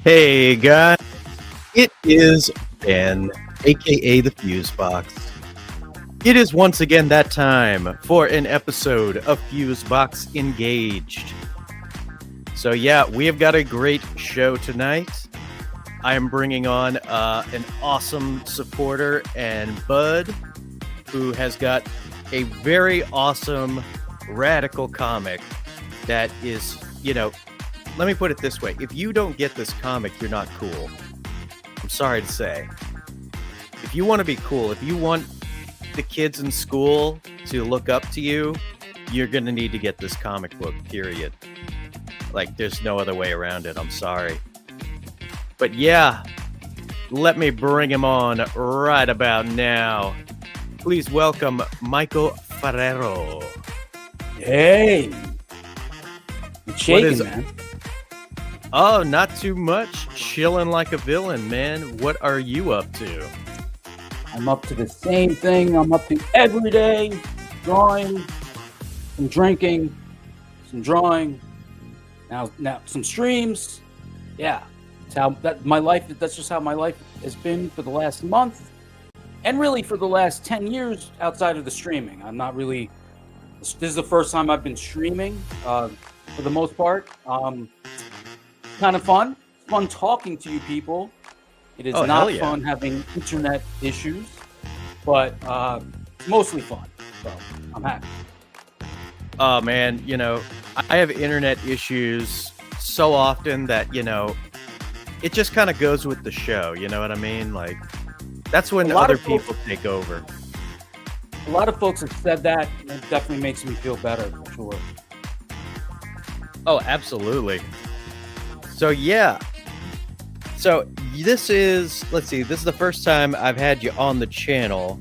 Hey guys, it is Ben, aka the Fuseboxx. It is once again that time for an episode of Fuseboxx Engaged. So yeah, we have got a great show tonight. I am bringing on an awesome supporter and Bud, who has got a very awesome radical comic that is, let me put it this way. If you don't get this comic, you're not cool. I'm sorry to say. If you want to be cool, if you want the kids in school to look up to you, you're going to need to get this comic book, period. Like, there's no other way around it. I'm sorry. But yeah, let me bring him on right about now. Please welcome Michael Ferrero. Hey. It's shaking, man. Oh, not too much. Chilling like a villain, man. What are you up to? I'm up to the same thing. I'm up to every day. Drawing, some drinking, some drawing. Now some streams. Yeah. That's just how my life has been for the last month. And really for the last 10 years outside of the streaming. I'm not really... This is the first time I've been streaming, for the most part. Kind of fun. Fun talking to you people. It is not fun having internet issues, but it's mostly fun. So I'm happy. Oh man, I have internet issues so often that, it just kind of goes with the show. You know what I mean? Like, that's when other people take over. A lot of folks have said that, and it definitely makes me feel better, for sure. Oh, absolutely. So, yeah. So, this is the first time I've had you on the channel.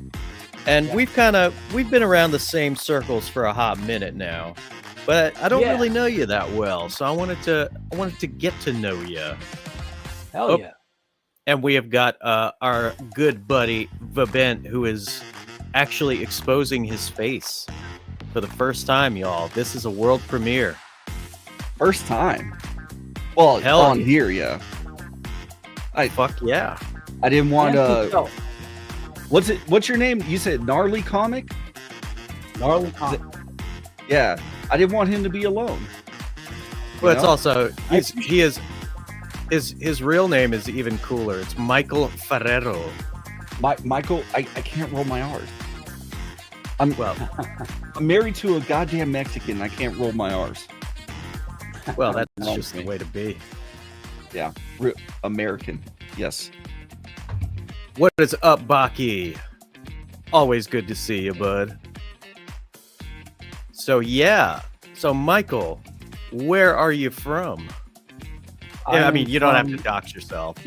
And we've been around the same circles for a hot minute now. But I don't really know you that well. So I wanted to get to know you. Hell yeah. And we have got our good buddy Vabent, who is actually exposing his face for the first time, y'all. This is a world premiere. First time? Well, on here, yeah. Fuck yeah. I didn't want to... What's your name? You said Gnarly Comic? Gnarly Comic. Yeah. I didn't want him to be alone. Well, it's also... His real name is even cooler. It's Michael Ferrero. Michael, I can't roll my R's. I'm married to a goddamn Mexican. I can't roll my R's. Well, that's just the way to be. Yeah, American. Yes. What is up, Baki? Always good to see you, bud. So yeah. So Michael, where are you from? Yeah, I mean, you don't have to dox yourself,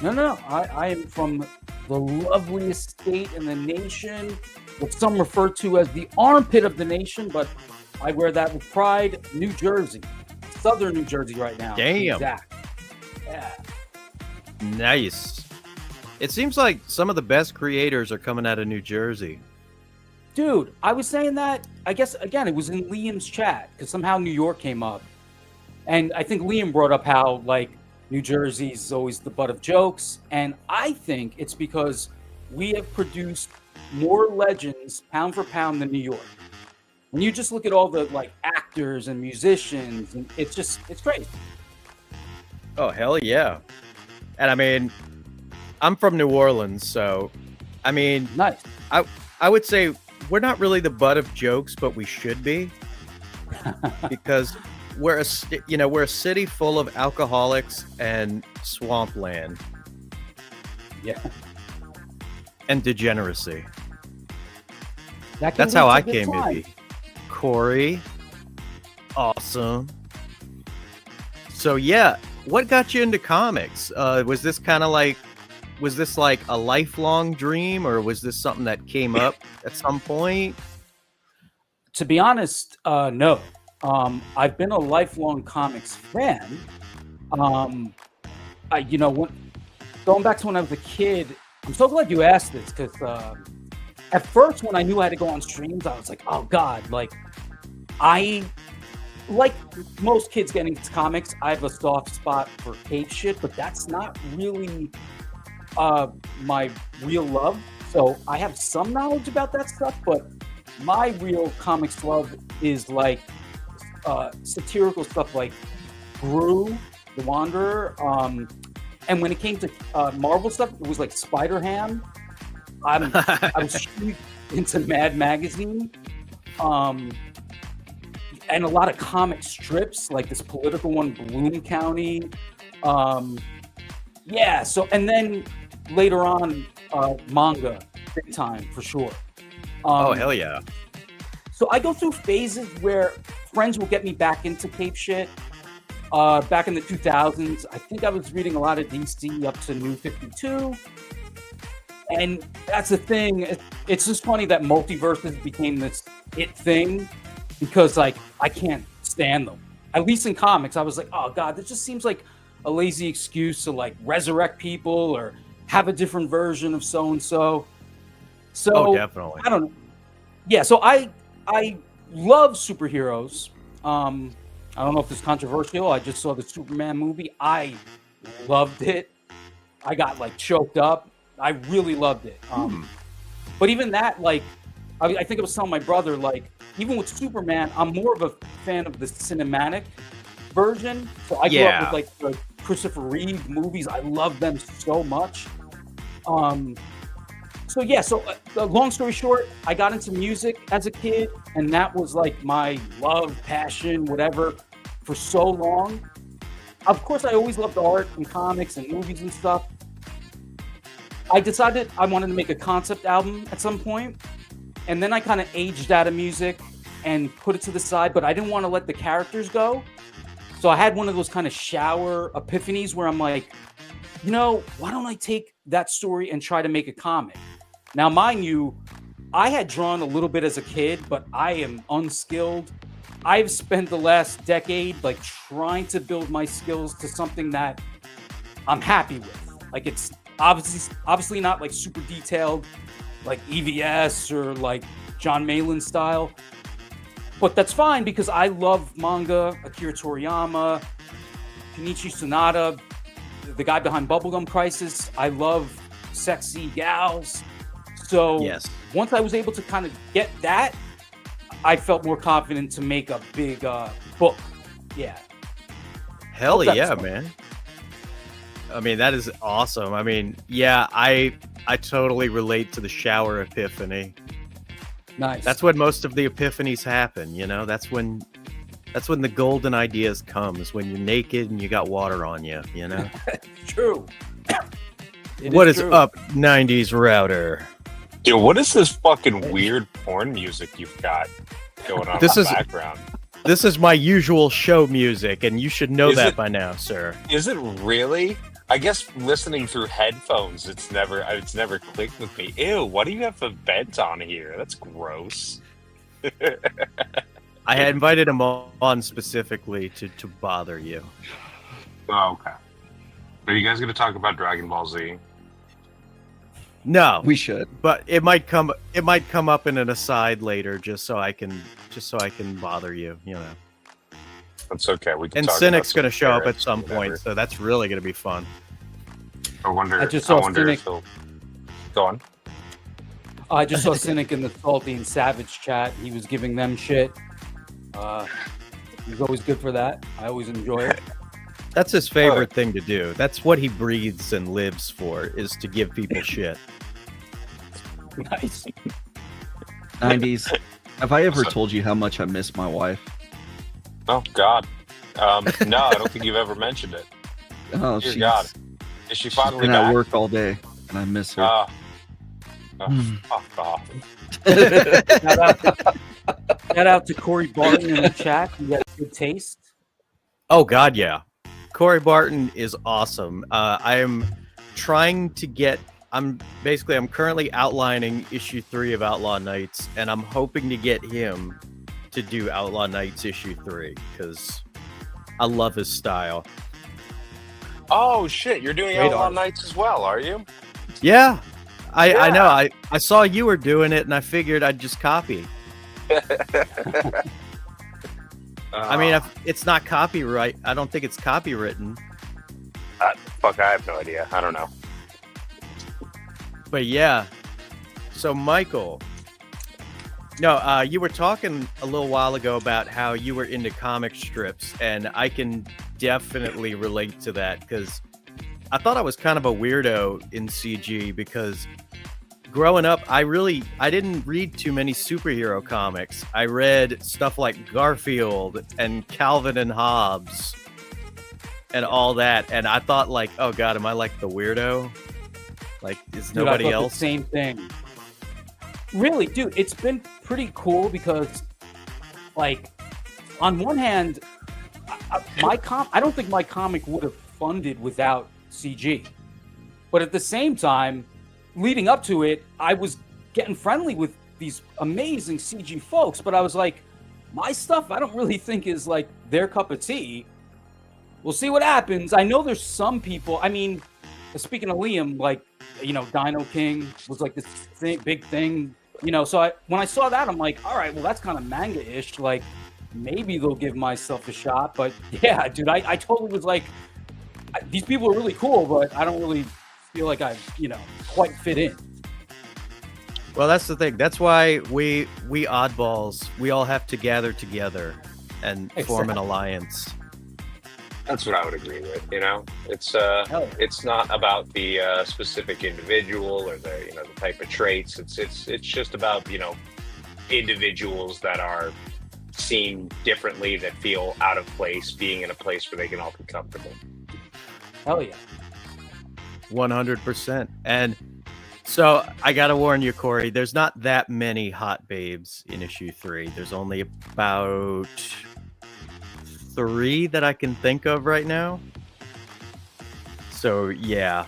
No. I am from the loveliest state in the nation, what some refer to as the armpit of the nation, but I wear that with pride. New Jersey, southern New Jersey right now. Damn. Exact. Yeah. Nice. It seems like some of the best creators are coming out of New Jersey. Dude, I was saying that, I guess, again, it was in Liam's chat, because somehow New York came up. And I think Liam brought up how, New Jersey's always the butt of jokes. And I think it's because we have produced more legends, pound for pound, than New York. When you just look at all the, actors and musicians, and it's crazy. Oh, hell yeah. And I mean, I'm from New Orleans, so, I mean... Nice. I would say we're not really the butt of jokes, but we should be. Because... we're a city full of alcoholics and swampland. Yeah. And degeneracy. That's how I came to be. Corey. Awesome. So yeah, what got you into comics? Was this like a lifelong dream, or was this something that came up at some point? To be honest, no. I've been a lifelong comics fan. Going back to when I was a kid, I'm so glad you asked this, because at first when I knew I had to go on streams, I was like, oh God, I like most kids getting into comics, I have a soft spot for cape shit, but that's not really my real love. So I have some knowledge about that stuff, but my real comics love is like satirical stuff like Gru, the Wanderer. And when it came to Marvel stuff, it was like Spider-Ham. I was huge into Mad Magazine. And a lot of comic strips, like this political one, Bloom County. Yeah, so, and then later on, manga, big time, for sure. Oh, hell yeah. So I go through phases where friends will get me back into cape shit. Back in the 2000s, I think I was reading a lot of DC up to New 52. And that's the thing. It's just funny that multiverses became this it thing because, like, I can't stand them. At least in comics, I was like, oh, God, this just seems like a lazy excuse to, like, resurrect people or have a different version of so-and-so. So, oh, definitely. I don't know. Yeah, so I love superheroes. I don't know if it's controversial. I just saw the Superman movie. I loved it. I got, like, choked up. I really loved it. But even that, like, I think I was telling my brother, like, even with Superman, I'm more of a fan of the cinematic version. So I grew up with, like, the Christopher Reeve movies. I love them so much. So yeah, so long story short, I got into music as a kid, and that was like my love, passion, whatever, for so long. Of course, I always loved art and comics and movies and stuff. I decided I wanted to make a concept album at some point, and then I kind of aged out of music and put it to the side, but I didn't want to let the characters go. So I had one of those kind of shower epiphanies where I'm like, you know, why don't I take that story and try to make a comic? Now, mind you, I had drawn a little bit as a kid, but I am unskilled. I've spent the last decade like trying to build my skills to something that I'm happy with. Like, it's obviously not like super detailed, like EVS or like John Malin style. But that's fine because I love manga, Akira Toriyama, Kenichi Sonata, the guy behind Bubblegum Crisis. I love sexy gals. So yes. Once I was able to kind of get that, I felt more confident to make a big book. Yeah. Hell yeah, man. I mean, that is awesome. I mean, yeah, I totally relate to the shower epiphany. Nice. That's when most of the epiphanies happen, you know? That's when the golden ideas come, is when you're naked and you got water on you, you know? True. What is up, 90s router? Yo, what is this fucking weird porn music you've got going on in the background? This is my usual show music, and you should know that by now, sir. Is it really? I guess listening through headphones, it's never clicked with me. Ew, what do you have for beds on here? That's gross. I had invited him on specifically to bother you. Oh, okay. Are you guys going to talk about Dragon Ball Z? No, we should. But it might come up in an aside later, just so I can bother you. You know. That's okay. We can. And talk Cynic's going to show up at some point, so that's really going to be fun. I wonder Cynic. if he'll go on. I just saw Cynic in the Salty and Savage chat. He was giving them shit. He's always good for that. I always enjoy it. That's his favorite thing to do. That's what he breathes and lives for, is to give people shit. Nice. 90s. Have I ever told you how much I miss my wife? Oh, God. No, I don't think you've ever mentioned it. Oh, Dear God. Is she finally been back? at work all day, and I miss her. Fuck off. Shout out to Corey Barton in the chat. You got good taste. Oh, God, yeah. Corey Barton is awesome. I'm currently outlining issue 3 of Outlaw Nights, and I'm hoping to get him to do Outlaw Nights issue 3 because I love his style. Oh shit! You're doing Outlaw Nights as well, are you? Yeah, I know. I saw you were doing it, and I figured I'd just copy. I mean, it's not copyright. I don't think it's copywritten. Fuck, I have no idea. I don't know. But yeah. So Michael, no, you were talking a little while ago about how you were into comic strips, and I can definitely relate to that because I thought I was kind of a weirdo in CG because growing up, I didn't read too many superhero comics. I read stuff like Garfield and Calvin and Hobbes and all that, and I thought like, oh god, am I like the weirdo? Like, is nobody I thought else? the same thing. Really, dude, it's been pretty cool because, like, on one hand, I don't think my comic would have funded without CG, but at the same time, leading up to it, I was getting friendly with these amazing CG folks, but I was like, my stuff, I don't really think is like their cup of tea. We'll see what happens. I know there's some people. I mean, speaking of Liam, like, you know, Dino King was like this big thing, you know. So when I saw that, I'm like, all right, well, that's kind of manga-ish. Like, maybe they'll give myself a shot. But yeah, dude, I totally was like, these people are really cool, but I don't really feel like I, you know, quite fit in. Well, that's the thing. That's why we oddballs, we all have to gather together and form an alliance. That's what I would agree with. You know, it's not about the specific individual or the, you know, the type of traits. It's just about, you know, individuals that are seen differently, that feel out of place, being in a place where they can all be comfortable. Hell yeah. 100%. And so I gotta warn you, Corey, there's not that many hot babes in issue 3. There's only about 3 that I can think of right now. So yeah,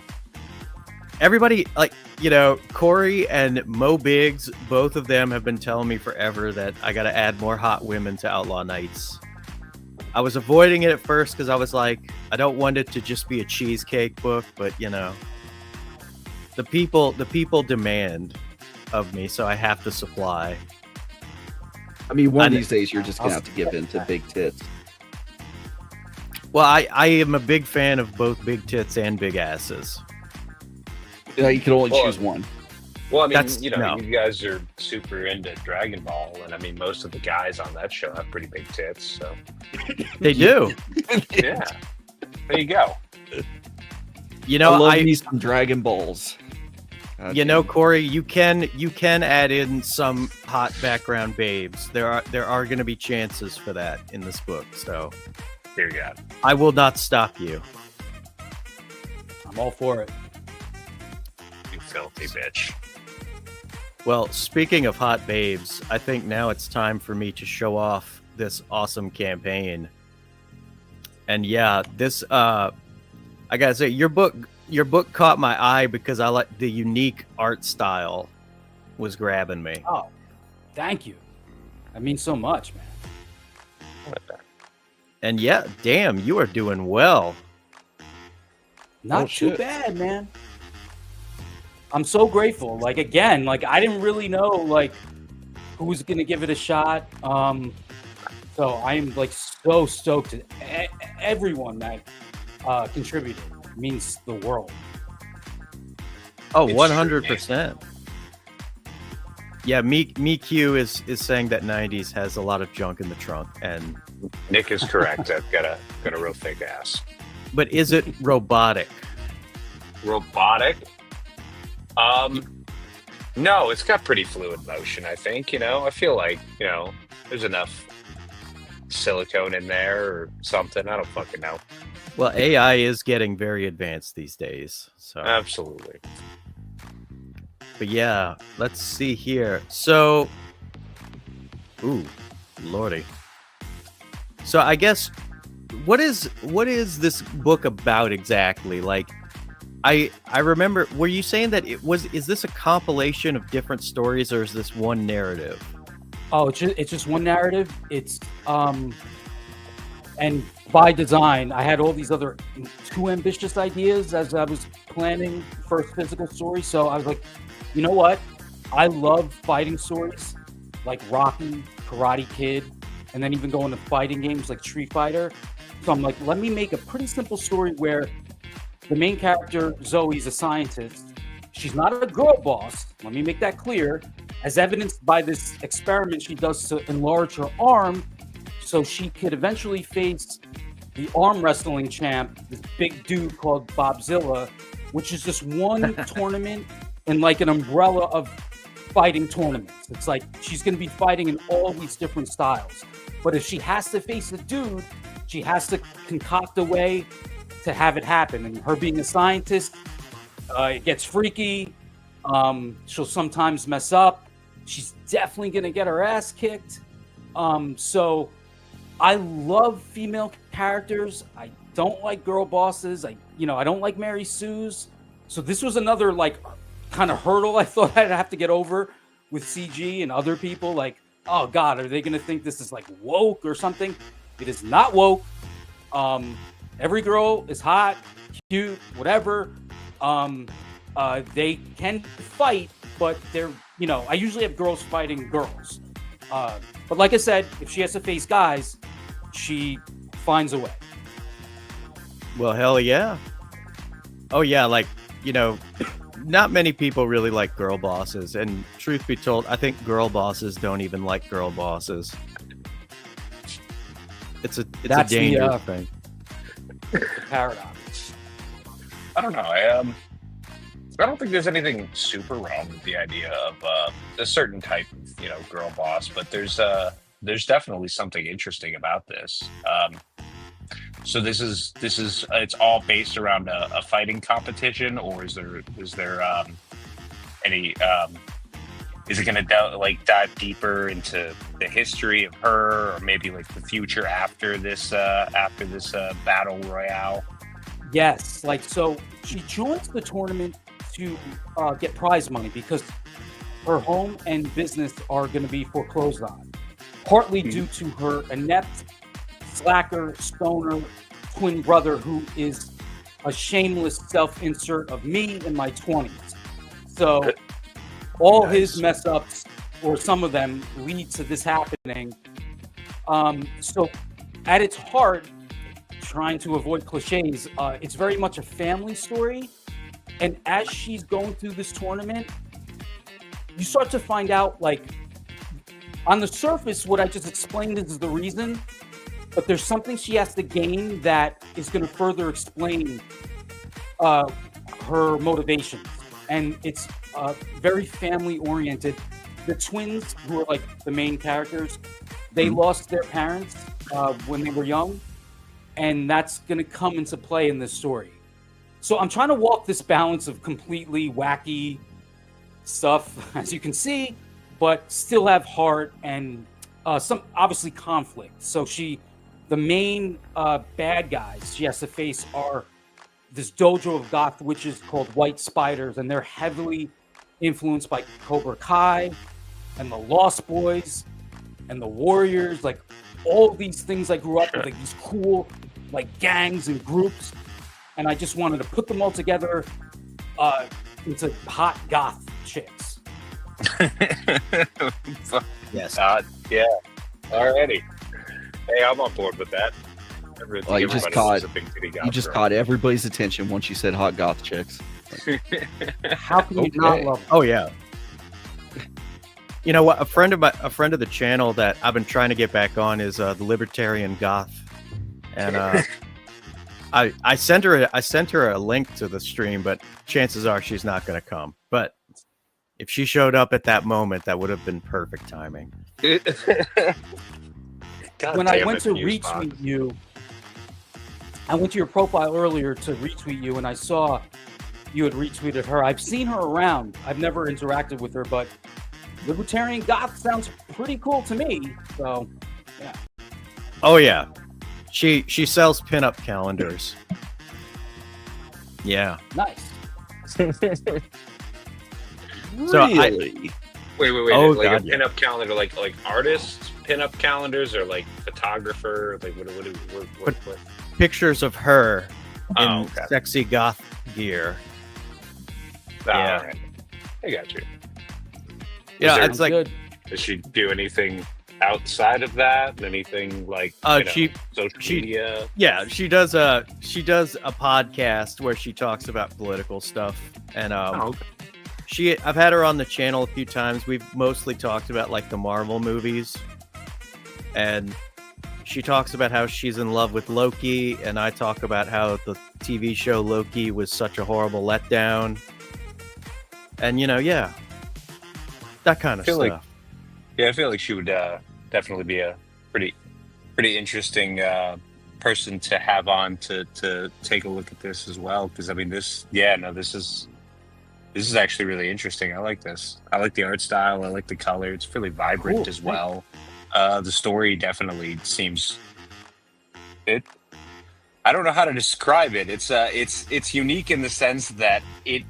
everybody, like, you know, Corey and Mo Biggs, both of them have been telling me forever that I gotta add more hot women to Outlaw Nights. I was avoiding it at first because I was like, I don't want it to just be a cheesecake book, but you know, the people demand of me, so I have to supply. I mean, one of these days you're just gonna have to give in to big tits. Well, I am a big fan of both big tits and big asses. Yeah, you can only choose one. Well, I mean, That's, you know, no. you guys are super into Dragon Ball, and I mean, most of the guys on that show have pretty big tits, so They do. yeah. There you go. You know, I love me some Dragon Balls. You know, Corey, you can add in some hot background babes. There are going to be chances for that in this book, so Here you go. I will not stop you. I'm all for it. You filthy bitch. Well, speaking of hot babes, I think now it's time for me to show off this awesome campaign. And yeah, this I gotta say, your book caught my eye because I like the unique art style was grabbing me. Oh, thank you. That means so much, man. And yeah, damn, you are doing well. Not too bad, man. I'm so grateful. Like, again, like, I didn't really know, like, who was going to give it a shot. So I'm, like, so stoked. Everyone that contributed means the world. Oh, It's 100%. Yeah, me Q is saying that 90s has a lot of junk in the trunk, and Nick is correct. I've got a real thick ass. but is it robotic? Robotic? No, it's got pretty fluid motion, I think. You know, I feel like, you know, there's enough silicone in there or something. I don't fucking know. Well, AI is getting very advanced these days. So, Absolutely. but yeah, let's see here. So, ooh, lordy. So I guess what is this book about exactly? Like, I remember, were you saying that is this a compilation of different stories, or is this one narrative? Oh, it's just one narrative. It's and by design, I had all these other too ambitious ideas as I was planning first physical story. So I was like, you know what? I love fighting stories like Rocky, Karate Kid, and then even go into fighting games like Street Fighter. So I'm like, let me make a pretty simple story where the main character, Zoe's a scientist. She's not a girl boss. Let me make that clear. As evidenced by this experiment she does to enlarge her arm so she could eventually face the arm wrestling champ, this big dude called Bobzilla, which is just one tournament and like an umbrella of fighting tournaments. It's like she's going to be fighting in all these different styles. But if she has to face a dude, she has to concoct a way to have it happen. And her being a scientist, it gets freaky. She'll sometimes mess up. She's definitely going to get her ass kicked. So I love female characters. I don't like girl bosses. I don't like Mary Sue's. So this was another like kind of hurdle I thought I'd have to get over with CG and other people. Like, oh God, are they going to think this is like woke or something? It is not woke. Every girl is hot, cute, whatever. They can fight, but they're, I usually have girls fighting girls. But like I said, if she has to face guys, she finds a way. Well, hell yeah. Oh yeah, like, not many people really like girl bosses, and truth be told, I think girl bosses don't even like girl bosses. It's a dangerous thing. Paradox. I don't know. I don't think there's anything super wrong with the idea of a certain type of girl boss, but there's definitely something interesting about this. So this is it's all based around a fighting competition, or is there any is it going to dive deeper into the history of her, or maybe like the future after this battle royale? Yes, so she joins the tournament to get prize money because her home and business are going to be foreclosed on, partly due to her inept, slacker, stoner twin brother who is a shameless self-insert of me in my 20s. So all his mess ups, or some of them, lead to this happening. So at its heart, trying to avoid cliches, it's very much a family story. And as she's going through this tournament, you start to find out, like, on the surface, what I just explained is the reason, but there's something she has to gain that is going to further explain her motivations. And it's very family oriented. The twins, who are like the main characters, they lost their parents when they were young, and that's going to come into play in this story. So I'm trying to walk this balance of completely wacky stuff, as you can see, but still have heart and some obviously conflict. So the main bad guys she has to face are this dojo of goth witches called White Spiders, and they're heavily influenced by Cobra Kai and the Lost Boys and the Warriors, like all these things I grew up with, like these cool like gangs and groups, and I just wanted to put them all together into hot goth chicks. Yes. Yeah. Alrighty. Hey, I'm on board with that. Well, you just caught everybody's attention once you said hot goth chicks. How can you not love them? Oh yeah. You know what? A friend of the channel that I've been trying to get back on is the Libertarian Goth, and I sent her a link to the stream, but chances are she's not going to come. But if she showed up at that moment, that would have been perfect timing. When I went to retweet you, I went to your profile earlier to retweet you, and I saw you had retweeted her. I've seen her around. I've never interacted with her, but Libertarian Goth sounds pretty cool to me. So, yeah. Oh yeah, she sells pinup calendars. Yeah. Nice. So really? Wait. Oh, like God, a pinup calendar, like artists pinup calendars, or like photographer, like what? Pictures of her in okay. sexy goth gear. Yeah. All right. I got you. Yeah, Sounds it's like good. Does she do anything outside of that? Anything like social media? Yeah, she does a podcast where she talks about political stuff, and I've had her on the channel a few times. We've mostly talked about like the Marvel movies, and she talks about how she's in love with Loki, and I talk about how the TV show Loki was such a horrible letdown. And that kind of stuff. I feel like she would definitely be a pretty interesting person to have on to take a look at this as well. Because I mean, this is actually really interesting. I like this. I like the art style. I like the color. It's really vibrant as well. The story definitely seems it. I don't know how to describe it. It's unique in the sense that it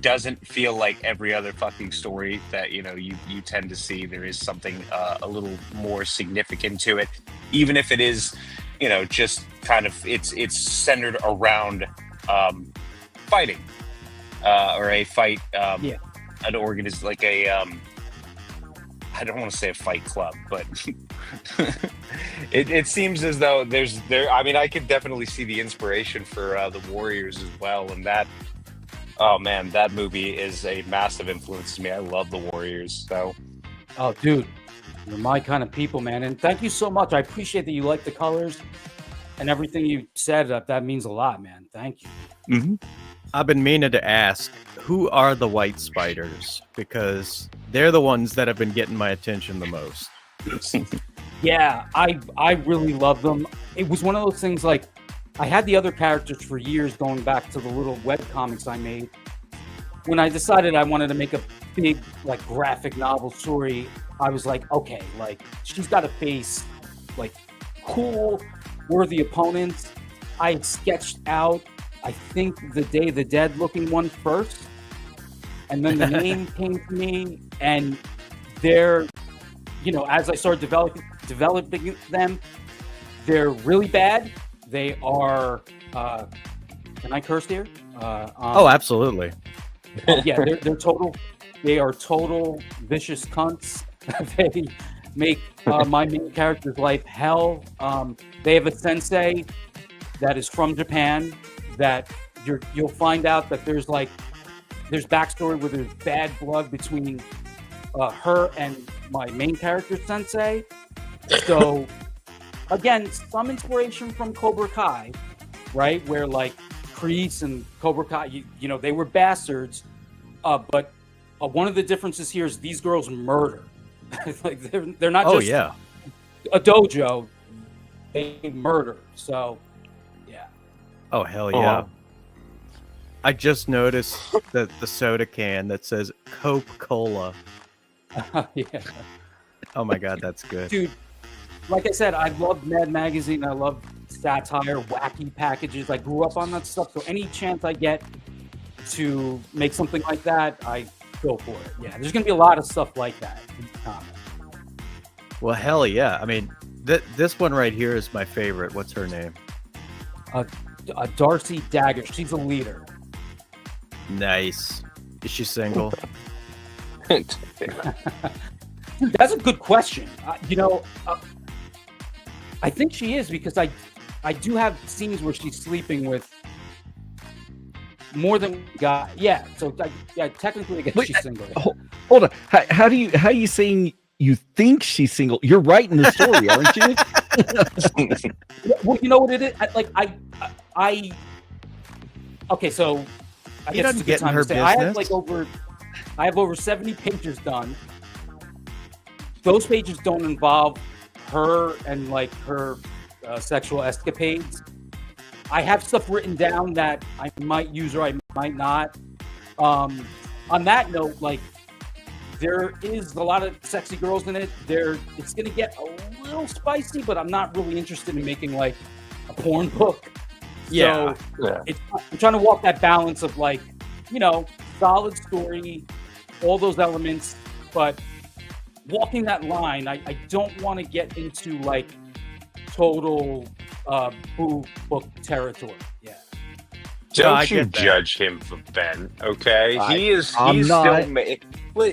doesn't feel like every other fucking story that you tend to see. There is something a little more significant to it, even if it is just kind of it's centered around fighting or a fight. An organism like a I don't want to say a fight club, but it seems as though I mean, I could definitely see the inspiration for the Warriors as well, and that. Oh man, that movie is a massive influence to me. I love the Warriors. So, oh dude, you're my kind of people, man. And thank you so much. I appreciate that you like the colors and everything you said. That means a lot, man. Thank you. Mm-hmm. I've been meaning to ask, who are the white spiders? Because they're the ones that have been getting my attention the most. Yeah, I really love them. It was one of those things like. I had the other characters for years going back to the little web comics I made. When I decided I wanted to make a big like graphic novel story, I was like, okay, like she's got to face like cool, worthy opponents. I sketched out, I think, the Day of the Dead looking one first. And then the name came to me, and they're, as I started developing them, they're really bad. They are, can I curse here? Oh, absolutely. Yeah, they are total vicious cunts. They make my main character's life hell. They have a sensei that is from Japan that you'll find out that there's backstory where there's bad blood between her and my main character sensei. So... Again, some inspiration from Cobra Kai, right? Where like Kreese and Cobra Kai, they were bastards. But one of the differences here is these girls murder. Like they're not just a dojo; they murder. So, yeah. Oh hell yeah! I just noticed the soda can that says Coca-Cola. Yeah. Oh my god, that's good, dude. Like I said, I love Mad Magazine. I love satire, wacky packages. I grew up on that stuff. So any chance I get to make something like that, I go for it. Yeah, there's going to be a lot of stuff like that in the comics. Well, hell yeah. I mean, this one right here is my favorite. What's her name? Darcy Dagger. She's a leader. Nice. Is she single? Dude, that's a good question. I think she is, because I do have scenes where she's sleeping with more than one guy. Yeah, so technically I guess she's single. Hold on. How are you saying you think she's single? You're right in the story, aren't you? Well, you know what it is? Okay, so I guess it's a good time to say I have over 70 pages done. Those pages don't involve her and like her sexual escapades. I have stuff written down that I might use or I might not. On that note, like there is a lot of sexy girls in it. It's gonna get a little spicy, but I'm not really interested in making like a porn book. Yeah. So I'm trying to walk that balance of like, solid story, all those elements, but walking that line, I don't want to get into like total boob book territory. Yeah. Don't you judge him for Ben, okay?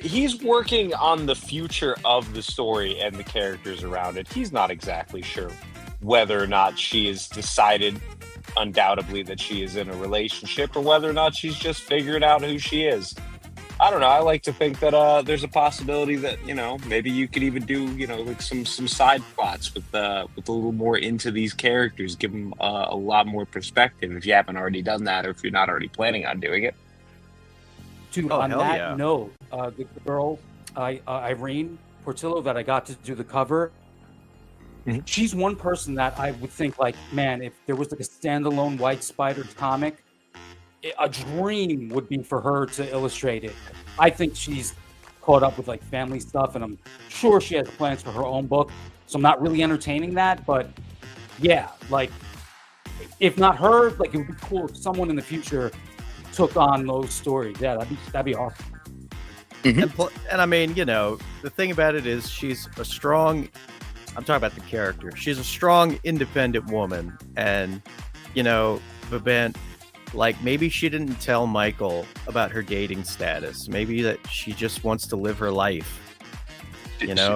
He's working on the future of the story and the characters around it. He's not exactly sure whether or not she has decided undoubtedly that she is in a relationship or whether or not she's just figuring out who she is. I don't know. I like to think that there's a possibility that, maybe you could even do, like some side plots with a little more into these characters, give them a lot more perspective if you haven't already done that or if you're not already planning on doing it. Dude, on that note, the girl, Irene Portillo, that I got to do the cover, she's one person that I would think, like, man, if there was like a standalone White Spider comic, a dream would be for her to illustrate it. I think she's caught up with like family stuff, and I'm sure she has plans for her own book. So I'm not really entertaining that, but yeah, like if not her, like it would be cool if someone in the future took on those stories. Yeah, that'd be awesome. And I mean, the thing about it is she's a strong. I'm talking about the character. She's a strong, independent woman, and Vivint. Like, maybe she didn't tell Michael about her dating status. Maybe that she just wants to live her life, and I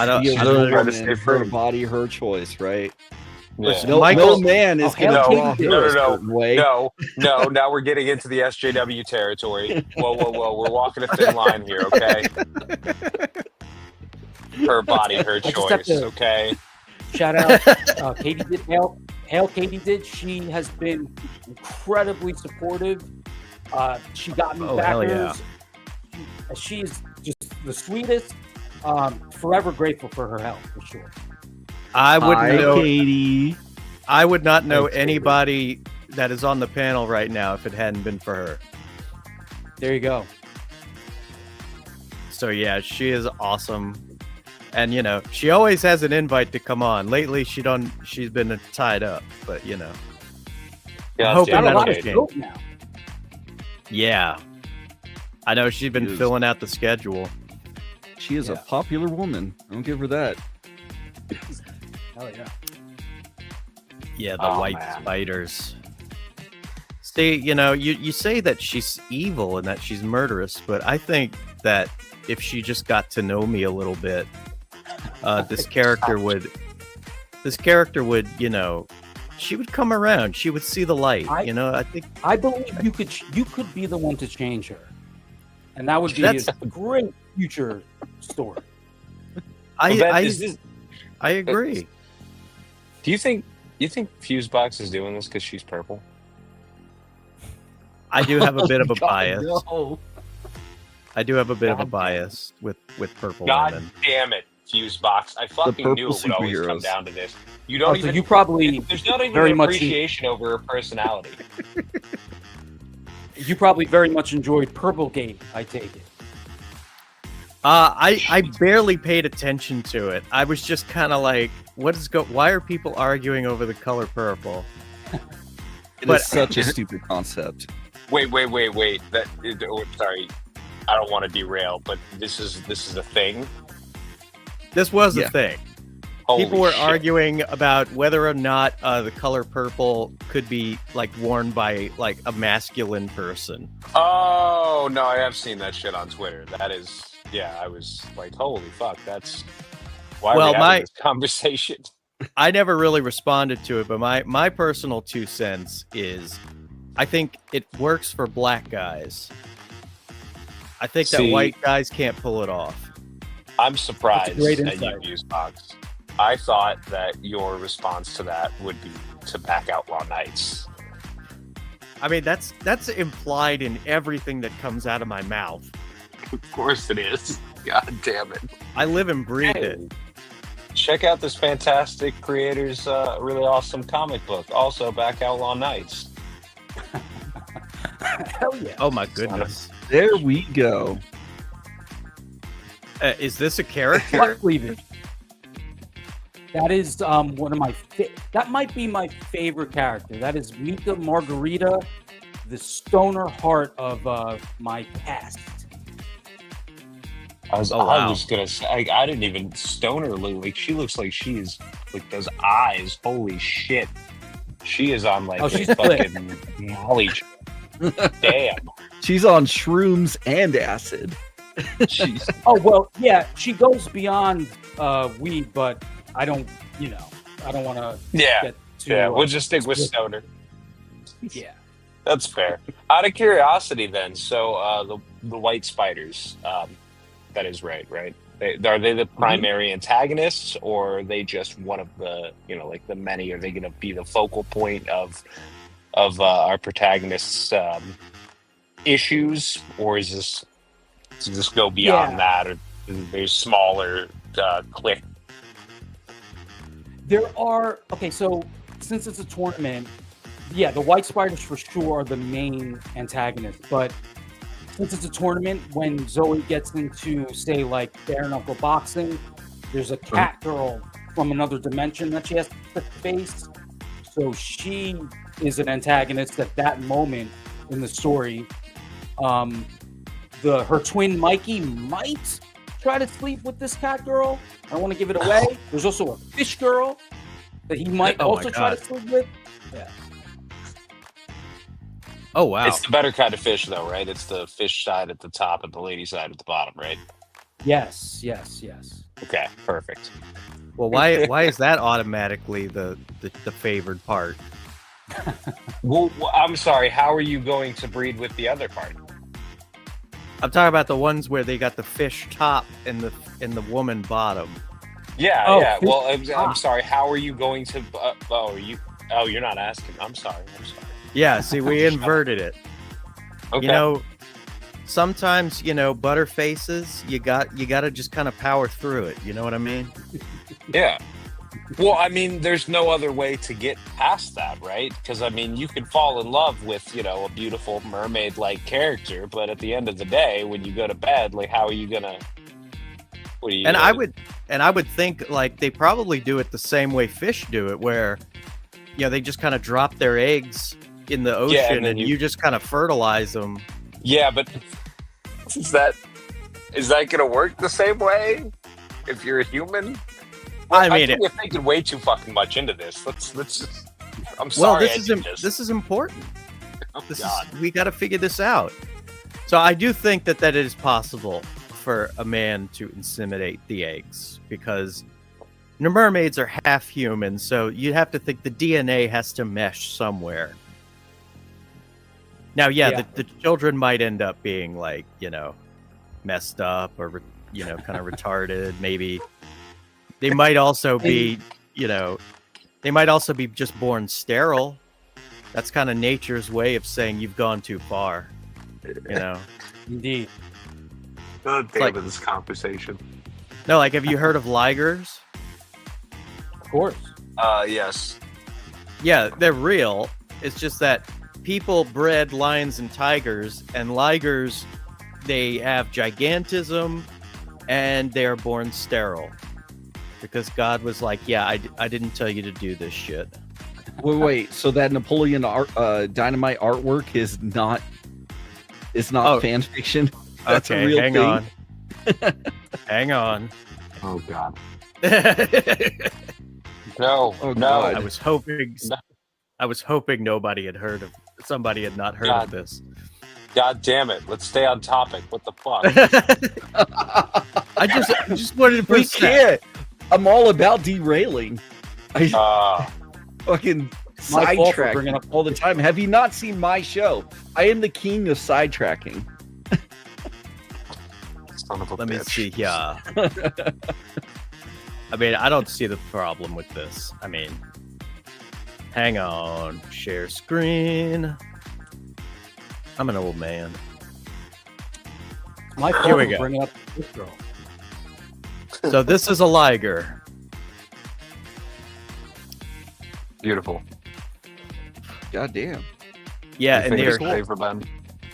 don't know. Her body, her choice, right? Yeah. No man is going to draw her a certain way. No. Now we're getting into the SJW territory. Whoa. We're walking a thin line here, okay? Her body, her choice, okay? Shout out Katie did Hail Katie did. She has been incredibly supportive. She got me backers. Yeah. She's just the sweetest. Forever grateful for her help, for sure. I would not know anybody that is on the panel right now if it hadn't been for her. There you go. So yeah, she is awesome. And she always has an invite to come on. Lately, she's been tied up, but Yeah, I'm hoping that'll change. Now. Yeah, I know she's been filling out the schedule. She is a popular woman. Don't give her that. Hell yeah. Yeah, the white spiders. See, you say that she's evil and that she's murderous, but I think that if she just got to know me a little bit, this character would, she would come around. She would see the light. I believe you could be the one to change her, and that would be a great future story. I agree. Do you think Fuseboxx is doing this because she's purple? I do have a bit of a bias. No. I do have a bit of a bias with purple God women. Damn it, Fuseboxx! I fucking knew it would always come down to this. You don't even. So you probably there's not even an appreciation over her personality. You probably very much enjoyed Purplegate, I take it. I barely paid attention to it. I was just kind of like, why are people arguing over the color purple? It's such a stupid concept. Wait. Sorry, I don't want to derail, but this is a thing. This was a thing. Holy people were shit. arguing about whether or not the color purple could be like worn by like a masculine person. Oh no, I have seen that shit on Twitter. That is, I was like, holy fuck, that's why we're having this conversation. I never really responded to it, but my personal 2 cents is, I think it works for black guys. I think that white guys can't pull it off. I'm surprised that you use Fuseboxx. I thought that your response to that would be to back Outlaw Nights. I mean, that's implied in everything that comes out of my mouth. Of course it is. God damn it. I live and breathe it. Check out this fantastic creator's really awesome comic book. Also, back Outlaw Nights. Hell yeah. Oh my goodness. There we go. Is this a character? That is one of my that might be my favorite character. That is Mika Margarita, the stoner heart of my past. I was gonna say I didn't even stoner look like she looks like she is like those eyes. Holy shit, She is on like she's a fucking Molly. Damn. She's on shrooms and acid. She's Oh well, yeah, she goes beyond weed, but I don't want to. yeah. Get We'll just stick with stoner. Yeah. That's fair. Out of curiosity, then, so the white spiders, that is right? Are they the primary antagonists, or are they just one of the, like the many? Are they going to be the focal point of our protagonists' issues, or does this go beyond that, or there's smaller clique? There are so since it's a tournament, the white spiders for sure are the main antagonists, but since it's a tournament, when Zoe gets into, say, like bare knuckle boxing, there's a cat girl from another dimension that she has to face. So she is an antagonist at that moment in the story. Her twin Mikey might try to sleep with this cat girl. I don't want to give it away. There's also a fish girl that he might also try to sleep with. Yeah. Oh, wow. It's the better kind of fish, though, right? It's the fish side at the top and the lady side at the bottom, right? Yes. Okay, perfect. Well, why is that automatically the favored part? Well, I'm sorry. How are you going to breed with the other part? I'm talking about the ones where they got the fish top and the woman bottom. Yeah. Well, I'm sorry. How are you going to? You're not asking. I'm sorry. Yeah, see, we inverted it. Okay. Sometimes, butter faces, you got to just kind of power through it. You know what I mean? Yeah. Well, I mean, there's no other way to get past that, right? Because, I mean, you could fall in love with, a beautiful mermaid-like character, but at the end of the day, when you go to bed, like, how are you gonna? I would think like they probably do it the same way fish do it, where, they just kind of drop their eggs in the ocean and you just kind of fertilize them. Yeah, but is that gonna work the same way if you're a human? Well, I think you're thinking way too fucking much into this. Let's just. I'm sorry. Well, this is important. We got to figure this out. So I do think that it is possible for a man to inseminate the eggs, because mermaids are half human, so you have to think the DNA has to mesh somewhere. Now, the children might end up being like, messed up or, kind of retarded. Maybe they might also be, just born sterile. That's kind of nature's way of saying you've gone too far, Indeed. God damn it, this conversation. No, like, have you heard of ligers? Of course. Yes. Yeah, they're real. It's just that people bred lions and tigers, and ligers, they have gigantism and they're born sterile, because God was like, I didn't tell you to do this shit. Wait, so that Napoleon Dynamite artwork is not fan fiction? That's okay, a real hang thing. on. Hang on. Oh God. No. God. I was hoping somebody had not heard of this. God damn it! Let's stay on topic. What the fuck? I just wanted to We push can't. I'm all about derailing. Fucking sidetrack up all the time. Have you not seen my show? I am the king of sidetracking. Son of a Let bitch. me see here. I mean, I don't see the problem with this. I mean, hang on. Share screen. I'm an old man. My Here we go. Bringing up this girl. So this is a liger. Beautiful. God damn. Yeah, and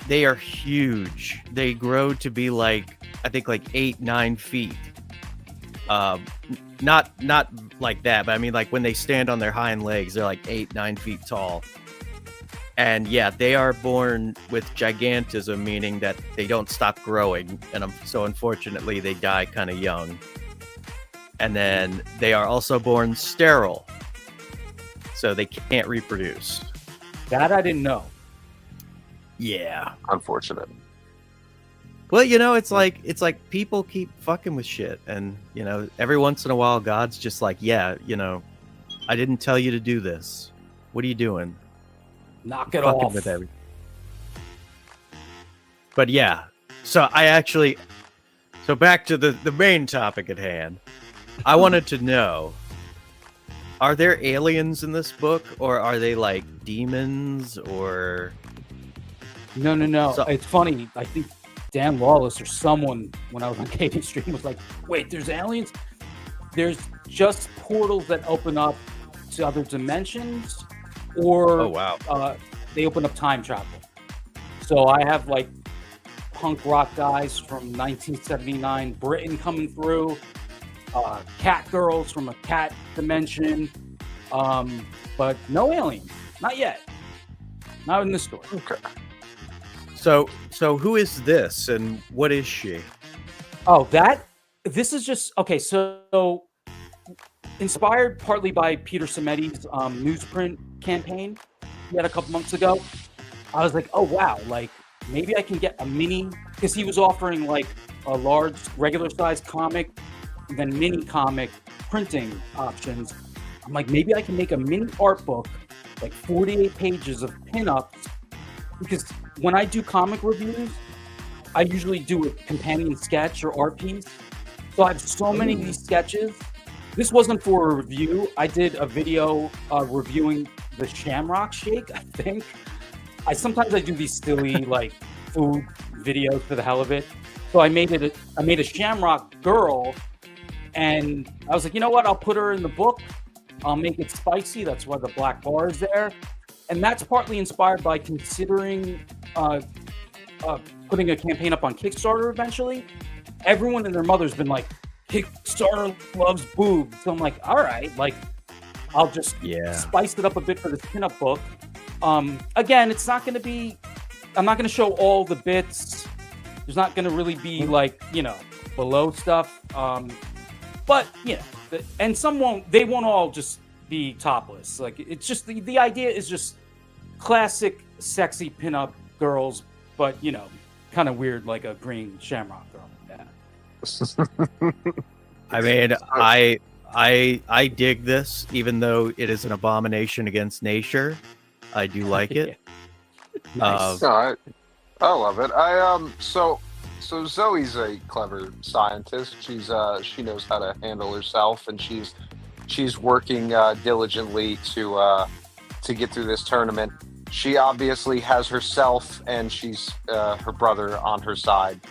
they are huge. They grow to be like 8-9 feet. Not like that, but I mean, like, when they stand on their hind legs, they're like 8-9 feet tall. And yeah, they are born with gigantism, meaning that they don't stop growing, and so unfortunately they die kind of young. And then they are also born sterile. so they can't reproduce. That I didn't know. Yeah. Unfortunate. Well, it's like people keep fucking with shit, and every once in a while, God's just like, yeah, I didn't tell you to do this. What are you doing? Knock it Fucking off. with everything. But yeah, so back to the main topic at hand. I wanted to know, are there aliens in this book, or are they like demons, or... No. So- It's funny. I think Dan Lawless or someone, when I was on Katie's stream, was like, wait, there's aliens? There's just portals that open up to other dimensions, or Oh, wow. they open up time travel. So I have like punk rock guys from 1979 Britain coming through, cat girls from a cat dimension, but no aliens, not yet, not in this story. Okay. So who is this, and what is she? Oh, this is just okay. So inspired partly by Peter Simeti's newsprint campaign he had a couple months ago. I was like, oh wow, like maybe I can get a mini, because he was offering like a large regular size comic and then mini comic printing options. I'm like, maybe I can make a mini art book, like 48 pages of pinups, because when I do comic reviews, I usually do a companion sketch or art piece. So I have so many of these sketches. This wasn't for a review. I did a video reviewing the Shamrock Shake, I think. Sometimes I do these silly like food videos for the hell of it. So I made a Shamrock girl, and I was like, you know what? I'll put her in the book. I'll make it spicy. That's why the black bar is there. And that's partly inspired by considering putting a campaign up on Kickstarter eventually. Everyone and their mother's been like, Kickstarter loves boobs. So I'm like, all right, like I'll just spice it up a bit for this pinup book. Again, it's not going to be, I'm not going to show all the bits. There's not going to really be like, below stuff. But, and they won't all just be topless. Like, it's just, the idea is just classic sexy pinup girls, but, kind of weird, like a green shamrock girl. Yeah. I mean, I dig this, even though it is an abomination against nature. I do like it. Nice. I love it. So Zoe's a clever scientist. She knows how to handle herself, and she's working diligently to get through this tournament. She obviously has herself and she's her brother on her side.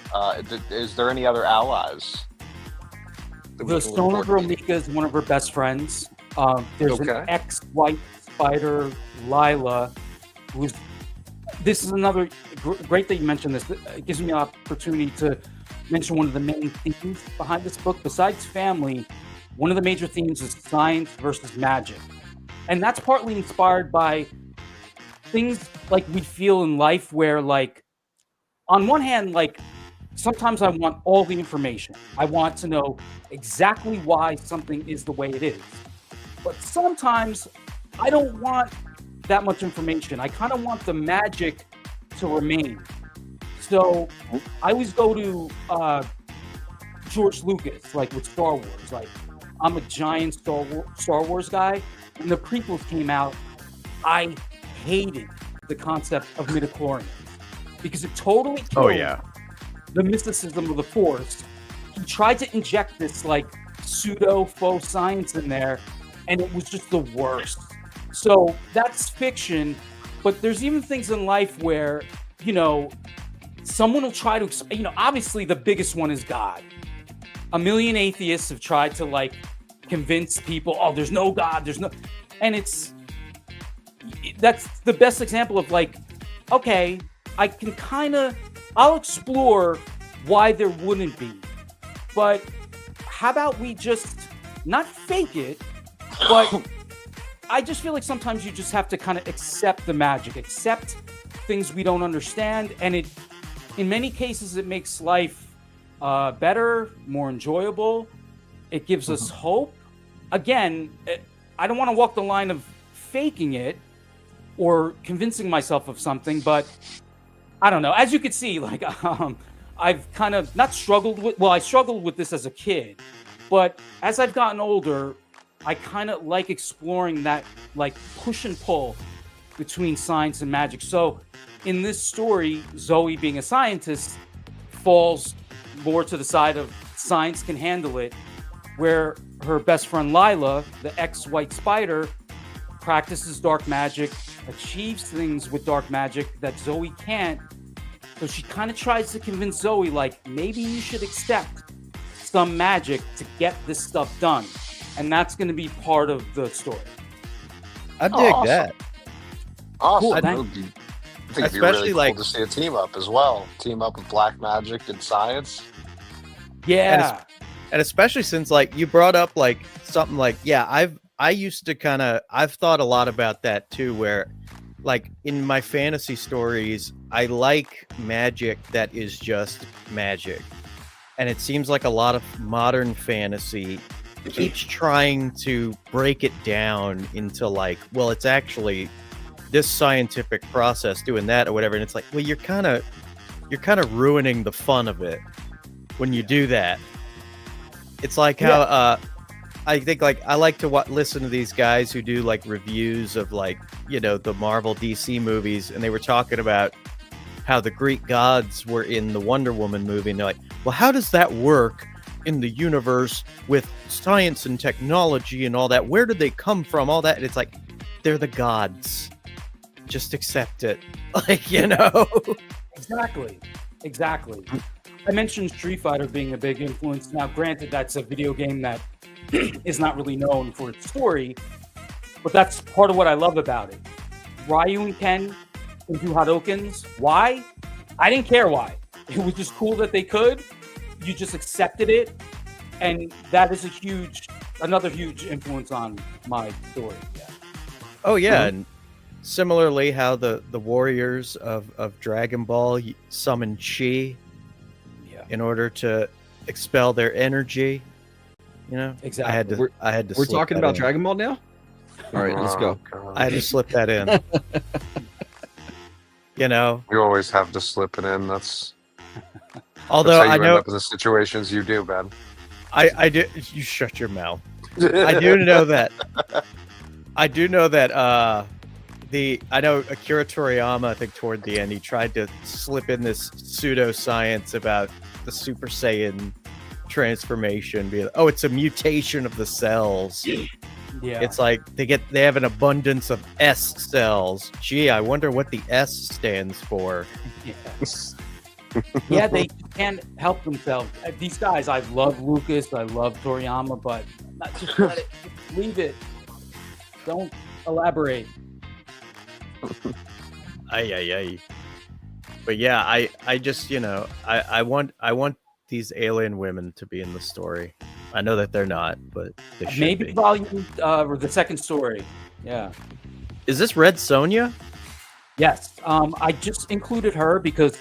Is there any other allies? The stoner girl Mika is one of her best friends. There's an ex-white spider, Lila, this is another great that you mentioned this. It gives me an opportunity to mention one of the main themes behind this book. Besides family, one of the major themes is science versus magic. And that's partly inspired by things like we feel in life where, like, on one hand, like, sometimes I want all the information. I want to know exactly why something is the way it is. But sometimes I don't want that much information. I kind of want the magic to remain. So I always go to George Lucas, like with Star Wars. Like, I'm a giant Star Wars guy. When the prequels came out, I hated the concept of midichlorians because it totally killed the mysticism of the Force. He tried to inject this like pseudo faux science in there, and it was just the worst. So that's fiction, but there's even things in life where, someone will try to, obviously the biggest one is God. A million atheists have tried to like convince people, oh, there's no God, and that's the best example of like, okay, I can I'll explore why there wouldn't be, but how about we just not fake it, but I just feel like sometimes you just have to kind of accept the magic, accept things we don't understand, and in many cases, it makes life better, more enjoyable. It gives us hope. Again, I don't want to walk the line of faking it or convincing myself of something, but I don't know. As you can see, like I've kind of not struggled with. Well, I struggled with this as a kid, but as I've gotten older, I kind of like exploring that like push and pull between science and magic. So in this story, Zoe, being a scientist, falls more to the side of science can handle it, where her best friend Lila, the ex-White Spider, practices dark magic, achieves things with dark magic that Zoe can't. So she kind of tries to convince Zoe, like, maybe you should accept some magic to get this stuff done. And that's going to be part of the story. I dig that. Awesome. Cool, I think it'd be really cool to see a team up as well. Team up with black magic and science. Yeah. And especially since, like, you brought up like something like, I used to I've thought a lot about that too, where like in my fantasy stories, I like magic that is just magic. And it seems like a lot of modern fantasy keeps trying to break it down into like, well, it's actually this scientific process doing that or whatever. And it's like, well, you're kind of ruining the fun of it when you do that. It's like how I think like I like to listen to these guys who do like reviews of like, you know, the Marvel DC movies, and they were talking about how the Greek gods were in the Wonder Woman movie, and they're like, well, how does that work in the universe with science and technology and all that? Where did they come from? All that. And it's like, they're the gods. Just accept it. Like, you know? Exactly. I mentioned Street Fighter being a big influence. Now, granted, that's a video game that is not really known for its story, but that's part of what I love about it. Ryu and Ken can do Hadokens. Why? I didn't care why. It was just cool that they could. You just accepted it, and that is another huge influence on my story. Yeah. Oh yeah, and similarly, how the warriors of Dragon Ball summon Chi in order to expel their energy. You know, exactly. I had to. We're talking about Dragon Ball now. All right, let's go. I had to slip that in. You know, you always have to slip it in. Although that's how you I know end up in the situations you do, Ben. I do. You shut your mouth. I do know that. I do know that. I know Akira Toriyama, I think toward the end, he tried to slip in this pseudoscience about the Super Saiyan transformation. It's a mutation of the cells. Yeah. It's like they have an abundance of S cells. Gee, I wonder what the S stands for. Yeah, they can't help themselves. These guys, I love Lucas, I love Toriyama, but just let it, leave it. Don't elaborate. Ay. But yeah, I just, you know, I want these alien women to be in the story. I know that they're not, but they should maybe be. volume or the second story. Yeah. Is this Red Sonja? Yes. I just included her because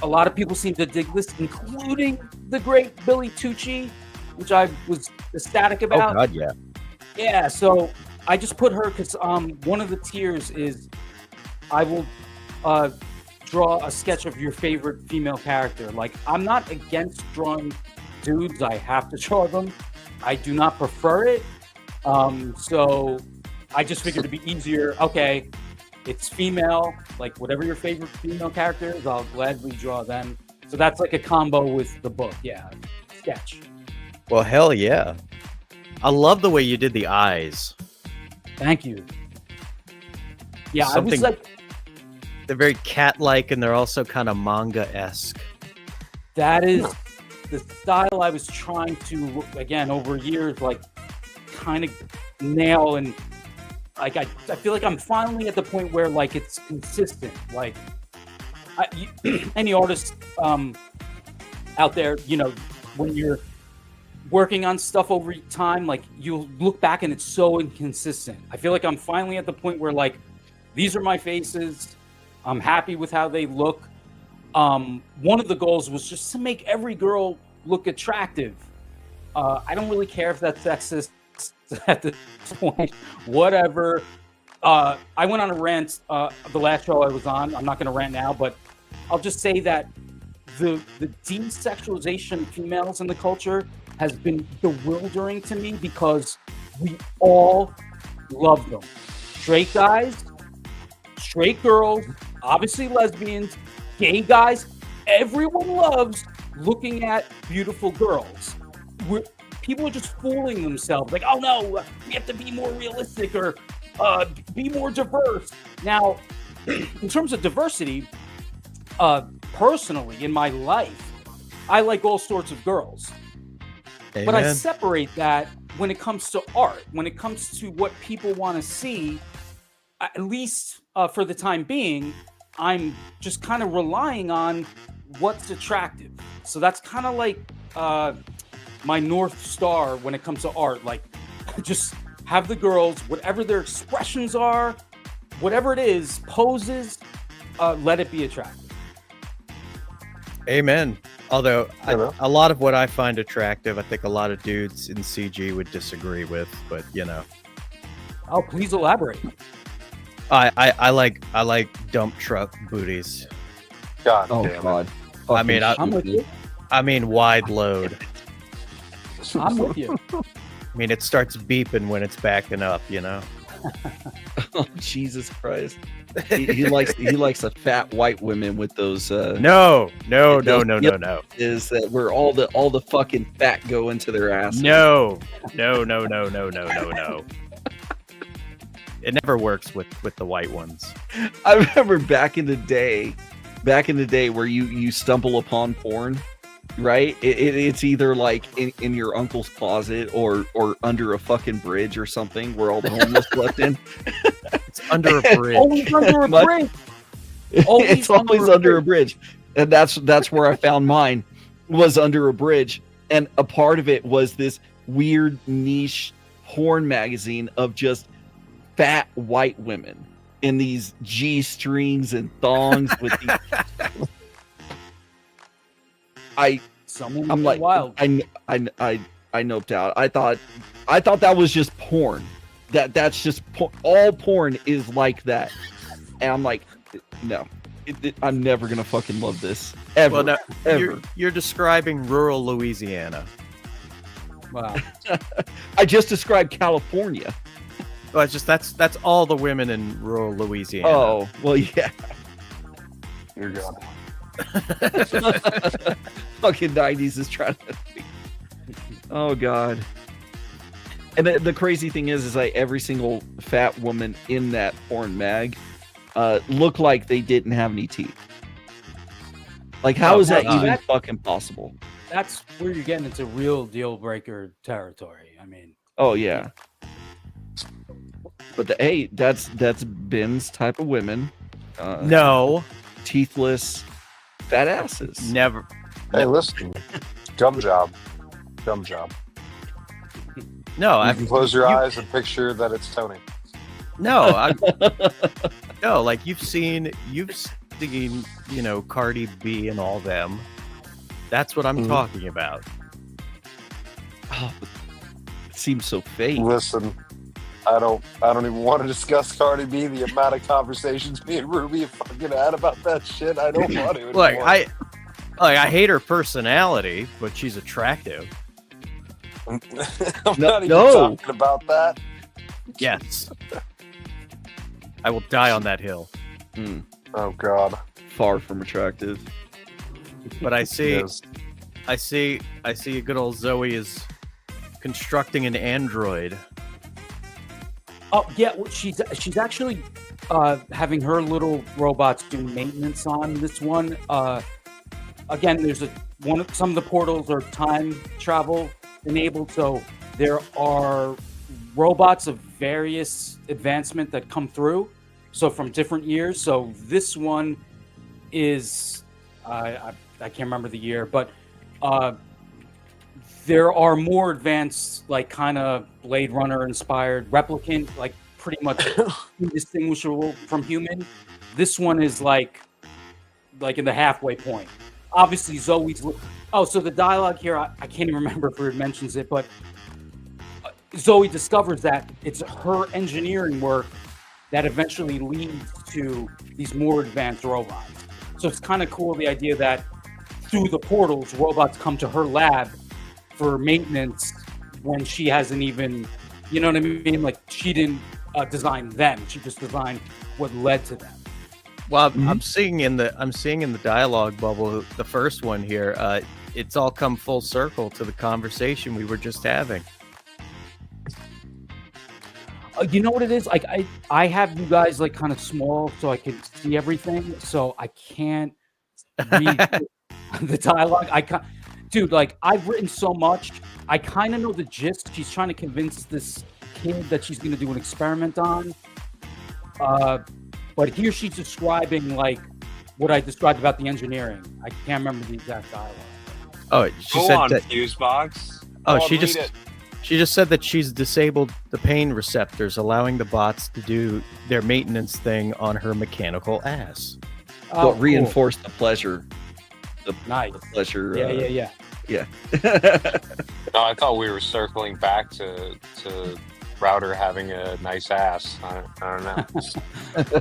a lot of people seem to dig this, including the great Billy Tucci, which I was ecstatic about. Oh God, yeah. Yeah, so I just put her because one of the tiers is I will draw a sketch of your favorite female character. Like, I'm not against drawing dudes. I have to draw them. I do not prefer it. So I just figured it'd be easier. Okay, it's female. Like, whatever your favorite female character is, I'll gladly draw them. So that's like a combo with the book. Yeah, sketch. Well, hell yeah. I love the way you did the eyes. Thank you. Yeah, Something, I was like, they're very cat-like, and they're also kind of manga-esque. that is the style I was trying to, again, over years, like, kind of nail. And like I feel like I'm finally at the point where like it's consistent. Like any artist out there, you know, when you're working on stuff over time, like you'll look back and it's so inconsistent. I feel like I'm finally at the point where like these are my faces. I'm happy with how they look. One of the goals was just to make every girl look attractive. I don't really care if that's sexist. at this point. Whatever. I went on a rant the last show I was on. I'm not going to rant now, but I'll just say that the desexualization of females in the culture has been bewildering to me because we all love them. Straight guys, straight girls, obviously lesbians, gay guys. Everyone loves looking at beautiful girls. People are just fooling themselves. Like, oh no, we have to be more realistic or be more diverse. Now, in terms of diversity, personally, in my life, I like all sorts of girls. Amen. But I separate that when it comes to art, when it comes to what people want to see, at least for the time being, I'm just kind of relying on what's attractive. So that's kind of like my North Star when it comes to art. Like, just have the girls, whatever their expressions are, whatever it is, poses, let it be attractive. Amen. Although a lot of what I find attractive, I think a lot of dudes in CG would disagree with, but you know. Oh, please elaborate. I like dump truck booties. God God. I mean, I'm with you. I mean, wide load. I'm with you. I mean, it starts beeping when it's backing up, you know. Oh, Jesus Christ! He likes the fat white women with those. No. Is that where all the fucking fat go into their ass? No. It never works with the white ones. I remember back in the day where you stumble upon porn, right? It's either like in your uncle's closet or under a fucking bridge or something where all the homeless slept in. It's under a bridge. Always under a bridge. It's always under a bridge. And that's where I found mine, was under a bridge. And a part of it was this weird niche porn magazine of just fat white women in these G-strings and thongs with these. I'm like, wild. I noped out. I thought that was just porn. That's just all porn is like that. And I'm like, no, I'm never gonna fucking love this ever. Well, now, ever. You're describing rural Louisiana. Wow. I just described California. Well, it's just that's all the women in rural Louisiana. Oh, well, yeah. You're God. Fucking 90s is trying to. Oh God. And the crazy thing is like every single fat woman in that porn mag looked like they didn't have any teeth. Like, how is that even fucking possible? That's where you're getting into real deal breaker territory. I mean. Oh yeah. But hey, that's Ben's type of women. No. Teethless, fat asses. Never. Hey, listen. Gum job. No, you can close your eyes and picture that it's Tony. No, no. Like you've seen, you know, Cardi B and all them. That's what I'm talking about. Oh, it seems so fake. Listen. I don't even want to discuss Cardi B. The amount of conversations me and Ruby have fucking had about that shit. I don't want to anymore. I hate her personality, but she's attractive. I'm not even talking about that. Yes. I will die on that hill. Oh God. Far from attractive. But I see a good old Zoe is constructing an android. Oh yeah, well, she's actually having her little robots do maintenance on this one. Again, there's some of the portals are time travel enabled, so there are robots of various advancement that come through. So from different years. So this one is I can't remember the year, but there are more advanced, like kind of Blade Runner inspired replicant, like pretty much indistinguishable from human. This one is like in the halfway point. Obviously, Zoe's. Oh, so the dialogue here, I can't even remember if it mentions it, but Zoe discovers that it's her engineering work that eventually leads to these more advanced robots. So it's kind of cool, the idea that through the portals, robots come to her lab for maintenance when she hasn't even, you know what I mean? Like, she didn't design them. She just designed what led to them. Well, I'm seeing in the dialogue bubble, the first one here. It's all come full circle to the conversation we were just having. You know what it is? Like, I have you guys like kind of small, so I can see everything. So I can't read the dialogue. Dude, like, I've written so much. I kind of know the gist. She's trying to convince this kid that she's going to do an experiment on. But here she's describing like what I described about the engineering. I can't remember the exact dialogue. Oh, she Go said on, that. Fuseboxx. Oh, Go on, she read it. just said that she's disabled the pain receptors, allowing the bots to do their maintenance thing on her mechanical ass. But reinforce the pleasure. Nice. The pleasure. Yeah. No, I thought we were circling back to Router having a nice ass. I don't know.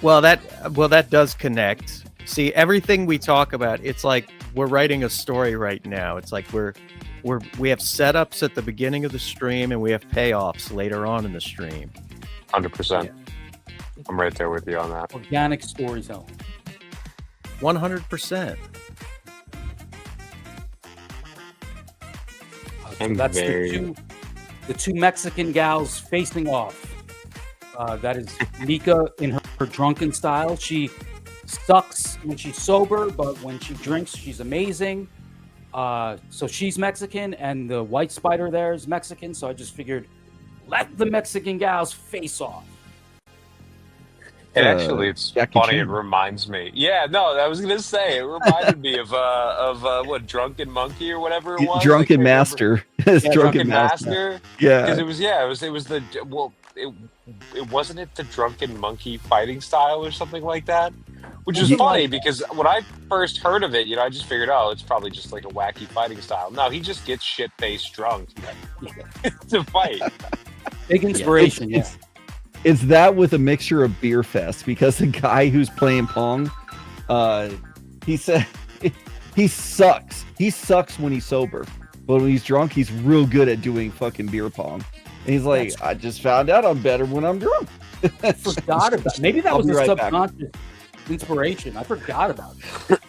Well, that does connect. See, everything we talk about, it's like we're writing a story right now. It's like we have setups at the beginning of the stream and we have payoffs later on in the stream. 100%. I'm right there with you on that. Organic storytelling. 100%. So that's the two Mexican gals facing off. That is Mika in her drunken style. She sucks when she's sober, but when she drinks, she's amazing. So she's Mexican, and the white spider there is Mexican. So I just figured, let the Mexican gals face off. And actually, it's Jackie funny. Chan. It reminds me. Yeah, no, I was gonna say it reminded me of what, Drunken Monkey or whatever it was. Drunken I can't Master. remember. Yeah, Drunken Master. Yeah. Because it was the it wasn't it the Drunken Monkey fighting style or something like that, which is funny because when I first heard of it, I just figured, oh, it's probably just like a wacky fighting style. No, he just gets shit faced drunk to fight. Big inspiration. It's that with a mixture of beer fest, because the guy who's playing Pong, he said he sucks. He sucks when he's sober, but when he's drunk, he's real good at doing fucking beer pong. And he's like, I just found out I'm better when I'm drunk. I forgot about it. Maybe that was a right subconscious inspiration. I forgot about it.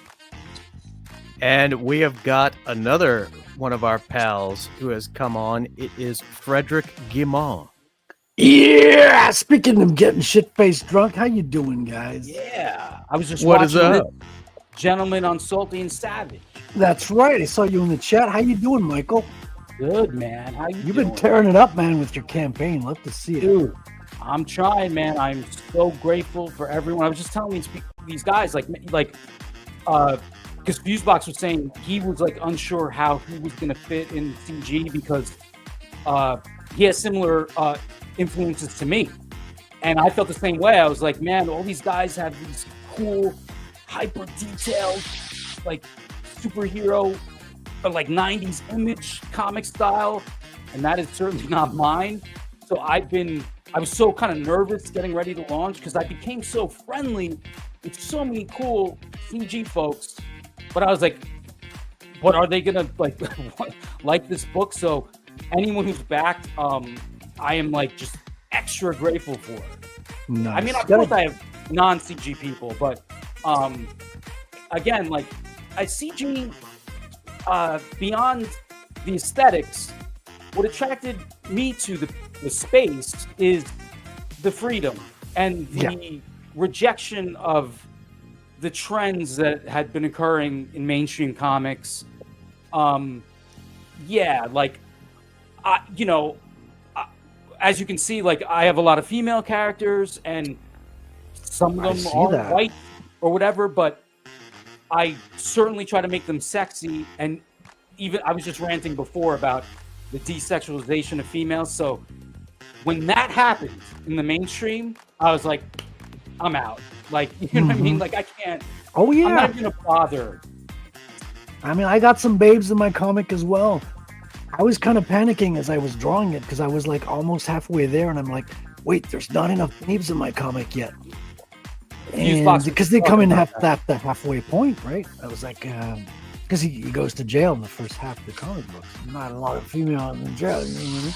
And we have got another one of our pals who has come on. It is Frederick Guimont. Yeah, speaking of getting shit-faced drunk, how you doing, guys? Yeah, I was just What is watching up? this Gentleman on Salty and Savage. That's right. I saw you in the chat. How you doing, Michael? Good, man. How You've doing? been tearing it up, man, with your campaign. Love to see it. Dude, I'm trying, man. I'm so grateful for everyone. I was just telling these guys, because Fuseboxx was saying he was like unsure how he was going to fit in CG because he has similar influences to me, and I felt the same way. I was like, man, all these guys have these cool, hyper detailed, like superhero, but like 90s image comic style, and that is certainly not mine. So I was so kind of nervous getting ready to launch because I became so friendly with so many cool CG folks, but I was like, what are they gonna like this book? So anyone who's backed, I am like just extra grateful for it. Nice. I mean, of course I have non-CG people, but again, like I CG beyond the aesthetics, what attracted me to the space is the freedom and the rejection of the trends that had been occurring in mainstream comics. As you can see, like I have a lot of female characters, and some of them are white or whatever, but I certainly try to make them sexy. And even I was just ranting before about the desexualization of females. So when that happened in the mainstream, I was like, I'm out. Like, you know what I mean? Like I can't. Oh yeah. I'm not even gonna bother. I mean, I got some babes in my comic as well. I was kind of panicking as I was drawing it because I was like almost halfway there, and I'm like, wait, there's not enough leaves in my comic yet. And because they come in the halfway point, right? I was like, because he goes to jail in the first half of the comic books. Not a lot of female in jail, you know what I mean?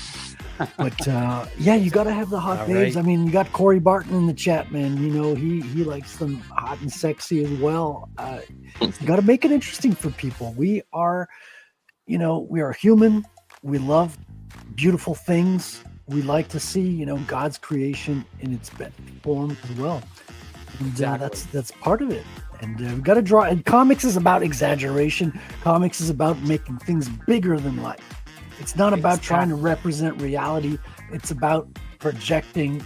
But yeah, you got to have the hot babes. Right. I mean, you got Corey Barton in the chat, man. You know, he likes them hot and sexy as well. You got to make it interesting for people. We are human. We love beautiful things. We like to see, God's creation in its best form as well. And that's part of it. And we got to draw. And comics is about exaggeration. Comics is about making things bigger than life. It's not about trying to represent reality. It's about projecting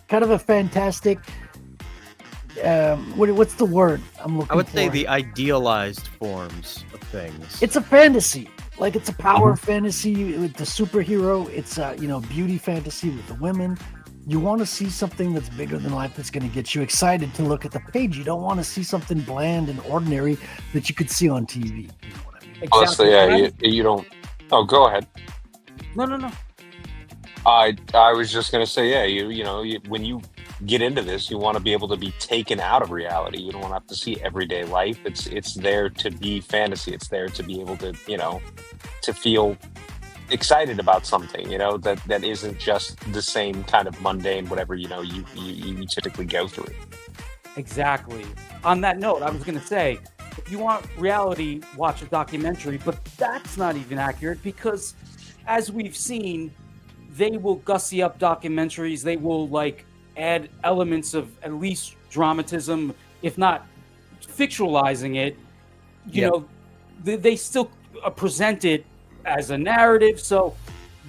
kind of a fantastic. What's the word I'm looking for? I would say the idealized forms of things. It's a fantasy. Like it's a power fantasy with the superhero. It's a beauty fantasy with the women. You want to see something that's bigger than life that's going to get you excited to look at the page. You don't want to see something bland and ordinary that you could see on TV. You know what I mean? Exactly. Honestly, yeah, you don't. Oh, go ahead. No. I was just gonna say, yeah, you when you get into this, you want to be able to be taken out of reality. You don't want to have to see everyday life. It's there to be fantasy. It's there to be able to to feel excited about something. That isn't just the same kind of mundane whatever you typically go through. Exactly. On that note, I was gonna say, if you want reality, watch a documentary, but that's not even accurate because, as we've seen, they will gussy up documentaries. They will add elements of at least dramatism, if not fictionalizing it. They still present it as a narrative, so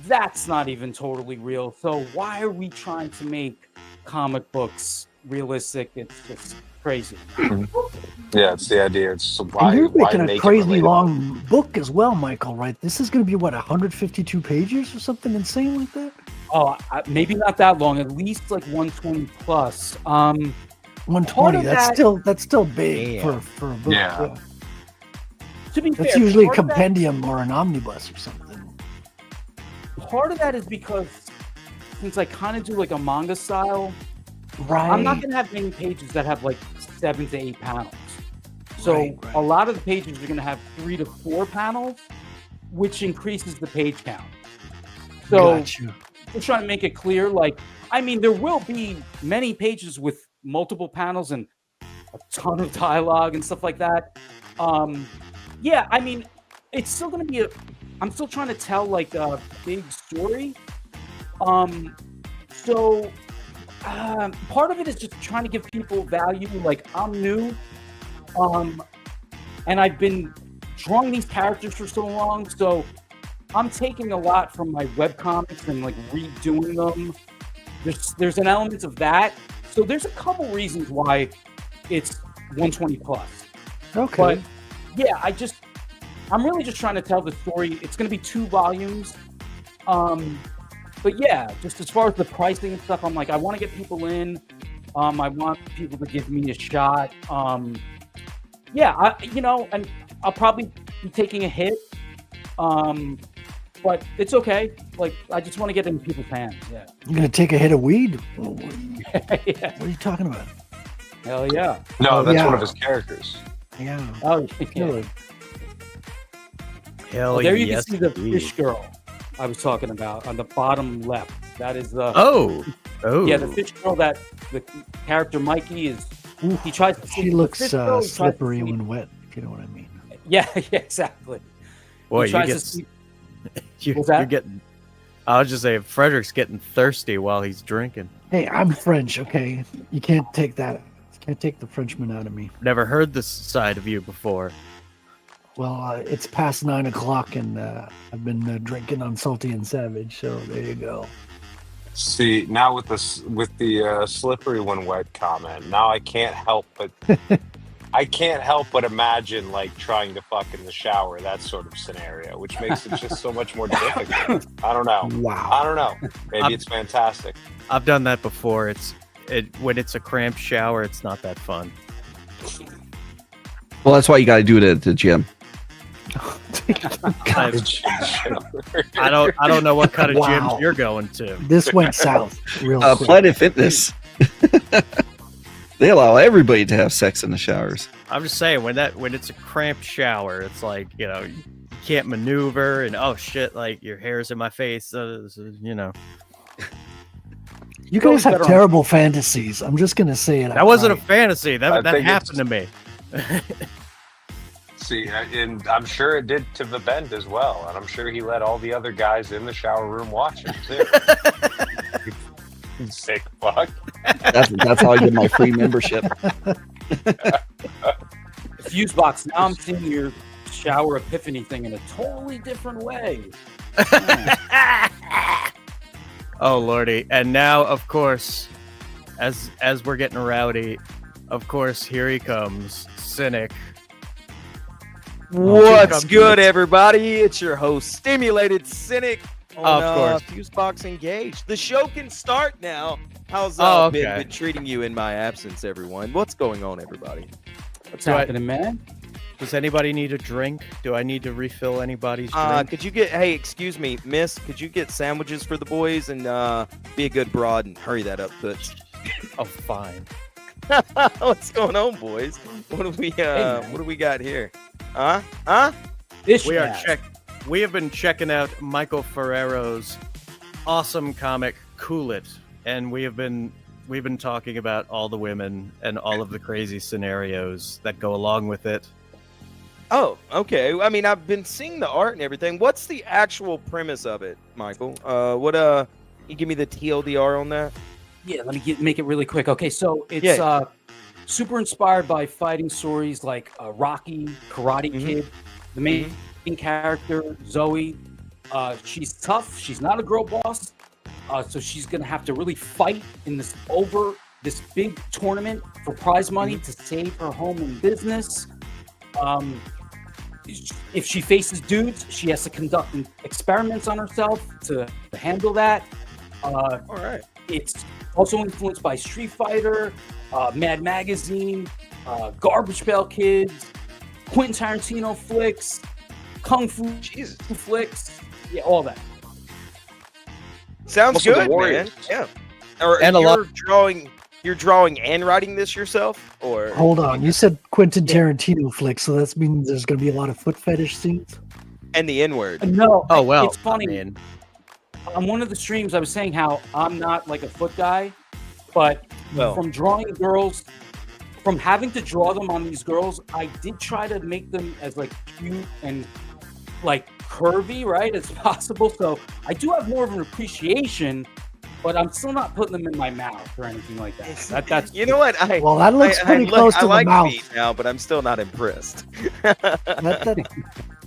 that's not even totally real. So why are we trying to make comic books realistic? It's just crazy. Yeah, it's the idea. It's why, and you're making a crazy long book as well, Michael, right? This is going to be 152 pages or something insane like that? Oh, maybe not that long. At least 120 plus. 120. That's still big for a book. Yeah. To be fair, that's usually a compendium or an omnibus or something. Part of that is because since I kind of do a manga style, right? I'm not going to have many pages that have 7 to 8 panels. So a lot of the pages are going to have 3 to 4 panels, which increases the page count. So we're trying to make it clear. There will be many pages with multiple panels and a ton of dialogue and stuff like that. It's still going to be I'm still trying to tell a big story. So part of it is just trying to give people value. I'm new, and I've been drawing these characters for so long, so I'm taking a lot from my webcomics and redoing them. There's an element of that. So there's a couple reasons why it's 120 plus. Okay. But yeah, I'm really just trying to tell the story. It's going to be 2 volumes. But yeah, just as far as the pricing and stuff, I'm I want to get people in. I want people to give me a shot. And I'll probably be taking a hit. But it's okay. I just want to get in people's hands. Yeah. You're gonna take a hit of weed? Yeah. What are you talking about? Hell yeah. No, that's one of his characters. Yeah. Oh, yeah. Hell there you yes, can see the indeed. fish girl I was talking about on the bottom left. That is the yeah, the fish girl that the character Mikey is. He tries to. She looks slippery when wet. If you know what I mean. Yeah, exactly. Boy, you're getting. I was just saying, Frederick's getting thirsty while he's drinking. Hey, I'm French, okay? You can't take that. You can't take the Frenchman out of me. Never heard this side of you before. Well, it's past 9 o'clock, and I've been drinking on Salty and Savage. So there you go. See, now with the slippery when wet comment, now I can't help but imagine trying to fuck in the shower, that sort of scenario, which makes it just so much more difficult. I don't know. Wow. I don't know. Maybe it's fantastic. I've done that before. When it's a cramped shower, it's not that fun. Well, that's why you got to do it at the gym. I don't know what kind of Wow. gyms you're going to. This went south real quick. Planet Fitness. They allow everybody to have sex in the showers. I'm just saying when it's a cramped shower, it's like, you know, you can't maneuver and oh shit, like your hair's in my face, you know. You guys have terrible fantasies. I'm just gonna say it. That wasn't a fantasy. I That think happened to me. See, and I'm sure it did to the Bend as well, and I'm sure he let all the other guys in the shower room watch him too. Sick fuck. That's how I get my free membership. Fuseboxx, now I'm seeing your shower epiphany thing in a totally different way. Oh lordy! And now, of course, as we're getting rowdy, of course, here he comes, Cynic. What's good, everybody? It's your host, Stimulated Cynic, on Of course. Fuseboxx Engage. The show can start now. How's okay. been treating you in my absence, everyone? What's going on, everybody? What's happening, man? Does anybody need a drink? Do I need to refill anybody's drink? Could you get, hey, excuse me, miss, could you get sandwiches for the boys and be a good broad and hurry that up, Toots? Oh, fine. What's going on, boys? What do we got here? This We have been checking out Michael Ferrero's awesome comic Kool It, and we've been talking about all the women and all of the crazy scenarios that go along with it. Oh, okay. I mean, I've been seeing the art and everything. What's the actual premise of it, Michael? You give me the TLDR on that? Yeah, let me make it really quick. Okay, so it's super inspired by fighting stories like Rocky, Karate Kid. The main character, Zoe, she's tough. She's not a girl boss. So she's going to have to really fight in this big tournament for prize money to save her home and business. If she faces dudes, she has to conduct experiments on herself to handle that. All right. It's also influenced by Street Fighter, Mad Magazine, Garbage Pail Kids, Quentin Tarantino flicks, Kung Fu flicks. Yeah, all that. Sounds Also the good, man. Warriors. Yeah. And You're drawing and writing this yourself, or Hold on, you said Quentin Tarantino flick, so that means there's going to be a lot of foot fetish scenes. and the N word. No. Oh well, It's funny. I mean, On one of the streams, I was saying how I'm not like a foot guy, but from drawing girls, from having to draw them on these girls, I did try to make them as like cute and like curvy, right, as possible. So I do have more of an appreciation, but I'm still not putting them in my mouth or anything like that. That's You know what? Well, that looks pretty close to the like mouth. feet now, but I'm still not impressed.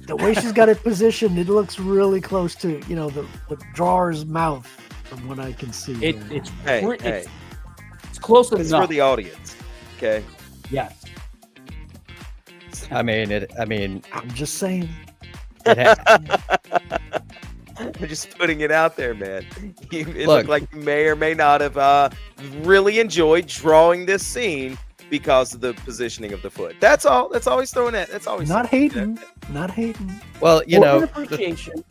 The way she's got it positioned, it looks really close to, the drawer's mouth, from what I can see. it's Hey. it's close It's enough. for the audience, okay? Yes. I mean, I'm just saying. I'm just putting it out there, man. It Look. looked like you may or may not have really enjoyed drawing this scene because of the positioning of the foot. That's all. That's always throwing it. That's always Not hating. Not hating. well, More than appreciation.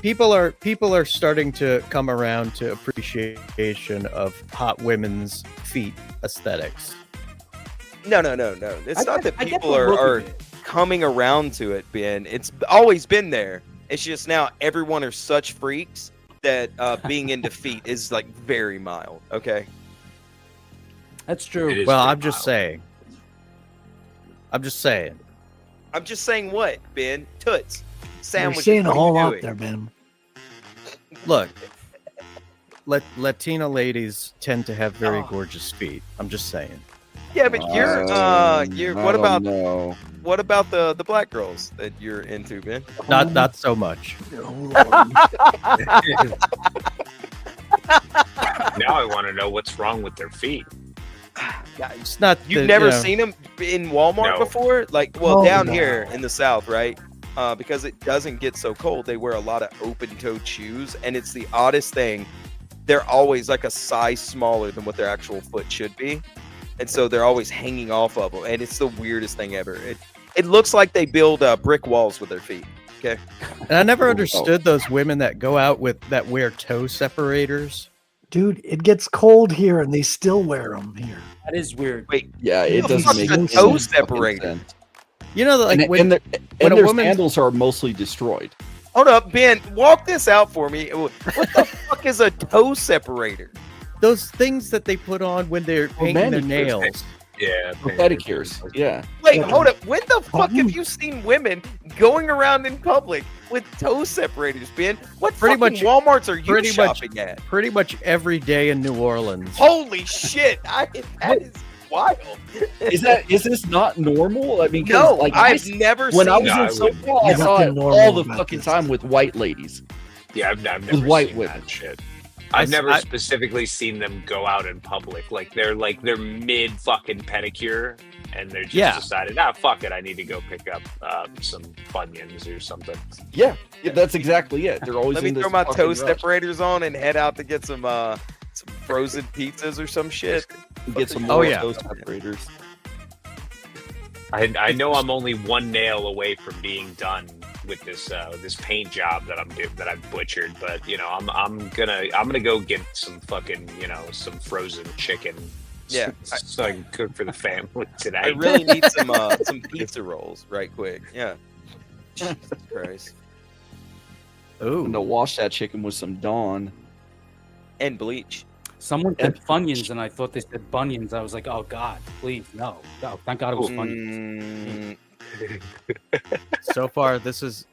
people are starting to come around to appreciation of hot women's feet aesthetics. No. It's not that I get people the look are of it. coming around to it, Ben. It's always been there. It's just now everyone are such freaks that being into feet is like very mild. Okay. That's true. It is Well, pretty I'm just mild. saying. I'm just saying what, Ben? Toots. You're Sandwiches. saying a what are whole you lot doing? there, man. Look, Latina ladies tend to have very Oh. gorgeous feet. I'm just saying. Yeah, but you're what about No. what about the black girls that you're into, Ben? Not so much. Oh, Lord. Now I want to know what's wrong with their feet. It's not. You've never seen them in Walmart No. before? Like, well, Oh, down no. here in the South, right? Because it doesn't get so cold, they wear a lot of open-toed shoes, and it's the oddest thing. They're always like a size smaller than what their actual foot should be, and so they're always hanging off of them, and it's the weirdest thing ever. It looks like they build brick walls with their feet. Okay. And I never understood those women that go out that wear toe separators. Dude, it gets cold here and they still wear them here. That is weird. Wait, Yeah, it the doesn't fuck make is a any toe fucking separator? sense. You know, like And, when, and, their, when and a their woman- sandals are mostly destroyed. Hold up, Ben. Walk this out for me. What the fuck is a toe separator? those things that they put on when they're painting their manicures. nails. Yeah. For pedicures. Yeah. Wait, Yeah. hold up. When the fuck Button. have you seen women going around in public with toe separators, Ben? What Pretty fucking much- Walmarts are you pretty much- shopping at? Pretty much every day in New Orleans. Holy shit! That is wild. Is this not normal? I mean, 'cause, No, like I've never when I seen was No, in I SoCal, I There's saw nothing it normal all the about fucking this. time with white ladies. Yeah, I've never white seen women. that shit. I I've s- never I- specifically seen them go out in public. They're mid fucking pedicure, and they're just Yeah. decided, fuck it, I need to go pick up some Funyuns or something. Yeah, that's exactly it. They're always Let me in this throw my fucking toe rush. separators on and head out to get some frozen pizzas or some shit. Get some Oh, more yeah. toe separators. I know I'm only one nail away from being done with this paint job that I've butchered, but I'm gonna go get some fucking some frozen chicken. Yeah, so I can cook for the family today. I really need some pizza rolls right quick. Yeah. Jesus Christ. Ooh. And to wash that chicken with some Dawn. And bleach. Someone said Funyuns, and I thought they said Bunions. I was like, oh God, please, no. Oh, thank God it was Funyuns. So far, this is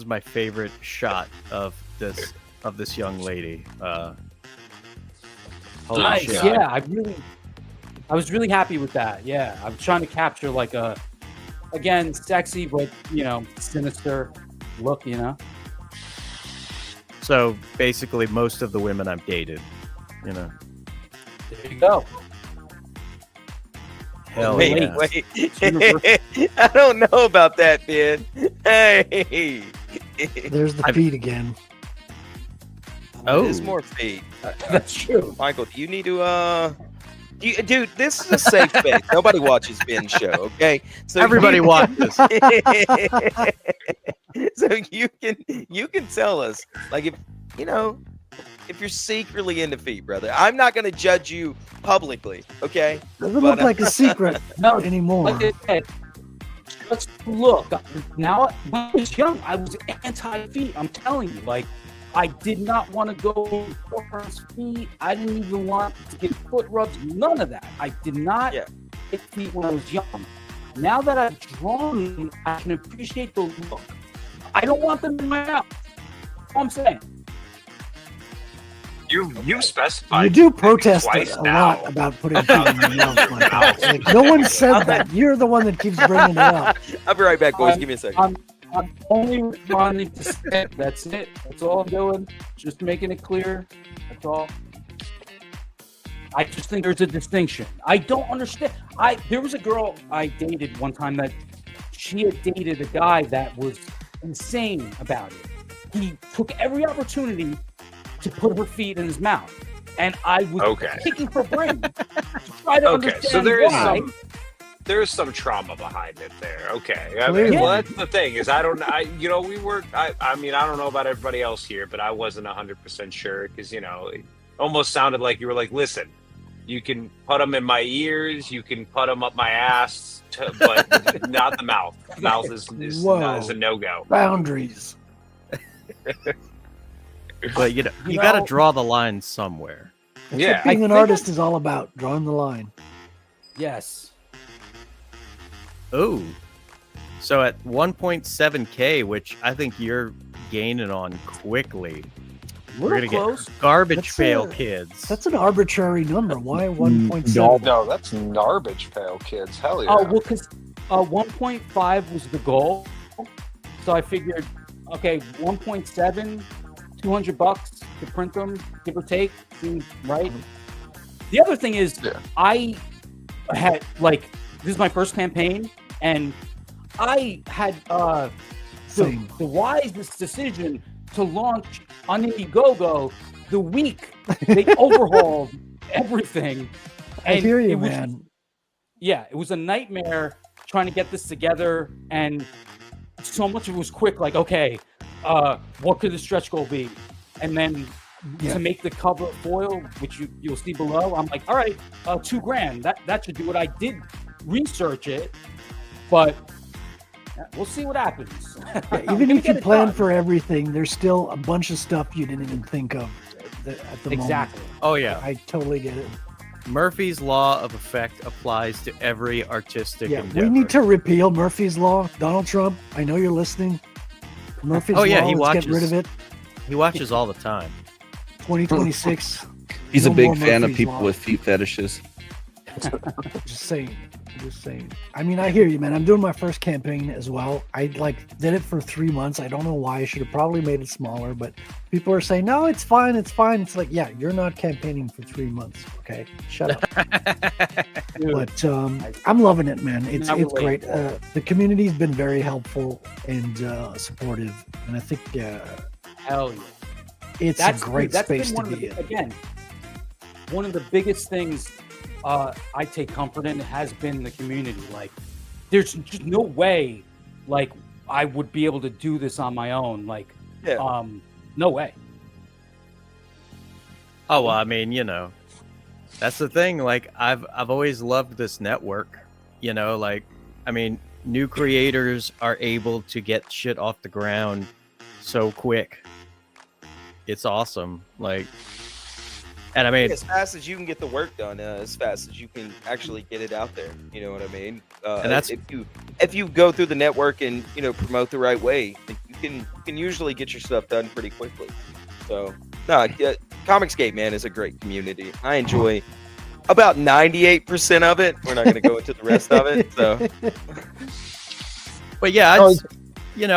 my favorite shot of this young lady. Holy Nice, shit. yeah. I was really happy with that. Yeah, I was trying to capture like again, sexy but sinister look. So basically, most of the women I've dated, There you go. hell wait, yeah. wait. I don't know about that, Ben. Hey. There's the feet again. Oh. There's more feet. That's true. Michael, do you need to dude, this is a safe space. Nobody watches Ben's show, okay? So Everybody you- watches. So you can tell us, like, if you're secretly into feet, brother. I'm not gonna judge you publicly, okay? Doesn't But, look like a secret No, anymore. like I said, just look. Now, when I was young, I was anti-feet. I'm telling you, like, I did not want to go for feet. I didn't even want to get foot rubs. None of that. I did not Yeah. get feet when I was young. Now that I've drawn them, I can appreciate the look. I don't want them in my mouth. That's all I'm saying. You specified. You do protest twice a now. lot about putting feet in your mouth like that. Like, no one said that. You're the one that keeps bringing it up. I'll be right back, boys. Give me a second. I'm only responding to Skip. That's it. That's all I'm doing. Just making it clear. That's all. I just think there's a distinction. I don't understand. There was a girl I dated one time that she had dated a guy that was insane about it. He took every opportunity to put her feet in his mouth, and I was picking her brain to try to understand so why. there's some trauma behind it there. Okay. I Clearly. mean, well, that's the thing is I don't know about everybody else here, but I wasn't 100% sure because, it almost sounded like you were like, listen, you can put them in my ears, you can put them up my ass, but not the mouth. Mouth is a no-go. Boundaries. But you got to draw the line somewhere. That's Yeah, what being I an think artist is all about, drawing the line. Yes. Oh, so at 1.7K, which I think you're gaining on quickly. We're Little gonna close. get garbage That's pail a- kids. That's an arbitrary number. Why 1.7? No, that's garbage pail kids. Hell yeah. Oh, well, because 1.5 was the goal. So I figured, okay, 1.7, $200 to print them, give or take, seems right. The other thing is, Yeah. I had, this is my first campaign, and I had Same. the wisest decision to launch on Indiegogo the week they overhauled everything. I hear you, it was, man. Yeah, it was a nightmare trying to get this together, and so much of it was quick. Like, okay, what could the stretch goal be? And then to make the cover foil, which you'll see below, I'm like, all right, $2,000. That should do it. I did research it, but we'll see what happens. Even if you plan for everything, there's still a bunch of stuff you didn't even think of at the moment. Oh yeah, I totally get it. Murphy's law of effect applies to every artistic endeavor. We need to repeal Murphy's law. Donald Trump, I know you're listening. Murphy's law, let's get rid of it. He watches all the time. 2026. He's no a big more fan of Murphy's people law. with feet fetishes. Just saying. I mean, I hear you, man. I'm doing my first campaign as well. I did it for 3 months. I don't know why. I should have probably made it smaller, but people are saying, no, it's fine. It's fine. It's like, yeah, you're not campaigning for 3 months. Okay. Shut up. But I'm loving it, man. It's great. The community's been very helpful and supportive. And I think Hell yeah. it's a great space to be in. Again, one of the biggest things I take comfort in has been the community. Like, there's just no way, like, I would be able to do this on my own. Like, no way. Oh, well, I mean, that's the thing. Like, I've always loved this network. Like, I mean, new creators are able to get shit off the ground so quick. It's awesome. Like. And I mean, as fast as you can get the work done, as fast as you can actually get it out there. You know what I mean? And that's if you go through the network and promote the right way, you can usually get your stuff done pretty quickly. So Comicsgate, man, is a great community. I enjoy about 98% of it. We're not going to go into the rest of it. So, but yeah,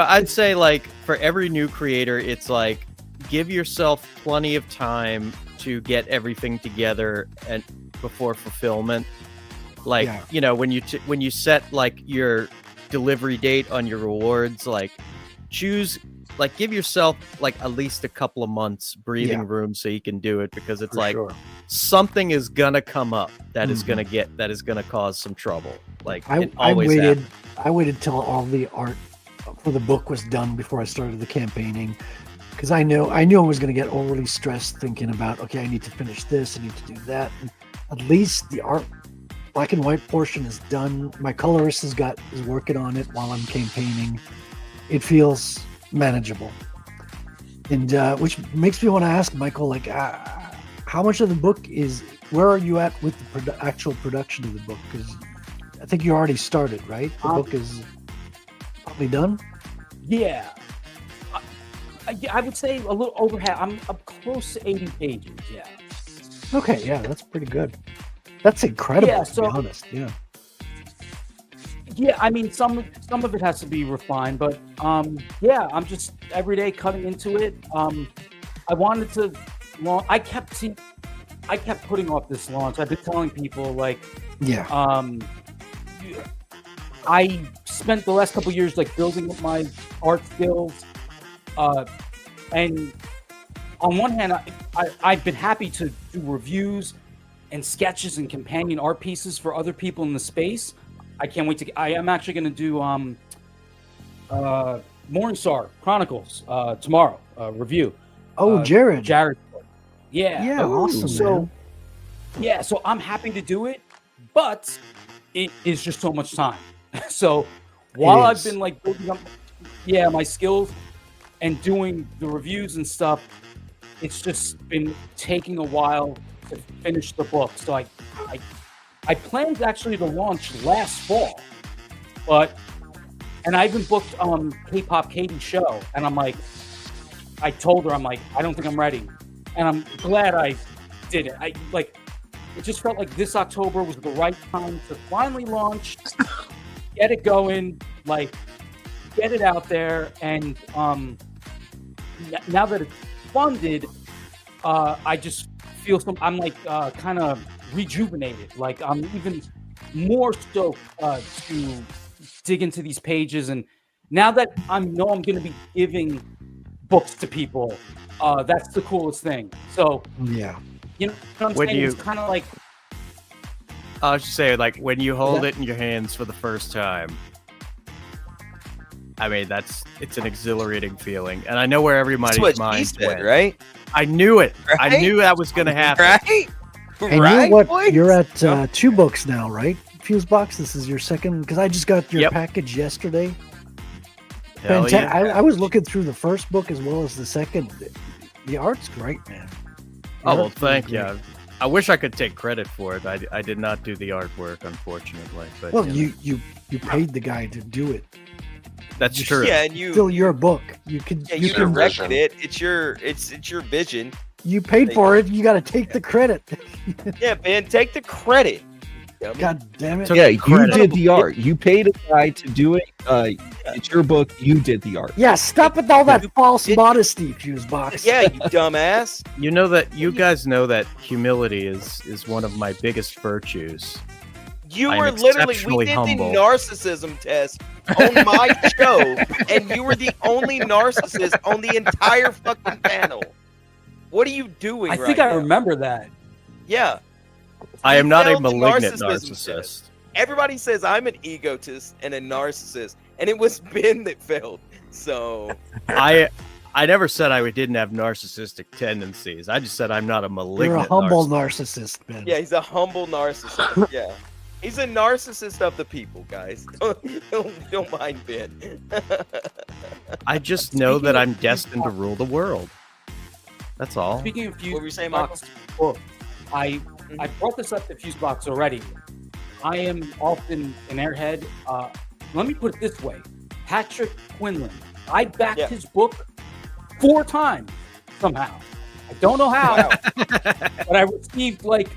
I'd say, like, for every new creator, it's like, give yourself plenty of time to get everything together and before fulfillment. Like, when you set like your delivery date on your rewards, like give yourself like at least a couple of months breathing room so you can do it, because it's something is gonna come up that is gonna cause some trouble. Like, I waited till all the art for the book was done before I started the campaigning. Because I knew I was going to get overly stressed thinking about, okay, I need to finish this, I need to do that. And at least the art, black and white portion is done. My colorist is working on it while I'm campaigning. It feels manageable, and which makes me want to ask Michael, like, how much of the book where are you at with the actual production of the book? Because I think you already started, right? The book is probably done. Yeah. I would say a little over half. I'm up close to 80 pages. Yeah. Okay. Yeah, that's pretty good. That's incredible. Yeah, to be honest. Yeah. Yeah, I mean, some of it has to be refined, but I'm just every day cutting into it. I wanted to launch. I kept putting off this launch. I've been telling people, like, I spent the last couple of years like building up my art skills. And on one hand, I've been happy to do reviews and sketches and companion art pieces for other people in the space. I can't wait I am actually going to do Morningstar Chronicles tomorrow review. Oh, Jared. Yeah, awesome. So so I'm happy to do it, but it is just so much time. So while I've been like building up my skills and doing the reviews and stuff, it's just been taking a while to finish the book. So I planned actually to launch last fall, and I even booked K-pop Katie's show, and I told her, I don't think I'm ready, and I'm glad I did it. It just felt like this October was the right time to finally launch, get it going, get it out there, and now that it's funded, I just feel I'm kind of rejuvenated. Like, I'm even more stoked to dig into these pages, and now that I know I'm going to be giving books to people, that's the coolest thing. So yeah, you know what I'm saying? It's kind of like I'll just say, like, when you hold it in your hands for the first time, I mean, it's an exhilarating feeling, and I know where everybody's That's what she mind said, went. right? I knew it. I Right? knew that was going to happen. Right? And Right, you know what? boys? You're at 2 books now, right? Fuseboxx. This is your second because I just got your Yep. package yesterday. Hell yeah. I was looking through the first book as well as the second. The art's great, man. The Oh, well, art's really thank great. you. I wish I could take credit for it. I did not do the artwork, unfortunately. But Well, you know, you paid the guy to do it. that's true. Yeah, and you Still your book. You could yeah, you you can directed it. It's your vision. you paid for it. You got to take the credit. Yeah, man, take the credit. Dummy. God damn it! Took Yeah, you credit. did the art. You paid a guy to do it. It's your book. You did the art. Yeah, stop with all that You- false it- modesty, Fuseboxx. Yeah, you dumbass. You know that you guys know that humility is one of my biggest virtues. You I'm were literally, we exceptionally did humble. the narcissism test on my show, and you were the only narcissist on the entire fucking panel. What are you doing I right think now? I remember that. Yeah. I You am not a failed the malignant narcissism narcissist. test. Everybody says I'm an egotist and a narcissist, and it was Ben that failed. So, I never said I didn't have narcissistic tendencies. I just said I'm not a malignant. You're a humble narcissist. narcissist, man. yeah, he's a humble narcissist. Yeah. He's a narcissist of the people, guys. Don't mind Ben. I just know Speaking that of I'm destined to rule the world. That's all. Speaking of What were you saying, Michael? Fuseboxx book, I brought this up to Fuseboxx already. I am often an airhead. Let me put it this way: Patrick Quinlan. I backed Yeah. his book 4 times somehow. I don't know how, but I received like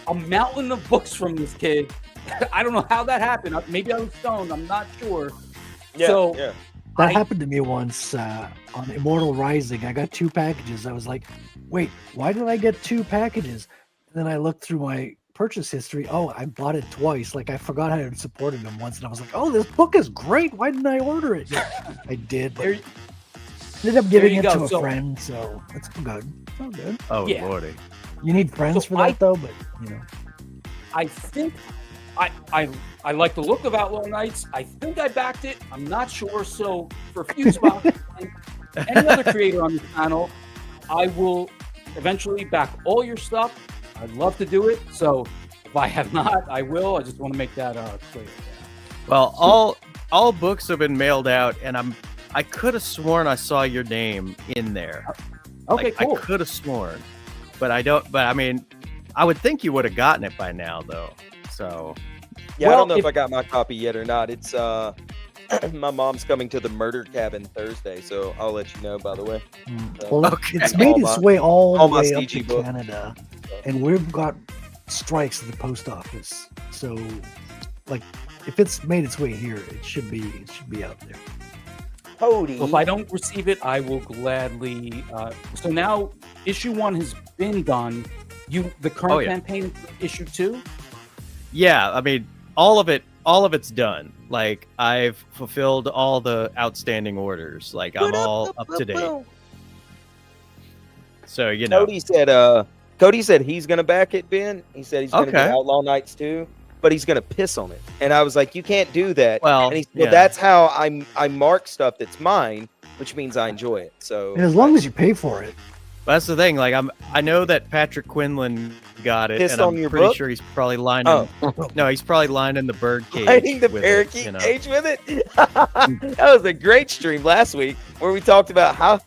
a mountain of books from this kid. I don't know how that happened. Maybe I was stoned. I'm not sure. Yeah, So- yeah. That I- happened to me once on Immortal Rising. I got 2 packages. I was like, wait, why did I get 2 packages? And then I looked through my purchase history. Oh, I bought it twice. Like, I forgot I had supported them once. And I was like, oh, this book is great. Why didn't I order it? I did. But There- ended up giving you it go. to a So- friend. So it's all good. It's all good. Oh Yeah. lordy. You need friends So for that, though. But, you know. I think I like the look of Outlaw Nights. I think I backed it. I'm not sure. So for Fuseboxx and any other creator on this channel, I will eventually back all your stuff. I'd love to do it. So if I have not, I will. I just want to make that clear. Well, all books have been mailed out, and I could have sworn I saw your name in there. Okay, Like, cool. I could have sworn, but I don't. But I mean, I would think you would have gotten it by now, though. So Yeah, I Well, don't know if if- I got my copy yet or not. It's my mom's coming to the murder cabin Thursday, so I'll let you know. By the way, Well, Okay. it's made its way all all the my way up CG to book. Canada, and we've got strikes at the post office. So, like, if it's made its way here, it should be out there. Cody. Well, if I don't receive it, I will gladly. So now issue 1 has been done. The current Oh, yeah. campaign is for issue 2. yeah, I mean, all of it's done. Like, I've fulfilled all the outstanding orders. Like, I'm all up to date. So you know, Cody said he's gonna back it, Ben. He said he's gonna Okay. get Outlaw Nights too, but he's gonna piss on it. And I was like, you can't do that. well, And he said, well, yeah. that's how I mark stuff that's mine, which means I enjoy it. So And as long as you pay for it, That's the thing. Like, I know that Patrick Quinlan got it, Pissed and I'm on your pretty book? sure he's probably lining. Oh. No, he's probably lining the bird cage. lighting the with parakeet it, you know. cage with it. That was a great stream last week where we talked about how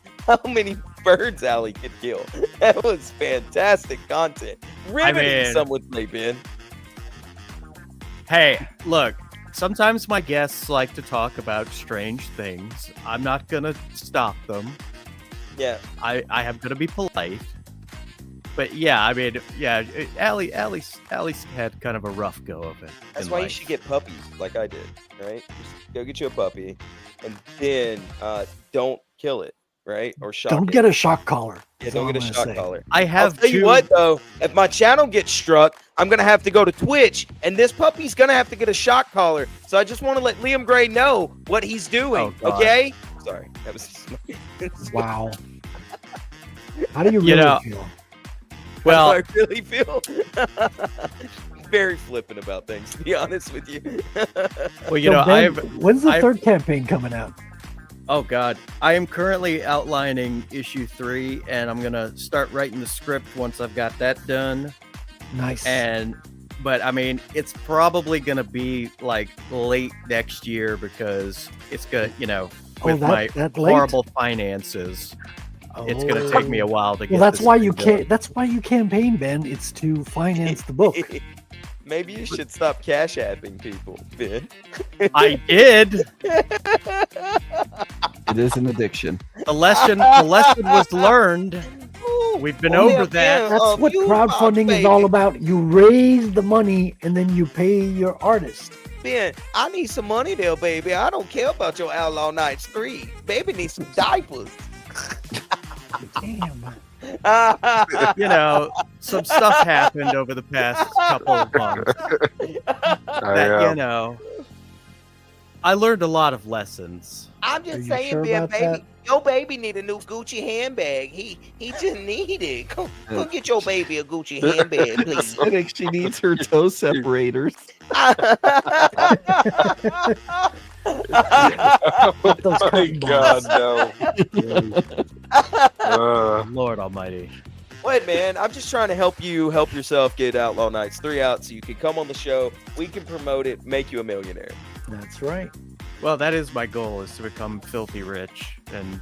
many birds Allie could kill. That was fantastic content. Riveting, mean- some would say, Ben. Hey, look. Sometimes my guests like to talk about strange things. I'm not gonna stop them. Yeah. I am gonna be polite. But yeah, I mean, yeah, Allie's had kind of a rough go of it. That's in why you life. should get puppies like I did, right? Just go get you a puppy and then don't kill it, right? Or shock don't it. get a shock collar. Yeah, is don't all get a I'm shock gonna say. collar. I I'll have tell you two- what though, if my channel gets struck, I'm gonna have to go to Twitch, and this puppy's gonna have to get a shock collar. So I just want to let Liam Gray know what he's doing. Oh, God. Okay? Sorry, that was just Wow. How do you You really know, feel? Well, how I really feel. very flippant about things, to be honest with you. Well, you So, know, Ben, I've when's the I've- third campaign coming out? Oh God, I am currently outlining issue 3, and I'm gonna start writing the script once I've got that done. Nice. But I mean, it's probably gonna be like late next year because it's gonna, you know, with my that late? horrible finances, it's gonna take me a while to get. Well, that's this why thing you done. can't. That's why you campaign, Ben. It's to finance the book. Maybe you should stop cash apping people, Ben. I did. It is an addiction. The lesson was learned. We've been over that. That's what crowdfunding is all about. You raise the money and then you pay your artist. Ben, I need some money there, baby. I don't care about your Outlaw Nights 3. Baby needs some diapers. Damn. You know, some stuff happened over the past couple of months. That, you know, I learned a lot of lessons. I'm Are just you saying, sure Ben, about baby, that? your baby need a new Gucci handbag. He just need it. Go get your baby a Gucci handbag, please. I think she needs her toe separators. Those My cotton God, balls. no. Lord Almighty. Wait, man, I'm just trying to help you help yourself get Outlaw Nights 3 out so you can come on the show. We can promote it, make you a millionaire. That's right. Well, that is my goal: is to become filthy rich and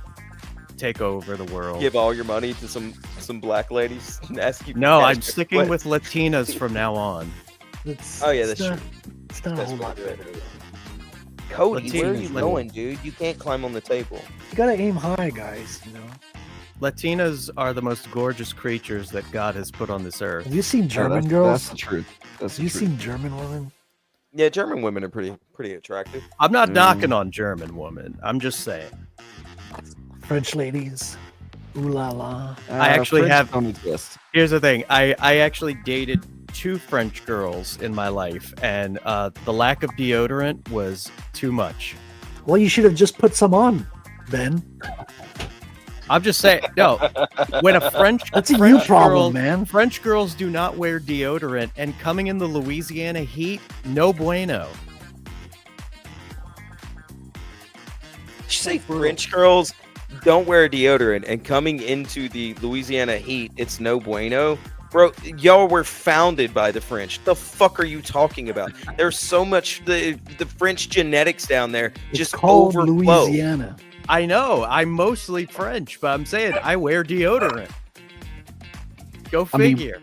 take over the world. Give all your money to some black ladies and ask you. No, for I'm cash. sticking What? with Latinas from now on. It's, Oh, yeah, it's that's not, It's not a That's whole what lot. I do it. Cody, where are you Latinas, going, dude? You can't climb on the table. You gotta aim high, guys. You know. Latinas are the most gorgeous creatures that God has put on this earth. Have you seen German That's girls? the truth. That's Have you the truth. seen German women? Yeah, German women are pretty attractive. I'm not knocking on German women. I'm just saying. French ladies. Ooh la la. I actually French have- don't exist. Here's the thing. I actually dated 2 French girls in my life, and the lack of deodorant was too much. Well, you should have just put some on, Ben. I'm just saying. No, when a French That's a French you problem, girl- man. French girls do not wear deodorant, and coming in the Louisiana heat, no bueno. You say French girls don't wear deodorant, and coming into the Louisiana heat, it's no bueno. Bro, y'all were founded by the French. The fuck are you talking about? There's so much the French genetics down there It's just called overflow. Louisiana. I know. I'm mostly French, but I'm saying I wear deodorant. Go I mean, figure.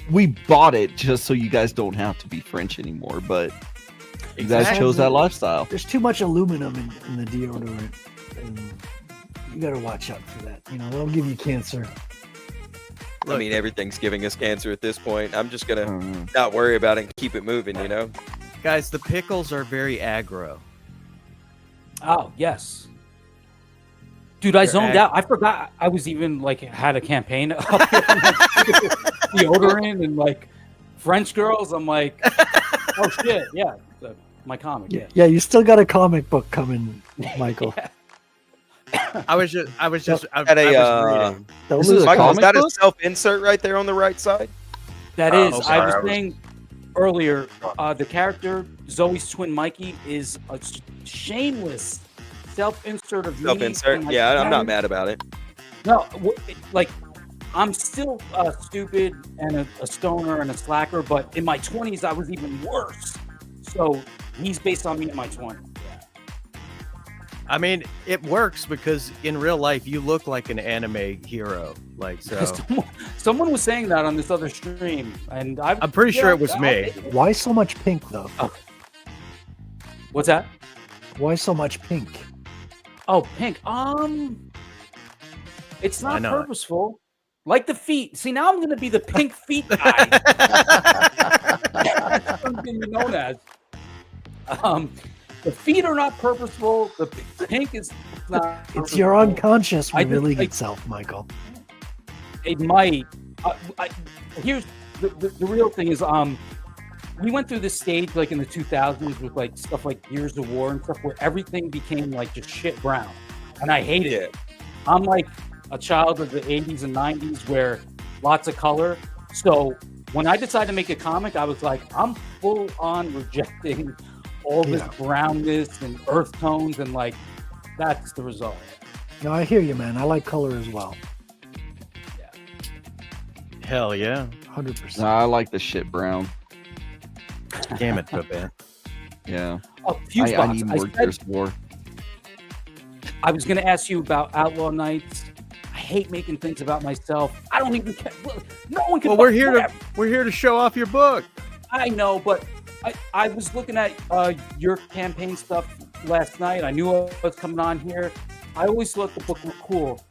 We bought it just so you guys don't have to be French anymore, but you guys Exactly. chose that lifestyle. There's too much aluminum in the deodorant, and you gotta watch out for that. You know, that'll give you cancer. I mean, everything's giving us cancer at this point. I'm just gonna Mhm. not worry about it and keep it moving, you know? Guys, the pickles are very aggro. Oh, yes. Dude, I You're zoned out. I forgot I was even like had a campaign up here on my deodorant and like French girls. I'm like, oh shit, yeah, my comic, yeah. Yeah, you still got a comic book coming, Michael. I was just I Had a, was reading. Don't This lose is a Michael, is comic that a book? self-insert right there on the right side? That Oh, is, sorry, I was I was- saying earlier, the character Zoe's twin Mikey is a shameless self-insert of me. Self-insert? and, like, Yeah, I'm not Karen. mad about it. No, like I'm still stupid and a stoner and a slacker, but in my 20s I was even worse. So he's based on me in my 20s. I mean, it works because in real life you look like an anime hero. Like so. Someone was saying that on this other stream, and I'm pretty sure it was I'll me. take it. Why so much pink though? What's that? Why so much pink? Oh, pink. It's Why not not? purposeful. Like the feet. See, now I'm gonna be the pink feet guy. That's what I'm being known as. The feet are not purposeful. The pink is not. It's your purposeful. unconscious I just, revealing like- itself, Michael. It might. Here's the real thing is we went through this stage like in the 2000s with like stuff like Gears of War and stuff where everything became like just shit brown, and I hated it. I'm like a child of the 80s and 90s where lots of color. So when I decided to make a comic, I was like, I'm full on rejecting all this brownness and earth tones, and like that's the result. No, I hear you, man. I like color as well. Hell yeah. 100%. Nah, I like the shit brown. Damn it, Babette. Yeah. Oh, I Fuseboxx. need more said- Gears of War. I was going to ask you about Outlaw Nights. I hate making things about myself. I don't even care. No one can. Well, we're here to show off your book. I know, but I was looking at your campaign stuff last night. I knew I was coming on here. I always thought the book looked cool.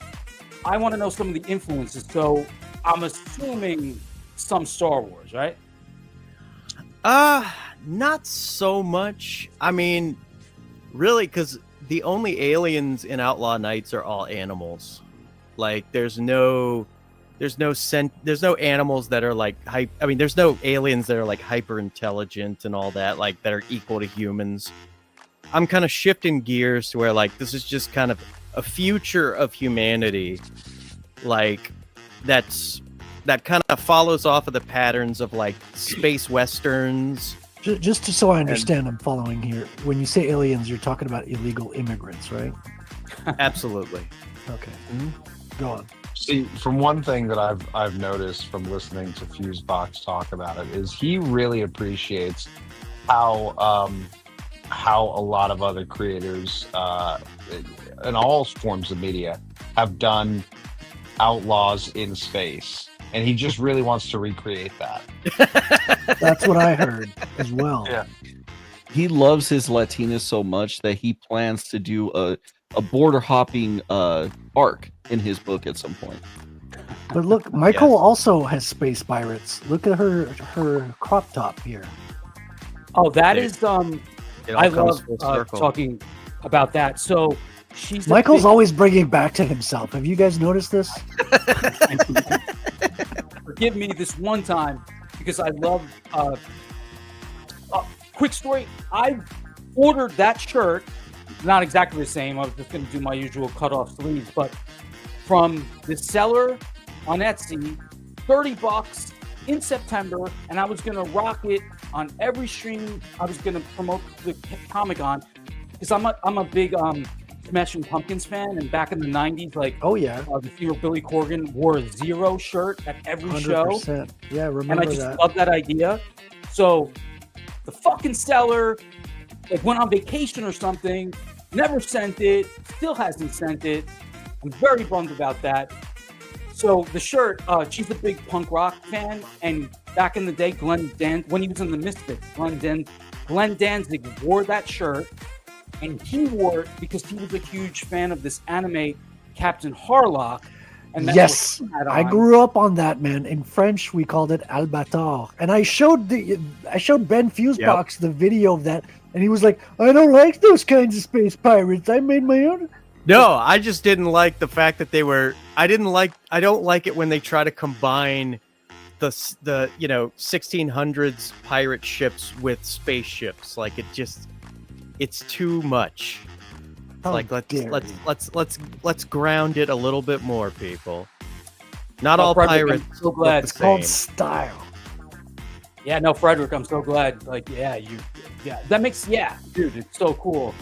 I want to know some of the influences. So I'm assuming some Star Wars, right? Not so much. I mean, really, because the only aliens in Outlaw Nights are all animals. Like, there's no animals that are like there's no aliens that are like hyper intelligent and all that, like that are equal to humans. I'm kind of shifting gears to where like this is just kind of a future of humanity, like that kind of follows off of the patterns of like space westerns. Just so I understand, I'm following here. When you say aliens, you're talking about illegal immigrants, right? Absolutely. Okay. Go on. See, from one thing that I've noticed from listening to Fuseboxx talk about it is he really appreciates how a lot of other creators in all forms of media have done outlaws in space, and he just really wants to recreate that. That's what I heard as well. Yeah. He loves his Latinas so much that he plans to do a border hopping arc in his book at some point. But look, Michael also has space pirates. Look at her crop top here. Oh, that is It all I comes love full circle. talking about that. So she's a Michael's big- always bringing back to himself. Have you guys noticed this? Forgive me this one time because I love. Quick story: I ordered that shirt. Not exactly the same. I was just going to do my usual cut-off sleeves, but from the seller on Etsy, $30 in September, and I was going to rock it on every stream I was going to promote the comic on, because I'm a big Smashing Pumpkins fan, and back in the 90s, like, Oh yeah, the hero Billy Corgan wore a Zero shirt at every show, 100%. Yeah, and remember I just that. love that idea. So the fucking seller like went on vacation or something, never sent it, still hasn't sent it. I'm very bummed about that. So the shirt, she's a big punk rock fan, and back in the day, when he was in the Misfits, Glenn Danzig wore that shirt, and he wore it because he was a huge fan of this anime, Captain Harlock. And that's Yes, what he had I on. grew up on that, man. In French, we called it Albator, and I showed Ben Fuseboxx the video of that, and he was like, "I don't like those kinds of space pirates. I made my own." No, I just didn't like the fact that they were. I don't like it when they try to combine the 1600s pirate ships with spaceships. Like it's too much. How Like dare you. let's ground it a little bit more, people. Not Oh, all Frederick, pirates I'm so look glad. the It's called same. style. Yeah, no, Frederick, I'm so glad. Like, that makes, dude, it's so cool.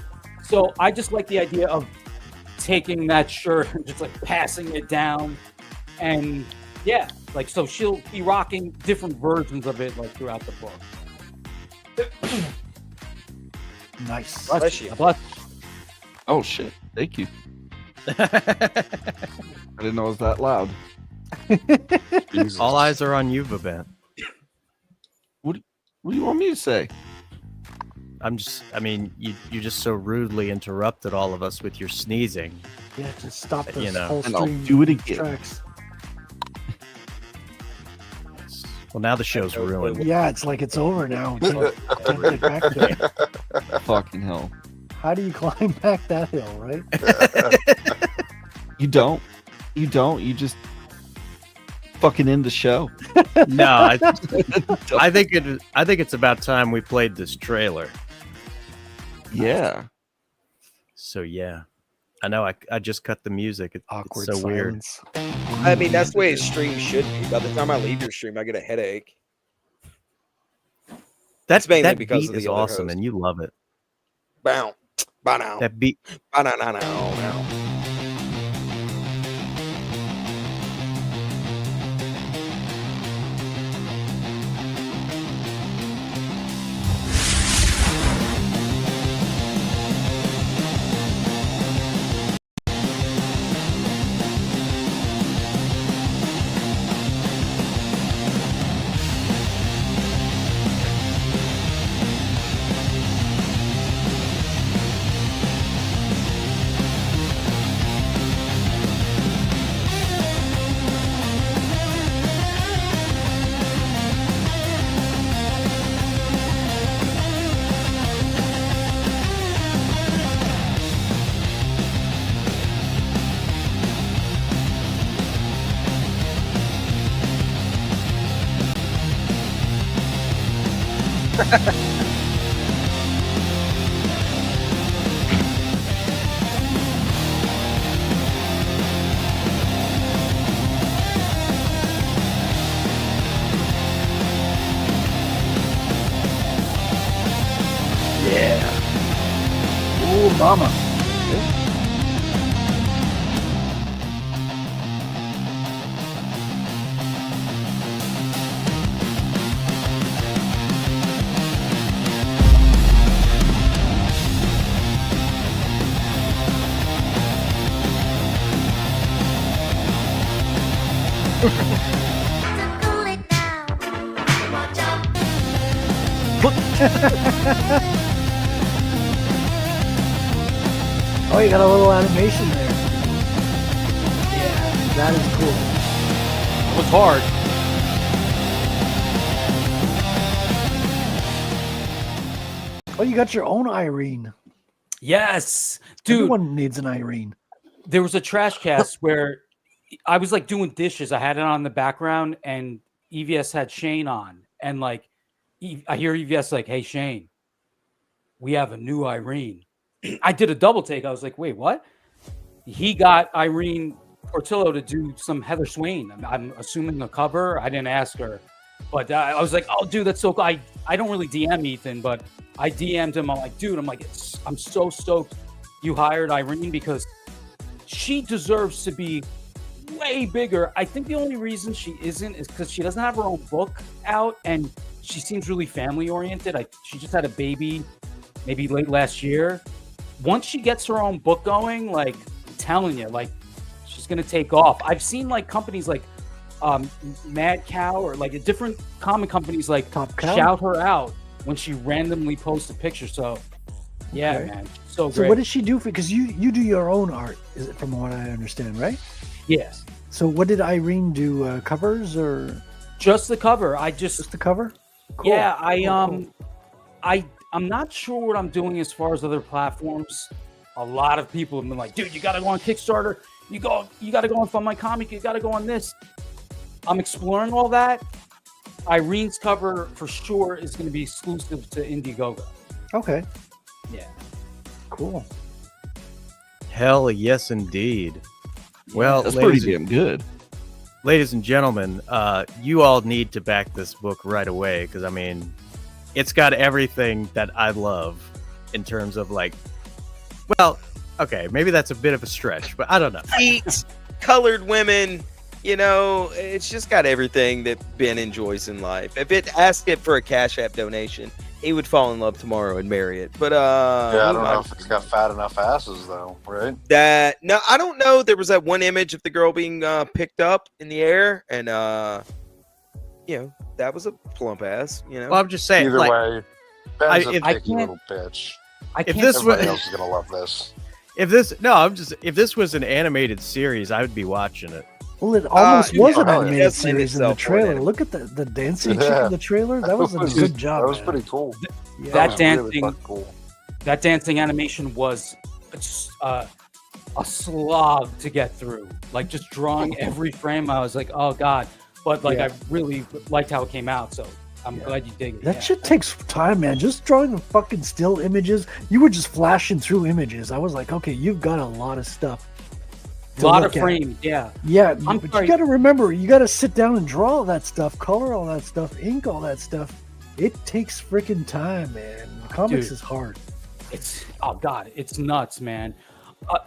So I just like the idea of taking that shirt and just like passing it down, and like so she'll be rocking different versions of it like throughout the book. Nice. Bless you. Bless. Oh shit! Thank you. I didn't know it was that loud. Jesus. All eyes are on you, Babette. What do you want me to say? You just so rudely interrupted all of us with your sneezing. Yeah, to stop this You know. whole And I'll stream. do it again. Tracks. Well, now the show's ruined. Yeah, it's like it's over now. We can't get back to it. Fucking hell! How do you climb back that hill, right? You don't. You just fucking end the show. No, I think it's about time we played this trailer. Yeah. So yeah, I know I just cut the music. It's Awkward so weird. silence. I mean, that's the way a stream should be. By the time I leave your stream, I get a headache. That's mainly that because beat of the is other awesome, host. and you love it. Bow, bow now, That beat. bow now. Oh, mama. Cool it now. Watch out. Oh, you got a little animation there. Yeah, that is cool. It was hard. Oh, you got your own Irene. Yes, dude. Everyone needs an Irene. There was a trash cast where I was like doing dishes. I had it on the background, and EVS had Shane on, and like I hear EVS like, "Hey Shane, we have a new Irene." I did a double take. I was like, "Wait, what?" He got Irene Portillo to do some Heather Swain. I'm assuming the cover. I didn't ask her, but I was like, "Oh, dude, that's so cool." I don't really DM Ethan, but I DM'd him. I'm like, "Dude, I'm so stoked you hired Irene because she deserves to be way bigger." I think the only reason she isn't is because she doesn't have her own book out, and she seems really family oriented. She just had a baby maybe late last year. Once she gets her own book going, like I'm telling you, like she's gonna take off. I've seen like companies like Mad Cow or like different comic companies like Top Cow? shout her out when she randomly posts a picture. So yeah, Okay. man, so So great. what does she do for? Because you do your own art, is it from what I understand, right? Yes, So what did Irene do? Covers or just the cover. I just the cover? Cool. Yeah, Cool. I'm not sure what I'm doing as far as other platforms. A lot of people have been like, "Dude, you got to go on Kickstarter. You got to go on Fund My Comic. You got to go on this." I'm exploring all that. Irene's cover for sure is going to be exclusive to Indiegogo. Okay. Yeah. Cool. Hell yes, indeed. Well, That's pretty ladies, damn good. ladies and gentlemen, you all need to back this book right away because I mean, it's got everything that I love in terms of like, well, okay, maybe that's a bit of a stretch, but I don't know. Feet, colored women, you know, it's just got everything that Ben enjoys in life. If it asked it for a Cash App donation, he would fall in love tomorrow and marry it. But Yeah, I don't know if it's got fat enough asses though, right? no, I don't know. There was that one image of the girl being picked up in the air, and you know, that was a plump ass. You know, Well, I'm just saying, Either like, way, Ben's if- a I picky can't- little bitch. I If can't. this Everybody was- else is gonna love this. if this was an animated series, I would be watching it. Well, it almost was yeah, an it animated does lend series in the itself for an trailer. anime. Look at the dancing chick Yeah. in the trailer. That was a good job. That was man. pretty cool. Yeah. That was dancing- really fucking cool. That dancing animation was a slog to get through. Like just drawing every frame, I was like, "Oh God!" But like, Yeah. I really liked how it came out. So I'm glad you dig it. That yeah. shit takes time, man. Just drawing the fucking still images. You were just flashing through images. I was like, okay, you've got a lot of stuff. A to lot look of at. frames. Yeah. Yeah, I'm but sorry. you got to remember, you got to sit down and draw all that stuff, color all that stuff, ink all that stuff. It takes freaking time, man. Comics Dude. is hard. It's oh god, it's nuts, man.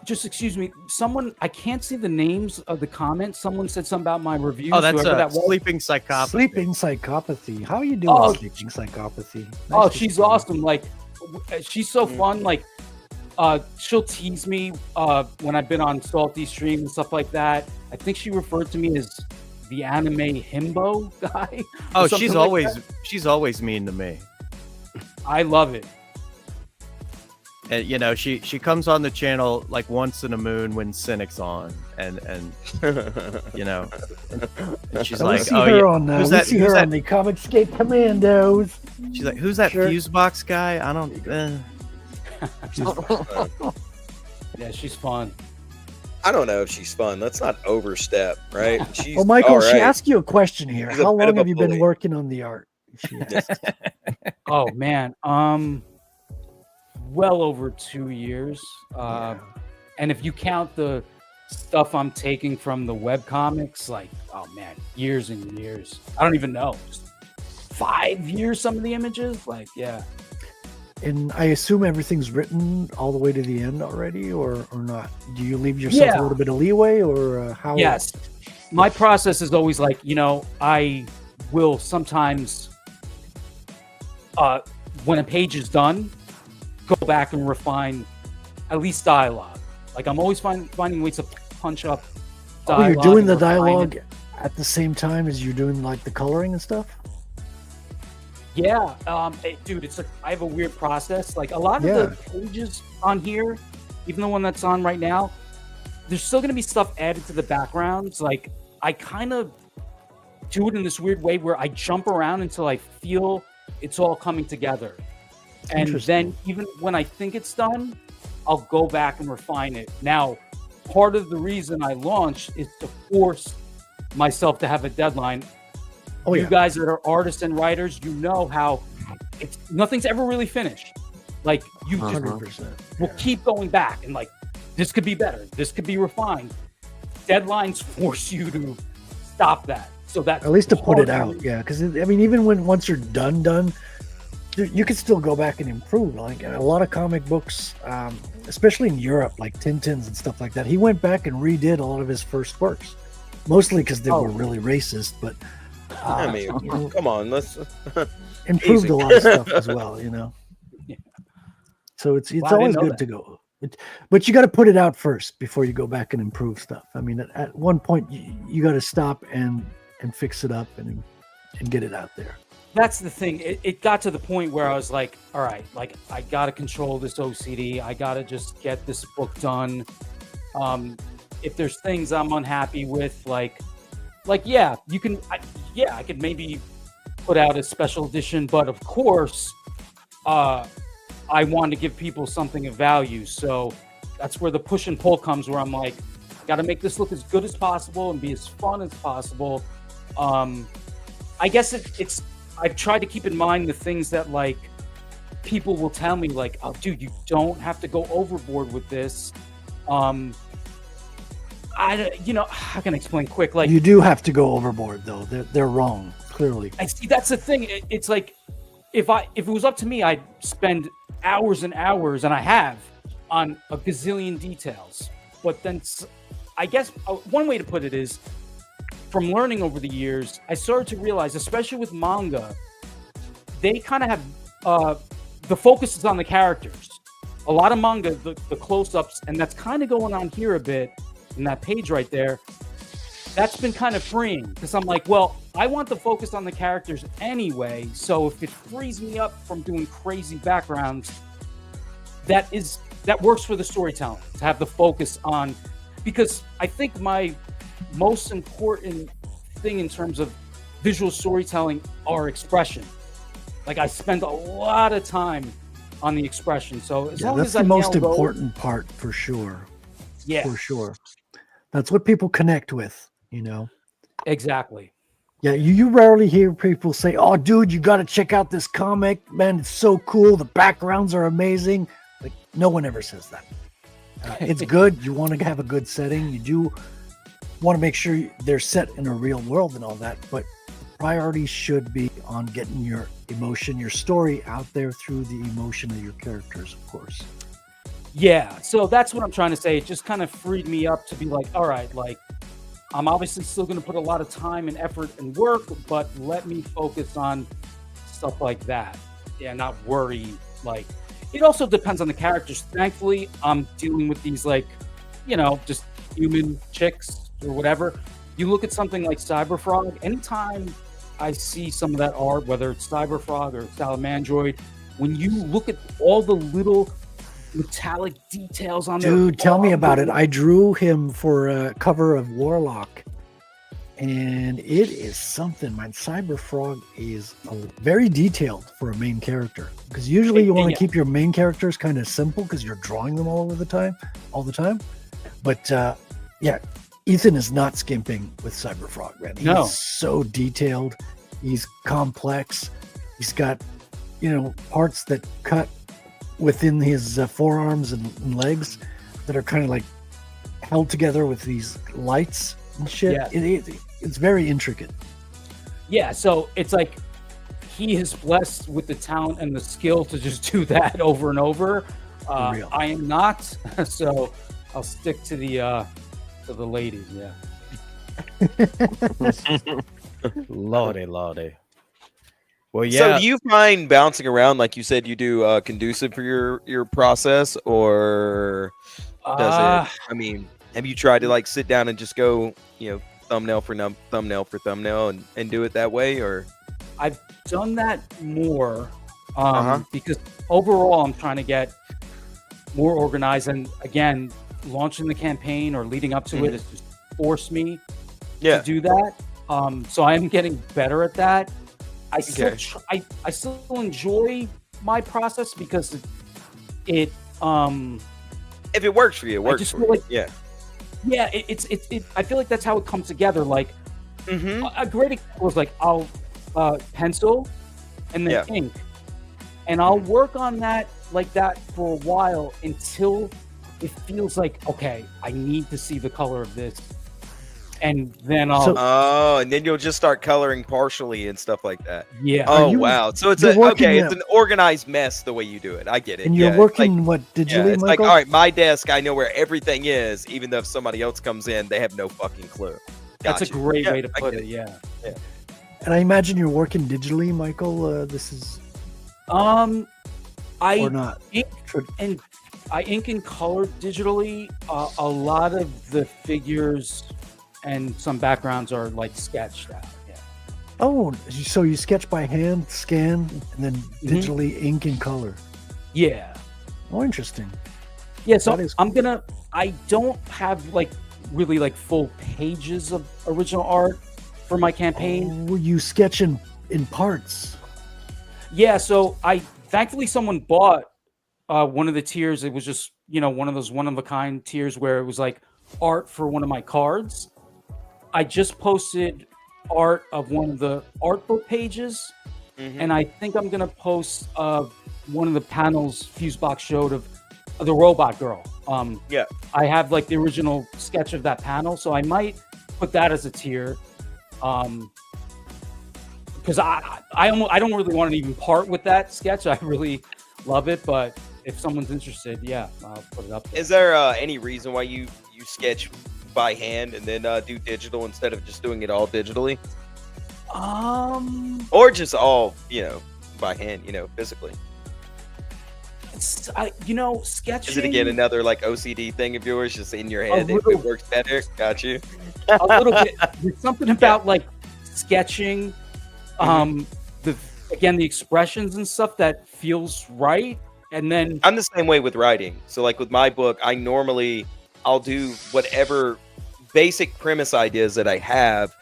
Just excuse me, someone I can't see the names of the comments. Someone said something about my reviews. Oh, that's whoever that was. sleeping psychopathy. Sleeping psychopathy. How are you doing, Oh, sleeping psychopathy? Oh, Nice to she's see you. awesome. Like, she's so fun. Like, she'll tease me when I've been on Salty Stream and stuff like that. I think she referred to me as the anime himbo guy. Oh, or something like that. she's always mean to me. I love it. And you know, she comes on the channel like once in a moon when Cynic's on, and you know, and she's We like, see oh her yeah, on who's we that? see Who's her that? on the Comicscape Commandos. She's like, who's that Sure. Fuseboxx guy? I don't. Yeah, she's fun. I don't know if she's fun. Let's not overstep, right? She's Well, Michael, all she right. asked you a question here. She's a How bit of long a have you been bully. working on the art? She asked. Oh man, well over 2 years. And if you count the stuff I'm taking from the webcomics, like, oh man, years and years. I don't even know. Just 5 years, some of the images. Like, yeah. And I assume everything's written all the way to the end already, or not? Do you leave yourself Yeah. a little bit of leeway, or how? Yes. My process is always like, I will sometimes, when a page is done, go back and refine at least dialogue. Like, I'm always finding ways to punch up Oh, dialogue. you're doing and the refine it. dialogue at the same time as you're doing like the coloring and stuff. Yeah, dude, I have a weird process. Like, a lot of the pages on here, even the one that's on right now, there's still going to be stuff added to the backgrounds. Like, I kind of do it in this weird way where I jump around until I feel it's all coming together. And then even when I think it's done, I'll go back and refine it. Now, part of the reason I launched is to force myself to have a deadline. Oh, You yeah. guys that are artists and writers, you know how nothing's ever really finished. Like, you just 100%. will keep going back and like, this could be better. This could be refined. Deadlines force you to stop that. So that's At least to put it hard. out, yeah. Because I mean, even once you're done, you can still go back and improve. Like a lot of comic books, especially in Europe, like Tintin's and stuff like that. He went back and redid a lot of his first works, mostly because they were really racist. But I mean, come on, let's improved Easy. a lot of stuff as well, Yeah. So it's Wow, I didn't always know good that. to go. But you got to put it out first before you go back and improve stuff. I mean, at one point you got to stop and fix it up and get it out there. That's the thing. It got to the point where I was like, all right, like, I got to control this OCD. I got to just get this book done. If there's things I'm unhappy with, like, yeah, you can, I could maybe put out a special edition, but of course, I want to give people something of value. So that's where the push and pull comes, where I'm like, I got to make this look as good as possible and be as fun as possible. I guess it's I've tried to keep in mind the things that, like, people will tell me, like, oh, dude, you don't have to go overboard with this. How can I explain quick? Like, You do have to go overboard, though. They're wrong, clearly. I see, that's the thing. It's like, if it was up to me, I'd spend hours and hours, and I have, on a gazillion details. But then, I guess one way to put it is, from learning over the years, I started to realize, especially with manga, they kind of have the focus is on the characters. A lot of manga, the close-ups, and that's kind of going on here a bit in that page right there. That's been kind of freeing, because I'm like, well, I want the focus on the characters anyway. So if it frees me up from doing crazy backgrounds, that works for the storytelling, to have the focus on, because I think my most important thing in terms of visual storytelling are expression. Like, I spend a lot of time on the expression. So as long That's as the I most nail those- important part, for sure. Yeah, For sure. That's what people connect with, exactly. Yeah, you rarely hear people say, "Oh, dude, you got to check out this comic, man! It's so cool. The backgrounds are amazing." Like, no one ever says that. It's good. You want to have a good setting. You do want to make sure they're set in a real world and all that. But priority should be on getting your emotion, your story out there through the emotion of your characters, of course. Yeah, so that's what I'm trying to say. It just kind of freed me up to be like, all right, like I'm obviously still going to put a lot of time and effort and work, but let me focus on stuff like that. Yeah, not worry. Like, it also depends on the characters. Thankfully, I'm dealing with these, like, just human chicks or whatever. You look at something like Cyberfrog, anytime I see some of that art, whether it's Cyberfrog or Salamandroid, when you look at all the little metallic details on there. Dude, tell me about it. I drew him for a cover of Warlock, and it is something. Man, Cyberfrog is very detailed for a main character, because usually you want to keep your main characters kind of simple because you're drawing them all the time. But yeah, Ethan is not skimping with Cyberfrog, man. He's so detailed. He's complex. He's got, parts that cut within his forearms and legs that are kind of like held together with these lights and shit. Yeah. It's very intricate. Yeah, so it's like he is blessed with the talent and the skill to just do that over and over. I am not, so I'll stick to the ladies. Yeah. Lordy. Well, yeah. So do you find bouncing around, like you said, you do conducive for your process, or does it? I mean, have you tried to like sit down and just go, thumbnail for thumbnail and do it that way, or? I've done that more because overall I'm trying to get more organized, and again, launching the campaign or leading up to it has just forced me to do that. So I am getting better at that. I still enjoy my process because it if it works for you, it works for you. Like, yeah, it's I feel like that's how it comes together. Like a great example is like I'll pencil and then ink, and I'll work on that like that for a while until it feels like, okay, I need to see the color of this. And then and then you'll just start coloring partially and stuff like that. Yeah. Wow. So it's it's an organized mess the way you do it. I get it. And you're working digitally? Yeah, it's like, all right, my desk, I know where everything is, even though if somebody else comes in, they have no fucking clue. That's a great way to put it. Yeah. And I imagine you're working digitally, Michael. This is or not. I ink and color digitally. A lot of the figures and some backgrounds are like sketched out. Yeah. Oh, so you sketch by hand, scan, and then digitally ink and color. Yeah. Oh, interesting. Yeah, so I don't have like really like full pages of original art for my campaign. Oh, you sketch in parts. Yeah, so thankfully someone bought one of the tiers. It was just, one of those one-of-a-kind tiers where it was like art for one of my cards. I just posted art of one of the art book pages, and I think I'm going to post one of the panels Fuseboxx showed of the robot girl. I have like the original sketch of that panel, so I might put that as a tier. Because I don't really want to even part with that sketch. I really love it, but if someone's interested, I'll put it up there. Is there any reason why you sketch by hand and then do digital instead of just doing it all digitally? Or just all, by hand, physically? Sketching. Is it again another like OCD thing of yours, just in your head? If it works better, got you. A little bit. There's something about like sketching, the expressions and stuff that feels right. And then I'm the same way with writing. So like with my book, I'll do whatever basic premise ideas that I have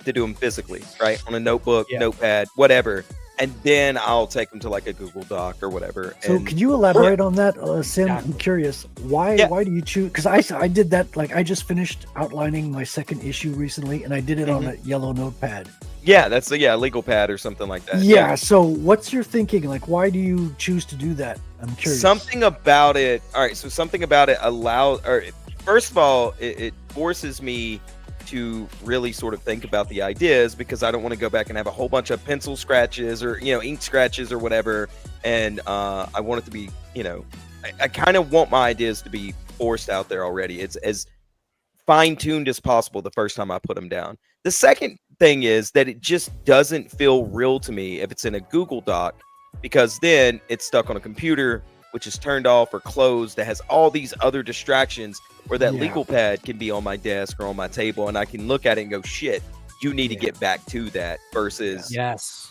to do them physically, right? On a notebook, notepad, whatever. And then I'll take them to like a Google Doc or whatever. So could you elaborate on that, Sim? I'm curious. Why do you choose? Because I did that, like I just finished outlining my second issue recently, and I did it on a yellow notepad. Yeah, that's a legal pad or something like that. Yeah, so what's your thinking? Like, why do you choose to do that? I'm curious. Something about it. All right, so something about it first of all, it forces me to really sort of think about the ideas, because I don't want to go back and have a whole bunch of pencil scratches or, ink scratches or whatever. And I want it to be, I kind of want my ideas to be forced out there already. It's as fine-tuned as possible the first time I put them down. The second thing is that it just doesn't feel real to me if it's in a Google Doc, because then it's stuck on a computer, which is turned off or closed, that has all these other distractions, where that legal pad can be on my desk or on my table, and I can look at it and go, shit, you need to get back to that, versus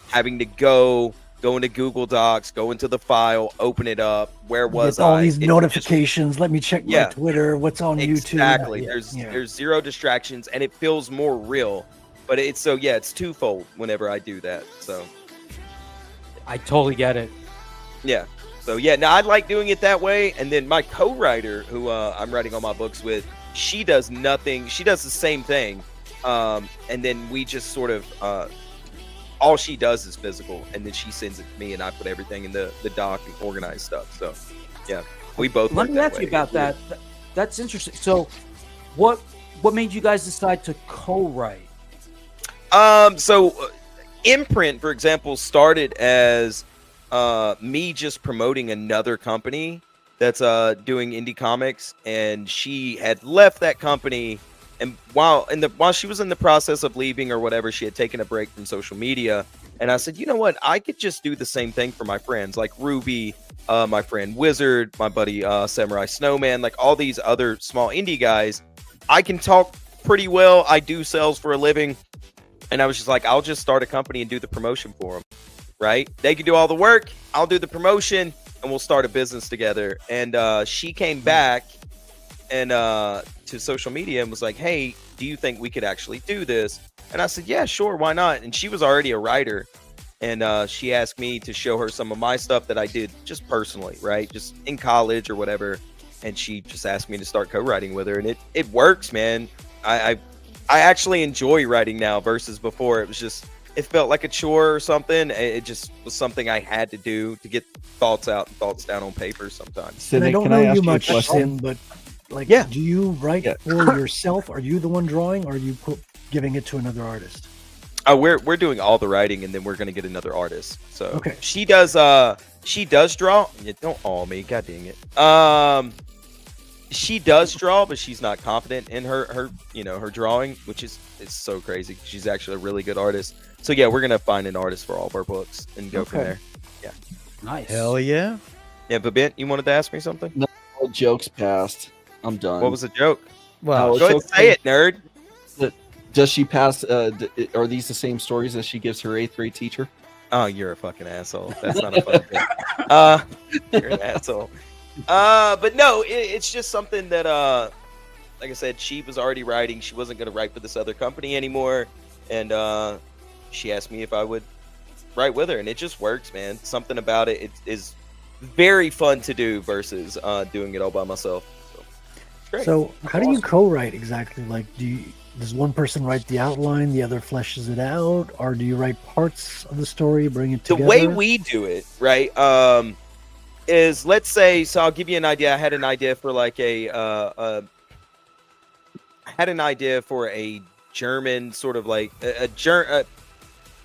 having to go into Google Docs, go into the file, open it up. Where was all these notifications? Let me check my Twitter. What's on YouTube? Exactly. There's zero distractions, and it feels more real. But it's twofold whenever I do that. So I totally get it. Yeah. So I like doing it that way. And then my co-writer, who I'm writing all my books with, she does nothing. She does the same thing. And then we just sort of all she does is physical, and then she sends it to me, and I put everything in the doc and organize stuff. So we both. Let me ask you about that. That's interesting. So what made you guys decide to co-write? So Imprint, for example, started as me just promoting another company that's doing indie comics, and she had left that company, and while she was in the process of leaving or whatever, she had taken a break from social media, and I said, you know what, I could just do the same thing for my friends, like Ruby, my friend Wizard, my buddy Samurai Snowman, like all these other small indie guys. I can talk pretty well, I do sales for a living, and I was just like, I'll just start a company and do the promotion for them. Right? They can do all the work. I'll do the promotion, and we'll start a business together. And she came back and to social media and was like, hey, do you think we could actually do this? And I said, yeah, sure. Why not? And she was already a writer. And she asked me to show her some of my stuff that I did just personally, right? Just in college or whatever. And she just asked me to start co-writing with her. And it works, man. I actually enjoy writing now versus before. It felt like a chore or something. It just was something I had to do to get thoughts out and thoughts down on paper sometimes. And I don't know you much, Sin, but do you write for yourself? Are you the one drawing, or are you giving it to another artist? We're doing all the writing, and then we're gonna get another artist. So she does draw. Don't awe me, god dang it. She does draw, but she's not confident in her drawing, which is so crazy. She's actually a really good artist. So we're gonna find an artist for all of our books and go from there. Yeah, nice. Hell yeah. Yeah, but Ben, you wanted to ask me something? No, jokes passed. I'm done. What was the joke? Well, go ahead and say it, nerd. Does she pass? Are these the same stories as she gives her 8th grade teacher? Oh, you're a fucking asshole. That's not a funny joke. You're an asshole. But no, it's just something that like I said, she was already writing. She wasn't going to write for this other company anymore, and she asked me if I would write with her, and it just works, man. Something about it is very fun to do versus doing it all by myself. So how do you co-write exactly? Like, does one person write the outline, the other fleshes it out, or do you write parts of the story, bring it together? The way we do it, right, is, let's say, so I'll give you an idea. I had an idea for like I had an idea for a German sort of like an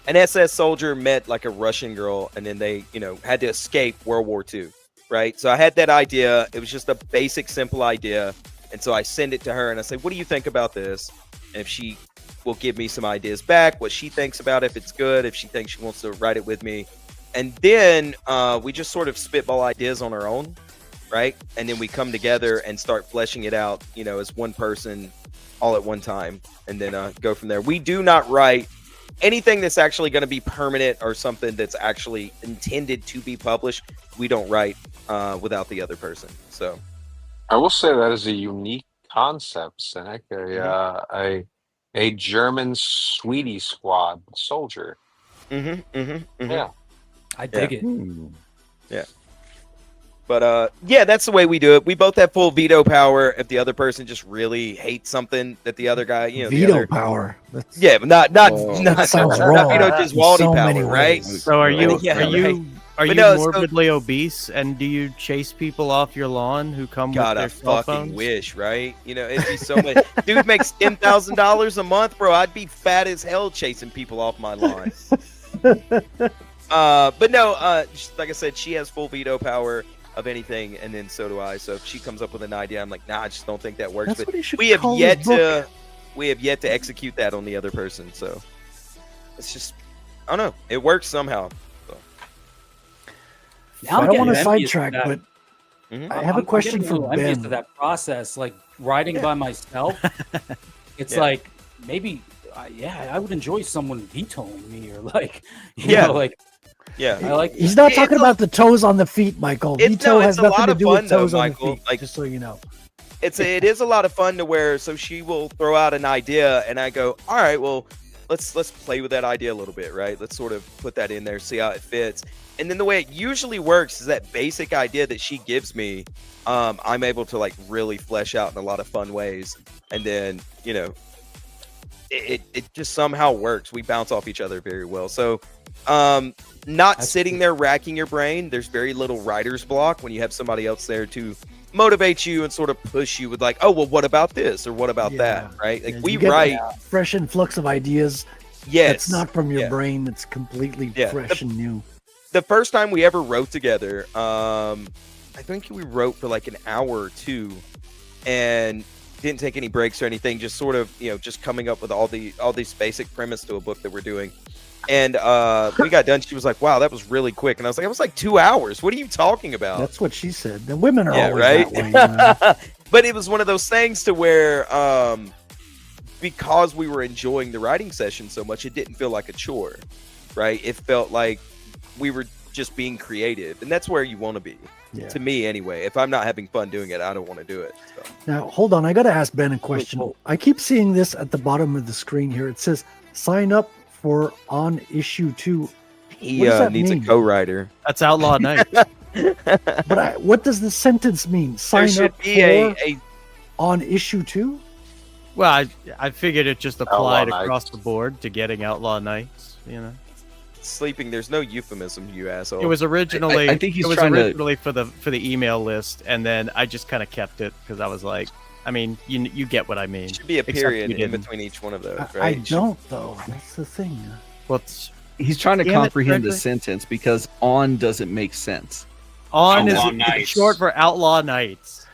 SS soldier met like a Russian girl, and then they, had to escape World War II, right? So I had that idea. It was just a basic, simple idea. And so I send it to her and I say, what do you think about this? And if she will give me some ideas back, what she thinks about it, if it's good, if she thinks she wants to write it with me. And then we just sort of spitball ideas on our own, right? And then we come together and start fleshing it out, as one person all at one time, and then go from there. We do not write anything that's actually going to be permanent or something that's actually intended to be published. We don't write without the other person. So I will say that is a unique concept, Cynic. A German Sweetie Squad soldier. Yeah. I dig it. Yeah. But that's the way we do it. We both have full veto power if the other person just really hates something that the other guy, veto power. But not that sounds wrong. veto, just Waldy so power, right? So are you Are But you no, so- morbidly obese, and do you chase people off your lawn who come God, with I their cell fucking phones? wish, right? You know, it'd be so much. Dude makes $10,000 a month, bro. I'd be fat as hell chasing people off my lawn. But no, like I said, she has full veto power of anything, and then so do I. So if she comes up with an idea, I'm like, nah, I just don't think that works. That's But what he should we have call yet his book. to execute that on the other person. So it's just, I don't know. It works somehow. Now I I'm don't getting want to envious sidetrack, of that. but Mhm. I have a I'm question getting for little envious Ben. of that process, like writing by myself. It's Yeah. like maybe, I would enjoy someone vetoing me or like, you Yeah. know, like Yeah. I like. He's not It's talking a- about the toes on the feet, Michael. It's- Veto no, has it's a nothing lot to of do fun, with though, toes on Michael. the feet. Like- Just so you know. it is a lot of fun to where so she will throw out an idea and I go, all right, well, let's play with that idea a little bit, right? Let's sort of put that in there, see how it fits. And then the way it usually works is that basic idea that she gives me, I'm able to like really flesh out in a lot of fun ways. And then, you know, it just somehow works. We bounce off each other very well. So not That's sitting cool. there racking your brain. There's very little writer's block when you have somebody else there to motivate you and sort of push you with like, oh, well, what about this or what about that, right? Like Yeah, we you get write, that fresh influx of ideas. yes, It's not from your yeah. brain. It's completely Yeah. fresh and new. The first time we ever wrote together, I think we wrote for like an hour or two, and didn't take any breaks or anything. Just sort of, you know, just coming up with all these basic premise to a book that we're doing. And we got done. She was like, "Wow, that was really quick." And I was like, "It was like 2 hours. What are you talking about?" That's what she said. The women are Yeah, always right. that way. You know? But it was one of those things to where because we were enjoying the writing session so much, it didn't feel like a chore, right? It felt like we were just being creative, and that's where you want to be. Yeah. To me, anyway. If I'm not having fun doing it, I don't want to do it. So. Now, hold on. I got to ask Ben a question. cool. I keep seeing this at the bottom of the screen here. It says, sign up for on issue 2. He What does that needs mean? a co-writer. That's Outlaw Night. But what does the sentence mean? There Sign should up be for a on issue 2? Well, I figured it just applied Outlaw across Nights. the board to getting Outlaw Nights. You know, sleeping. There's no euphemism, you asshole. it was originally I think he's it was trying to- originally for the email list, and then I just kind of kept it because I was like, I mean, you get what I mean. Should be a Except period you in didn't. between each one of those, I right? don't, though. That's the thing. Well, it's, He's trying to Damn it, comprehend the Frederick. sentence because on doesn't make sense. on Outlaw is Nights. short for Outlaw Nights.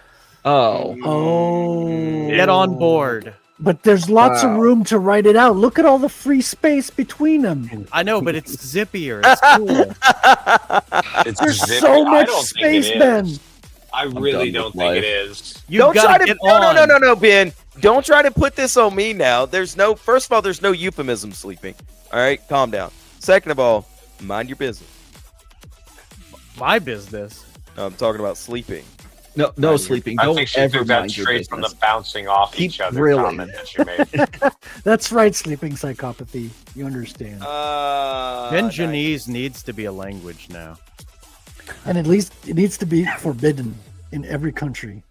Oh, Oh. Get on board. But there's lots of Wow. room to write it out. Look at all the free space between them. I know, but it's zippier. It's cool. It's There's zippy. so I much don't think space, it Ben. is. I really done don't with think life. it is. You Don't try gotta to get no, on. no, Ben. Don't try to put this on me now. There's no first of all, there's no euphemism sleeping. All right, calm down. Second of all, mind your business. My business. No, I'm talking about sleeping. no sleeping. I Don't think she ever took that mind your straight from the business. bouncing off Keep each other drilling. comment that she made. That's right, sleeping psychopathy. You understand. Ben Nice. Janese needs to be a language now. And at least it needs to be forbidden in every country.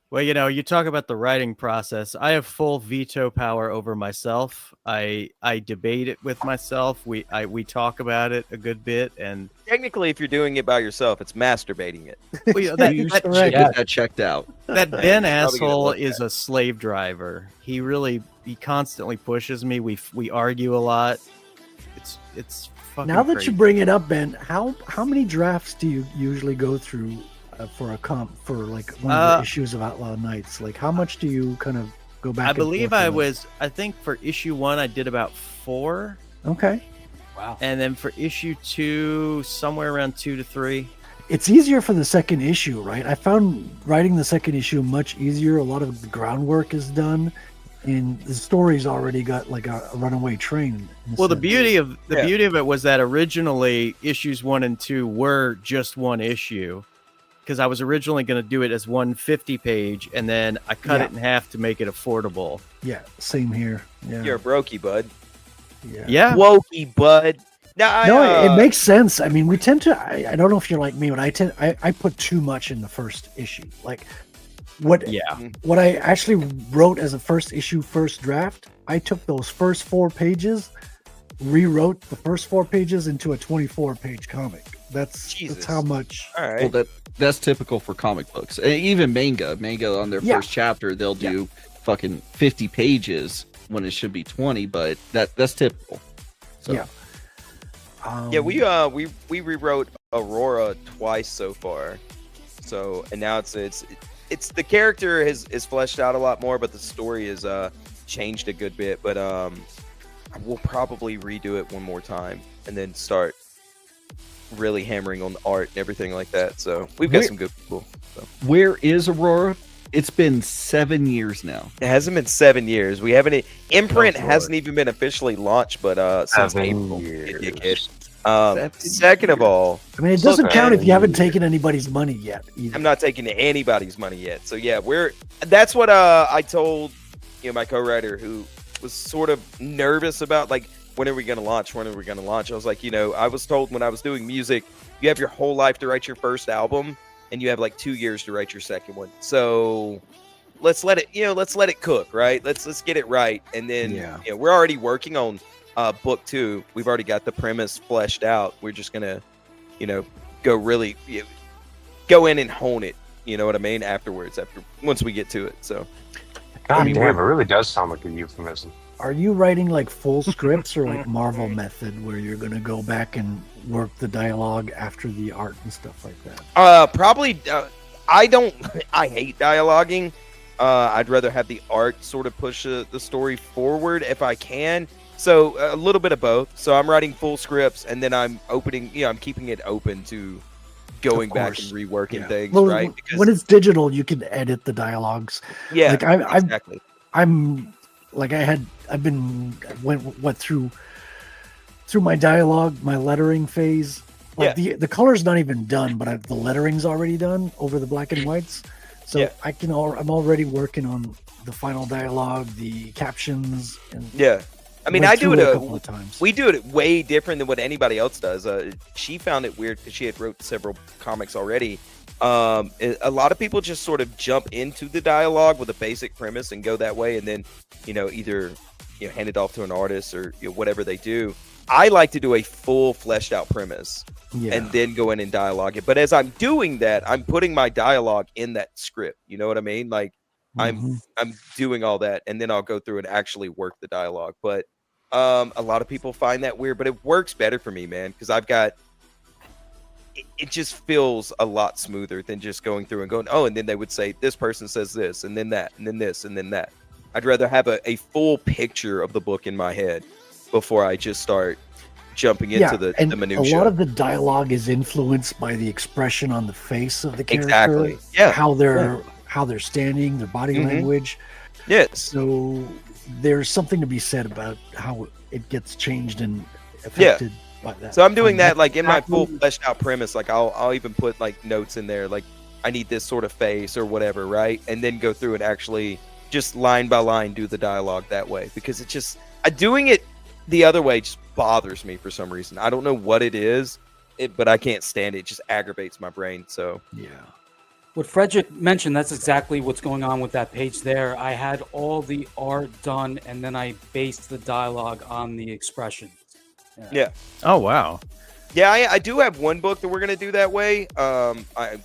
Well, you know, you talk about the writing process. I have full veto power over myself. I debate it with myself. We talk about it a good bit, and Technically, if you're doing it by yourself, it's masturbating it. well, you know, that, You that, should correct. get that checked out. that Ben Probably gonna asshole look is a slave driver. He constantly pushes me. We argue a lot. It's fucking Now that crazy. you bring it up, Ben, how many drafts do you usually go through for like one of the issues of Outlaw Nights? Like, how much do you kind of go back? I and believe forth I think for issue 1 I did about 4, Okay. Wow. and then for issue 2 somewhere around 2 to 3. It's easier for the second issue, right? I found writing the second issue much easier. A lot of the groundwork is done, and the story's already got like a runaway train. in a Well, the sense. beauty of Yeah. it was that originally issues 1 and 2 were just one issue, because I was originally going to do it as one 50-page, and then I cut Yeah. it in half to make it affordable. Yeah, same here. Yeah. You're a brokey, bud. yeah. Yeah, Wokey, bud. Now, No, it makes sense. I mean, we tend to. I don't know if you're like me, but I put too much in the first issue. Like, what I actually wrote as a first draft, I took those first 4 pages, rewrote the first 4 pages into a 24-page comic That's Jesus. how much. All Well, right. that's typical for comic books. Even manga on their Yeah. first chapter, they'll do fucking 50 pages when it should be 20, but that's typical. So, Yeah. Yeah, we rewrote Aurora twice so far. So and now it's the character is fleshed out a lot more, but the story is changed a good bit. But we'll probably redo it one more time and then start really hammering on the art and everything like that. So we've got some good people. So. Where is Aurora? It's been 7 years now. It hasn't been 7 years. We haven't. Imprint Oh, hasn't even been officially launched, but since 7 April, years. you dickhead. Second of all, I mean, it doesn't Look, count if you haven't man. taken anybody's money yet. Either. I'm not taking anybody's money yet. So yeah, that's what I told my co-writer, who was sort of nervous about, like, when are we going to launch? When are we going to launch? I was like, I was told when I was doing music, you have your whole life to write your first album, and you have like 2 years to write your second one. So let's let it cook, right? Let's get it right, and then we're already working on book 2. We've already got the premise fleshed out. We're just gonna go really go in and hone it, you know what I mean, once we get to it. So God damn, it really does sound like a euphemism. Are you writing like full scripts or like Marvel method, where you're gonna go back and work the dialogue after the art and stuff like that? Probably. I hate dialoguing. I'd rather have the art sort of push the story forward if I can. So a little bit of both. So I'm writing full scripts, and then I'm I'm keeping it open to going back and reworking things, Well, right? Because, when it's digital, you can edit the dialogues. yeah, Like exactly. I've went through my dialogue, my lettering phase. Like the color's not even done, but the lettering's already done over the black and whites. So I'm already working on the final dialogue, the captions, and I mean, I do it a couple of times. We do it way different than what anybody else does. She found it weird because she had wrote several comics already. A lot of people just sort of jump into the dialogue with a basic premise and go that way, and then either hand it off to an artist or whatever they do. I like to do a full fleshed out premise and then go in and dialogue it. But as I'm doing that, I'm putting my dialogue in that script. You know what I mean? Like I'm doing all that, and then I'll go through and actually work the dialogue. But a lot of people find that weird, but it works better for me, man, because I've got it just feels a lot smoother than just going through and going, oh, and then they would say this person says this, and then that, and then this, and then that. I'd rather have a full picture of the book in my head before I just start jumping into the minutia. A lot of the dialogue is influenced by the expression on the face of the character. Exactly. Yeah. How they're standing, their body language. Yes. So there's something to be said about how it gets changed and affected by that. So I'm doing that like in my full fleshed out premise. Like I'll even put like notes in there, like I need this sort of face or whatever, right? And then go through and actually just line by line do the dialogue that way, because it's just doing it the other way just bothers me for some reason. I don't know what it is, but I can't stand it. It just aggravates my brain. So what Frederick mentioned, that's exactly what's going on with that page there. I had all the art done, and then I based the dialogue on the expression. Yeah. Oh, wow. Yeah, I do have one book that we're gonna do that way.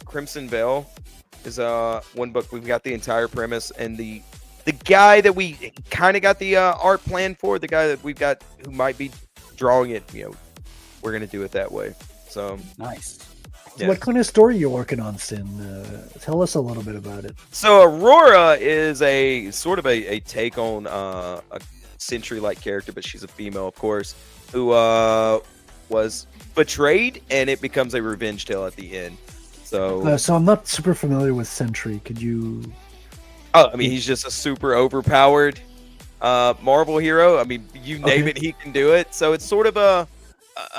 Crimson Veil is one book. We've got the entire premise, and the guy that we kind of got the art plan for, the guy that we've got who might be drawing it, we're gonna do it that way. So nice. So what kind of story you're working on, Sin? Tell us a little bit about it. So Aurora is a sort of a take on a Sentry-like character, but she's a female, of course, who was betrayed, and it becomes a revenge tale at the end. So I'm not super familiar with Sentry. Could you? Oh, I mean, he's just a super overpowered Marvel hero. I mean, you name it, he can do it. So it's sort of a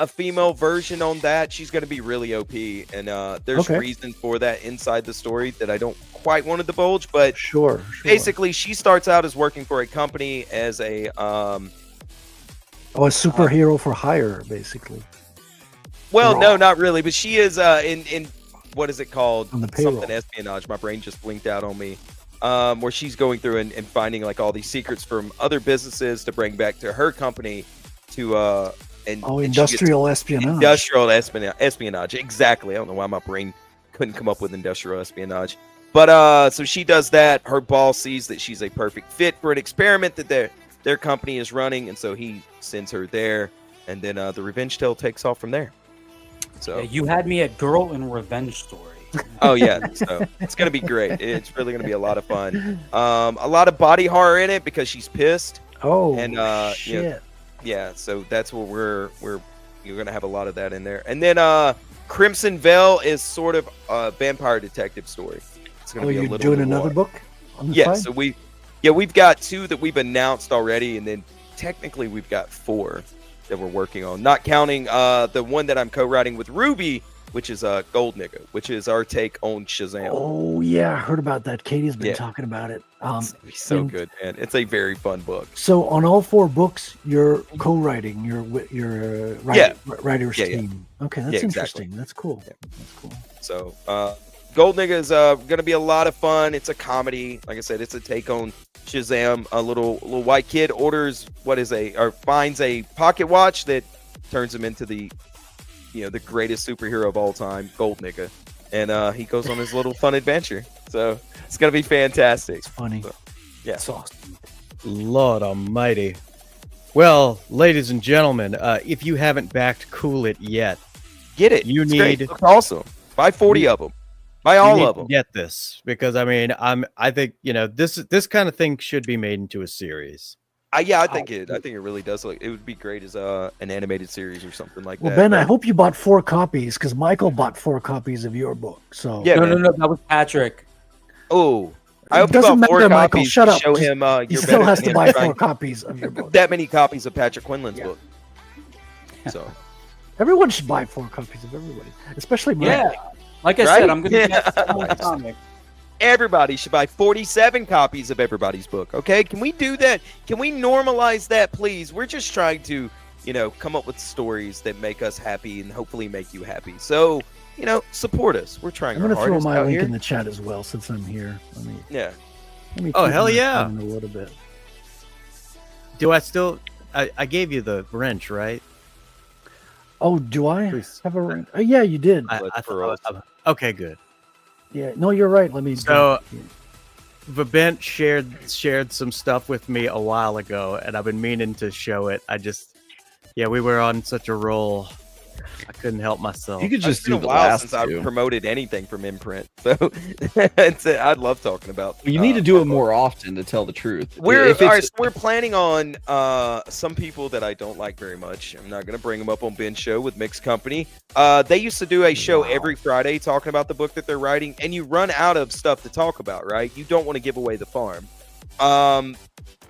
female version on that. She's going to be really OP, and there's reason for that inside the story that I don't quite want to divulge. But sure. Basically, she starts out as working for a company as a a superhero for hire, basically. Well, no, not really, but she is in what is it called? On the payroll. Something espionage. My brain just blinked out on me. Where she's going through and finding like all these secrets from other businesses to bring back to her company to and Oh, and she gets industrial espionage. industrial espionage. Exactly. I don't know why my brain couldn't come up with industrial espionage. But so she does that. Her boss sees that she's a perfect fit for an experiment that their company is running, and so he sends her there. And then the revenge tale takes off from there. So Yeah, you had me at girl in revenge story. oh yeah, so it's gonna be great. It's really gonna be a lot of fun. A lot of body horror in it because she's pissed. Oh, And, shit. you know, Yeah, so that's what you're gonna have a lot of that in there. And then Crimson Veil is sort of a vampire detective story. It's gonna Oh, be a you're little doing noir. another book on the Yeah, side? so we've got 2 that we've announced already, and then technically we've got 4 that we're working on, not counting the one that I'm co-writing with Ruby, which is Gold Nigga, which is our take on Shazam. Oh, yeah, I heard about that. Katie's been Yeah. talking about it. It's gonna be so and- good, man. It's a very fun book. So on all 4 books, you're co-writing your writer's Yeah, yeah. team. Okay, that's Yeah, exactly. interesting. That's cool. Yeah. That's cool. So Gold Nigga is going to be a lot of fun. It's a comedy. Like I said, it's a take on Shazam. A little white kid finds a pocket watch that turns him into the greatest superhero of all time, Gold Nigga. And he goes on his little fun adventure. So it's going to be fantastic. It's funny. So, yeah. It's awesome. Lord almighty. Well, ladies and gentlemen, if you haven't backed Kool It yet, Get it. You It's great. need- It's awesome. Buy 40 of them. Buy you all need of to them. get this, because I mean, I think this kind of thing should be made into a series. I think it really does look. It would be great as an animated series or something like Well, that. Ben, but- I hope you bought 4 copies because Michael bought 4 copies of your book. So Yeah, no, man. no, that was Patrick. Oh, I It hope you doesn't bought 4 matter, Michael. copies. Shut to up. Show Just- him he you're still better has than to him buy trying 4 copies of your book. that many copies of Patrick Quinlan's Yeah. book. So Everyone should buy 4 copies of everybody, especially mine. Yeah. Like I Right? said, I'm going to Yeah. get my comic. everybody should buy 47 copies of everybody's book. Okay, can we do that? Can we normalize that, please? We're just trying to, come up with stories that make us happy and hopefully make you happy. So, support us. We're trying I'm our going to throw hardest my out link here. in the chat as well since I'm here. Yeah. Let me Oh, keep hell my yeah. phone a little bit. Do I still? I gave you the wrench, right? Oh, do I Please. have a? Oh, yeah, you did. I thought, okay, good. Yeah, no, you're right. Let me. So- Vabent shared some stuff with me a while ago, and I've been meaning to show it. We were on such a roll, I couldn't help myself. You could It's just been do a the while last since I've 2. promoted anything from Imprint, so I love talking about. You need to do it more often, to tell the truth. We're If all right, it's, so we're planning on some people that I don't like very much. I'm not going to bring them up on Ben's show with Mixed Company. They used to do a show every Friday talking about the book that they're writing, and you run out of stuff to talk about, right? You don't want to give away the farm.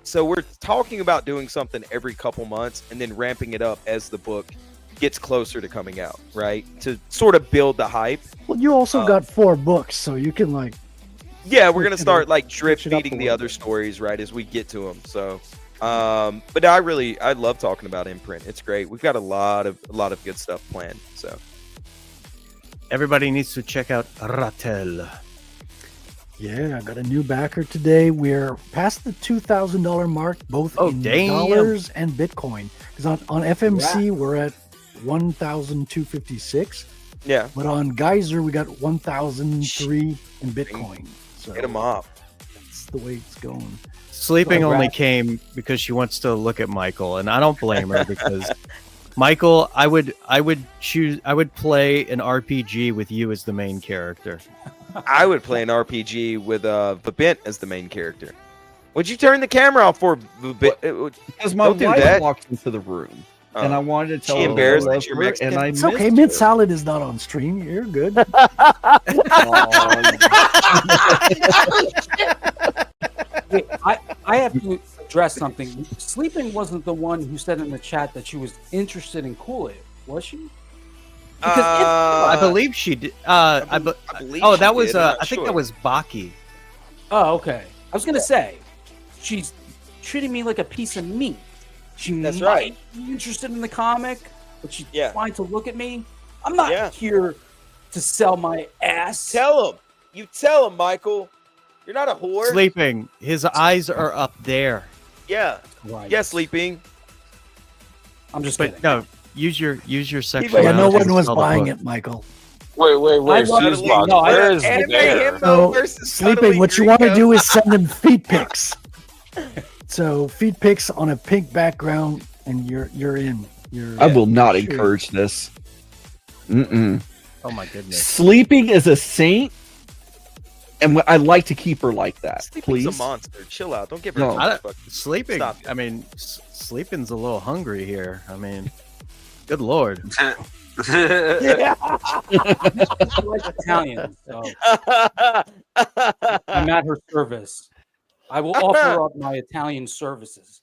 So we're talking about doing something every couple months and then ramping it up as the book gets closer to coming out, right? To sort of build the hype. Well, you also got 4 books, so you can Yeah, we're gonna Switch it start up- like drip switch it up a feeding the little other bit. stories right as we get to them. So, but I love talking about Imprint. It's great. We've got a lot of good stuff planned. So Everybody needs to check out Ratel. Yeah, I got a new backer today. We're past the $2,000 mark, both Oh, in damn. dollars and Bitcoin. Because on FMC we're at 1,256, yeah, but on Geyser we got 1,003 in Bitcoin. So hit them off. that's the way it's going. Sleeping Well, only Brad- came because she wants to look at Michael, and I don't blame her because Michael, I would play an RPG with you as the main character. I would play an RPG with Vabent as the main character. Would you turn the camera off for Vabent? because my Don't do wife that. walked into the room, and I wanted to tell She her I embarrassed love that you're her, Mexican? and I It's missed okay. her. Mint Salad is not on stream. You're good. Wait, I have to address something. Sleeping wasn't the one who said in the chat that she was interested in Kool It, was she? I believe she did. I believe Oh, she that was. did, I'm not I think sure. that was Baki. Oh, okay. I was gonna say, she's treating me like a piece of meat. She That's might right. be interested in the comic, but she's Yeah. trying to look at me. I'm not Yeah. here to sell my ass. Tell him. You tell him, Michael. You're not a whore. Sleeping. His eyes are up there. Yeah. Right. Yeah, sleeping. I'm just But kidding. no, use your Wait, sexuality. Yeah, no to one was sell the buying book. it, Michael. Wait, I love Fuseboxx, no, I- where is Anime there? himbo So, versus Sleeping, Totally what you want to Gringo. do is send them feet pics. So feet pics on a pink background, and you're in. I will not Sure. encourage this. Mm-mm. Oh my goodness. Sleeping is a saint, and I'd like to keep her like that. Sleeping's Please. a monster. Chill out. Don't give her No. too I much don't- fucking. Sleeping. Stop. I mean, sleeping's a little hungry here. I mean, good lord. I like Italian, so I'm at her service. I will offer up my Italian services.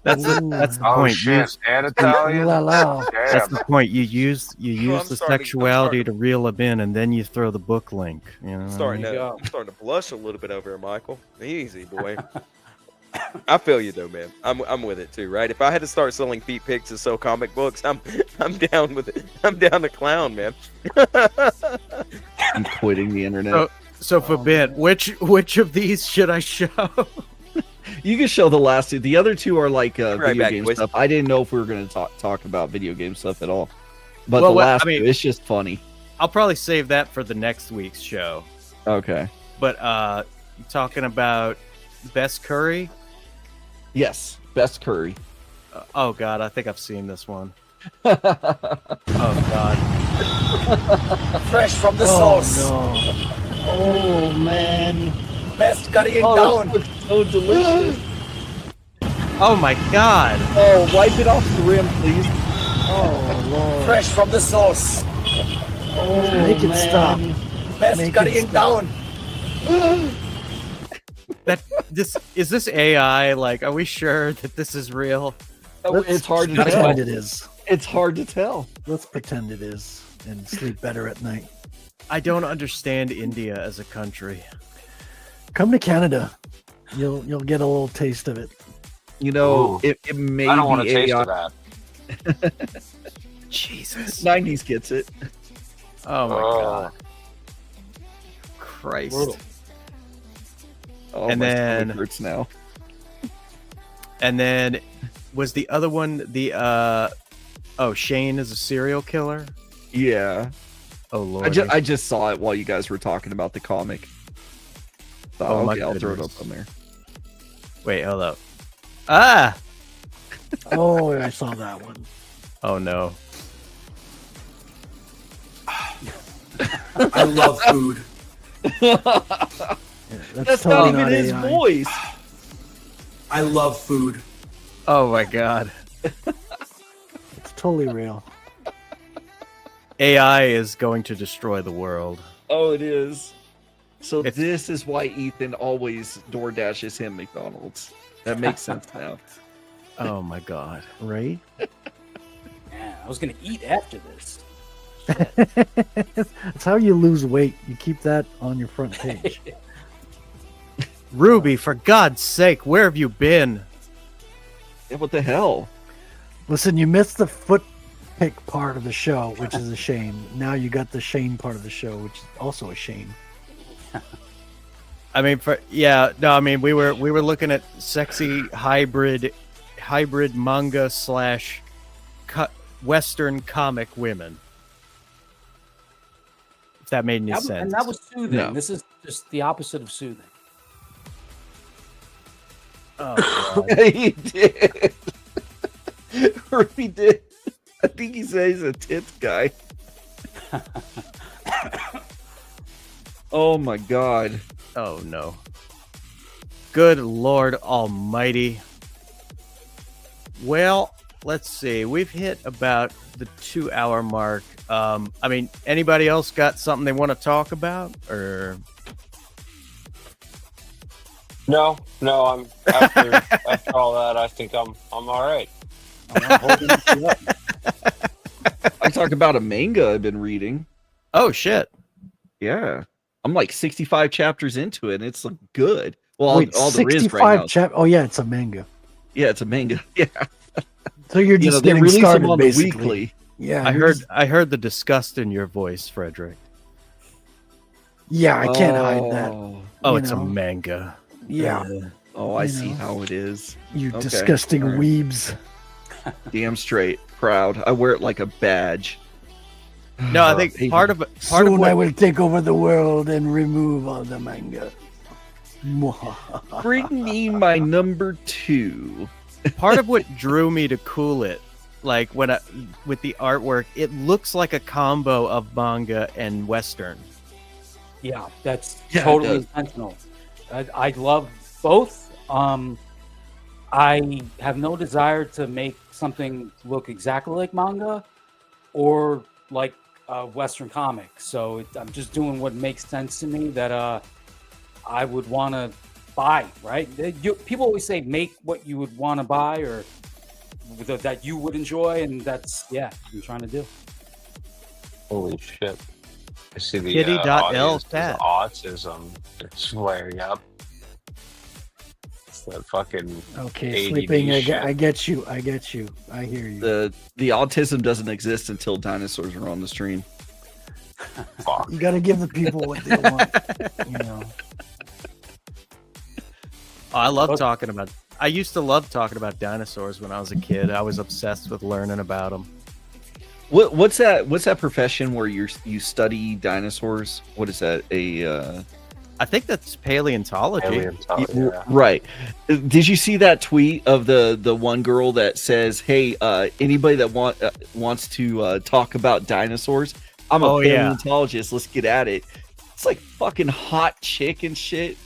That's the Oh point. shit, and Italian. La la. That's Damn. the point. You use I'm the starting- sexuality to reel them in, and then you throw the book link. You know, what I starting mean? to, go. I'm starting to blush a little bit over here, Michael. Easy, boy. I feel you though, man. I'm with it too, right? If I had to start selling feet pics to sell comic books, I'm down with it. I'm down to clown, man. I'm quitting the internet. Oh. So for Ben, which of these should I show? You can show the last two. The other two are like Right video back, game boys. stuff. I didn't know if we were going to talk about video game stuff at all. But Well, the what- last I mean- two, it's just funny. I'll probably save that for the next week's show. Okay. But you talking about best curry? Yes. Best curry. Oh God, I think I've seen this one. Oh God. Fresh from the Oh source. no. Oh, man. Best cutting Oh, down. that looks so delicious. Oh my God. Oh, wipe it off the rim, please. Oh lord. Fresh from the source. Oh, Make it stop. Best Make cutting it it down. Is this AI? Like, are we sure that this is real? It's hard to Let's tell. pretend it is. It's hard to tell. Let's pretend it is and sleep better at night. I don't understand India as a country. Come to Canada. You'll get a little taste of it. You know, Ooh. it may I don't want be to taste AI. of that. Jesus. 90s gets it. Oh my Oh. God. Christ. Brutal. Oh, And my then- stomach hurts now. And then was the other one Shane is a serial killer? Yeah. Oh Lord. I just saw it while you guys were talking about the comic. Oh, my okay, I'll throw it goodness. up on there. Wait, hold up. Ah! Oh, I saw that one. Oh no. I love food. Yeah, That's totally not even his AI. voice. I love food. Oh my God. It's totally real. AI is going to destroy the world. Oh, it is. So It's- this is why Ethan always door dashes him McDonald's. That makes sense now. Oh my God. Right? Man, I was gonna eat after this. That's how you lose weight. You keep that on your front page. Ruby, for God's sake, where have you been? Yeah, what the hell? Listen, you missed the foot pick part of the show, which is a shame. Now you got the Shane part of the show, which is also a shame. I mean, we were looking at sexy hybrid manga / Western comic women. If that made any And sense. that was soothing. No. This is just the opposite of soothing. Oh, God. He did. He did. I think he said he's a tits guy. Oh my God. Oh no. Good Lord Almighty. Well, let's see. We've hit about the 2-hour mark. I mean, anybody else got something they want to talk about? Or No, I'm after all that. I think I'm all right. I'm holding it up. I talked about a manga I've been reading. oh shit. Yeah. I'm like 65 chapters into it, and it's good. Well, Wait, all there is 65 right now. Oh, yeah, it's a manga. Yeah, it's a manga. Yeah. So you're You just know, they getting release started, them on the basically. weekly. Yeah, I you're just- heard the disgust in your voice, Frederick. Yeah, I can't hide that. Oh, You it's know. a manga. Yeah, Oh, I You see know. how it is. you Okay, disgusting all right. weebs. Damn straight. Proud. I wear it like a badge. No, I think part of Soon what I will take over the world and remove all the manga. Bring me my number 2. part of what drew me to Kool It, like with the artwork, it looks like a combo of manga and Western. Yeah, that's Yeah, it totally does. intentional. I love both. I have no desire to make something look exactly like manga or like a Western comic. So I'm just doing what makes sense to me that I would want to buy, right? People always say make what you would want to buy or that you would enjoy, and that's, what I'm trying to do. Holy shit. I see the Kitty.L audience stat. is autism. It's flaring up. It's that fucking Okay, ADD sleeping. I shit. get you. I get you. I hear you. The autism doesn't exist until dinosaurs are on the stream. fuck. You got to give the people what they want. You know. Oh, I used to love talking about dinosaurs when I was a kid. I was obsessed with learning about them. What's that profession where you study dinosaurs? What is that? I think that's paleontology. Yeah. Right. Did you see that tweet of the one girl that says, "Hey, anybody that wants to talk about dinosaurs? I'm a Oh, yeah. paleontologist. Let's get at it." It's like fucking hot chick and shit.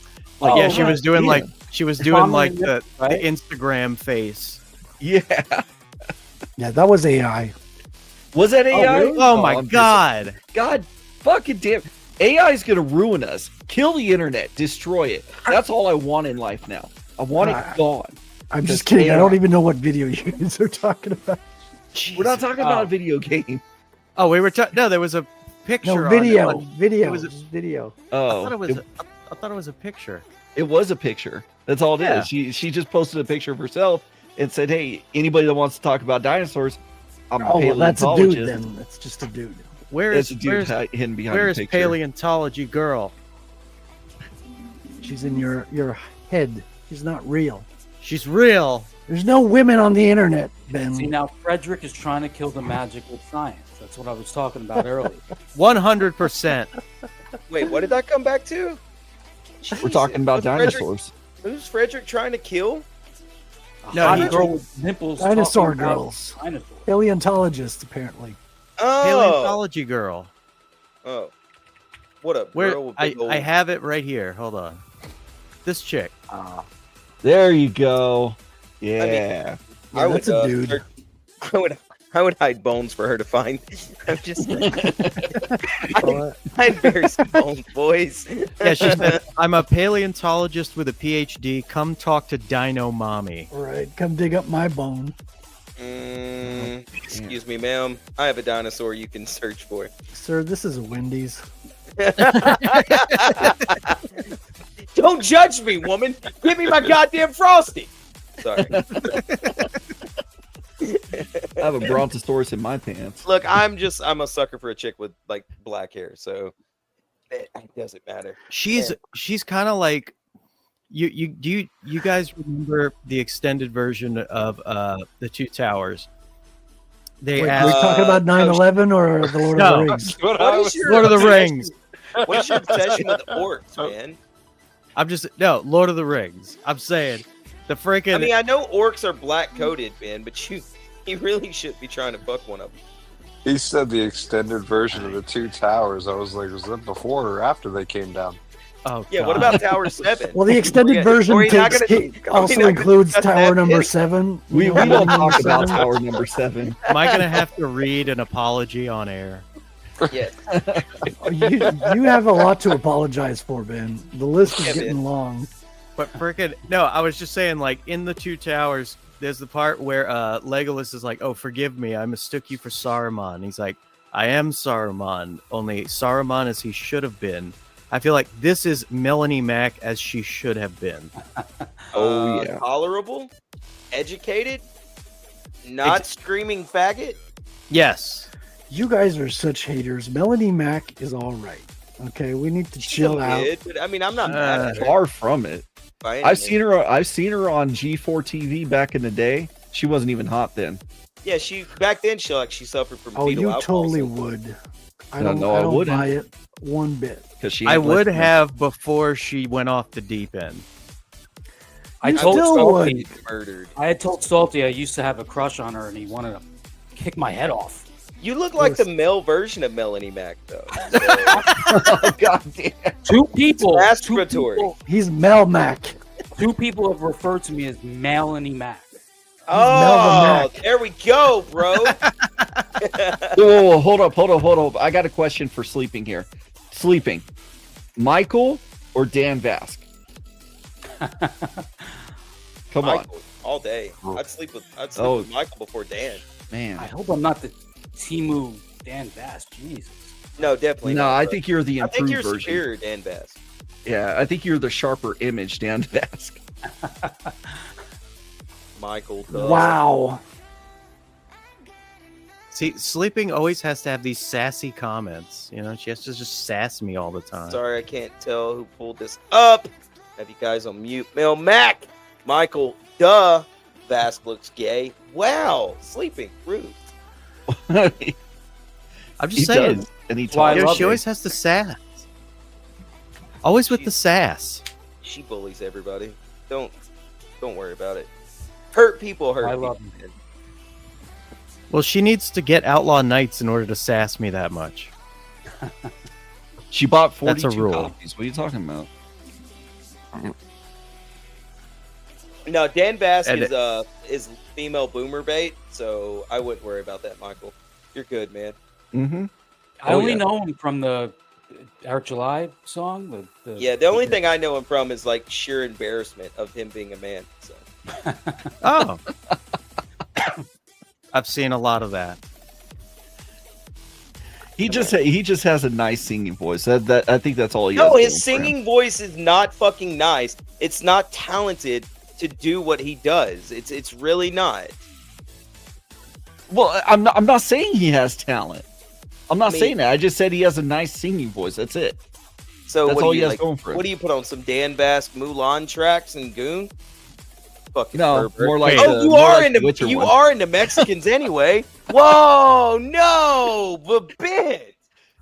Like, Oh, yeah, she right, was doing yeah. like Prominent, the right? Instagram face. Yeah. Yeah, that was AI. Was that AI? really? Oh my I'm just- god. God fucking damn. AI is gonna ruin us. Kill the internet. Destroy it. That's all I want in life now. I want it gone. I'm just Just kidding. I AI. don't even know what video you guys are talking about. We're not talking about Oh. a video game. Oh, we were no, there was a picture No, on video. it. Video. It was a- Video. I Oh, thought it was a picture. it was a picture. That's all it is. Yeah. She just posted a picture of herself and said, "Hey, anybody that wants to talk about dinosaurs, I'm a Oh, well, that's a paleontologist." dude then. That's just a dude. Where It's is a dude hidden behind where the is picture. paleontology girl? She's in your head. She's not real. She's real. There's no women on the internet, Ben. See, now Frederick is trying to kill the magic with science. That's what I was talking about earlier. 100%. Wait, what did that come back to? We're talking about What's Frederick- dinosaurs. Who's Frederick trying to kill? A No, hot he- girl with nipples. Dinosaur talking about girls. dinosaurs. Paleontologists, apparently. Oh, Paleontology girl. oh, what a Where girl with I big old... have it right here. Hold on. This chick. There you go. Yeah. Yeah, that's a dude. search- I would hide bones for her to find. I'm just I'd bury some bones, boys. Yeah, she said, "I'm a paleontologist with a PhD. Come talk to Dino Mommy." All right, come dig up my bone. Excuse me, ma'am. I have a dinosaur you can search for. Sir, this is a Wendy's. Don't judge me, woman. Give me my goddamn frosty. Sorry. I have a brontosaurus in my pants. Look, I'm a sucker for a chick with like black hair, so it doesn't matter. She's kind of like you guys remember the extended version of the Two Towers? They Wait, are asked we talking about 9/11 or the Lord of the No. Rings? What is your Lord of the obsession- Rings. What is your obsession with orcs, man? Lord of the Rings. I'm saying the freaking I mean, I know orcs are black coated, man, but you really should be trying to fuck one of them. He said the extended version of the Two Towers. I was like, was that before or after they came down? oh Yeah, God. what about Tower 7? Well, the extended Yeah, version are we not gonna- also are we not gonna includes discuss Tower that number bit? 7. We You know, don't number talk about 7? tower number 7. Am I gonna have to read an apology on air? Yeah. You have a lot to apologize for, Ben. The list is Yeah, getting Ben. long. But freaking no, I was just saying, like in the Two Towers, there's the part where Legolas is like, "Oh, forgive me, I mistook you for Saruman." He's like, "I am Saruman, only Saruman as he should have been." I feel like this is Melanie Mack as she should have been. Oh, yeah. Tolerable, educated, not screaming faggot. Yes. You guys are such haters. Melanie Mack is all right. Okay, we need to chill out. Mid, but I mean, I'm not mad at her. Far from it. by any I've means. seen her on G4 TV back in the day, She wasn't even hot then. Yeah, back then she suffered from Oh, fetal you alcohol totally syndrome. would. I No, don't, no, I I don't wouldn't. buy it one bit. Because she. I ain't would let me. have before she went off the deep end. I You told still Salty. would. Murdered. I had told Salty I used to have a crush on her, and he wanted to kick my head off. You look like the male version of Melanie Mac, though. So, Oh, God damn. Two people. Masturbatory. He's Mel Mac. Two people have referred to me as Melanie Mac. Oh, Mac. there we go, bro. Oh, hold up. I got a question for sleeping here. Sleeping, Michael or Dan Vask? Come on, Michael, all day. I'd sleep with Oh. with Michael before Dan. man. I hope I'm not the Timu Dan Bass. Jesus. No, definitely. No, not, I bro. think you're the I think improved you're version. superior, Dan Bass. Yeah, I think you're the sharper image, Dan Vask. Michael. Wow. See, sleeping always has to have these sassy comments. You know, she has to just sass me all the time. Sorry, I can't tell who pulled this up. Have you guys on mute? Mel Mac. Michael. Duh. Vask looks gay. Wow. Sleeping. Rude. I'm just He saying. does, and he Why I talks. You know, love she it. always has to sass. Always with the sass. She bullies everybody. Don't worry about it. Hurt people hurt I people. love him. man. Well, she needs to get Outlaw Nights in order to sass me that much. She bought That's 42 a rule. copies. What are you talking about? No, Dan Bass And is female boomer bait, so I wouldn't worry about that, Michael. You're good, man. Mm-hmm. I Oh, only yeah. know him from the Eric July song. Yeah, the only thing I know him from is like sheer embarrassment of him being a man. So Oh. I've seen a lot of that. He just has a nice singing voice. That I think that's all he has. no, going his for him. singing voice is not fucking nice. It's not talented to do what he does. It's really not. Well, I'm not saying he has talent. I'm not I mean- saying that. I just said he has a nice singing voice. That's it. So That's what all do he you has like? going for him. What do you put on some Dan Bass Mulan tracks and Goon? Fucking No, pervert. more like Oh, the- you more are like into the Witcher you one. are into Mexicans anyway. Whoa, no, but bitch.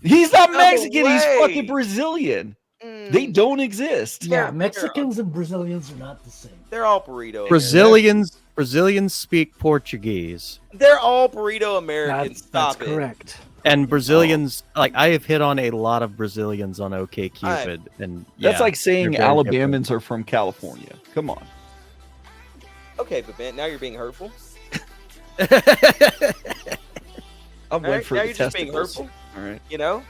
He's not No Mexican. He's way. fucking Brazilian. They don't exist. Yeah, Mexicans and Brazilians are not the same. They're all burrito. Brazilians speak Portuguese, They're all burrito Americans. That's Stop it. correct. and Brazilians like I have hit on a lot of Brazilians on OkCupid, and That's yeah, like saying they're very Alabamans are from California. Come on. Okay, but man, now you're being hurtful. I'll All wait right, for now the you're just being testicles. hurtful. All right. You know,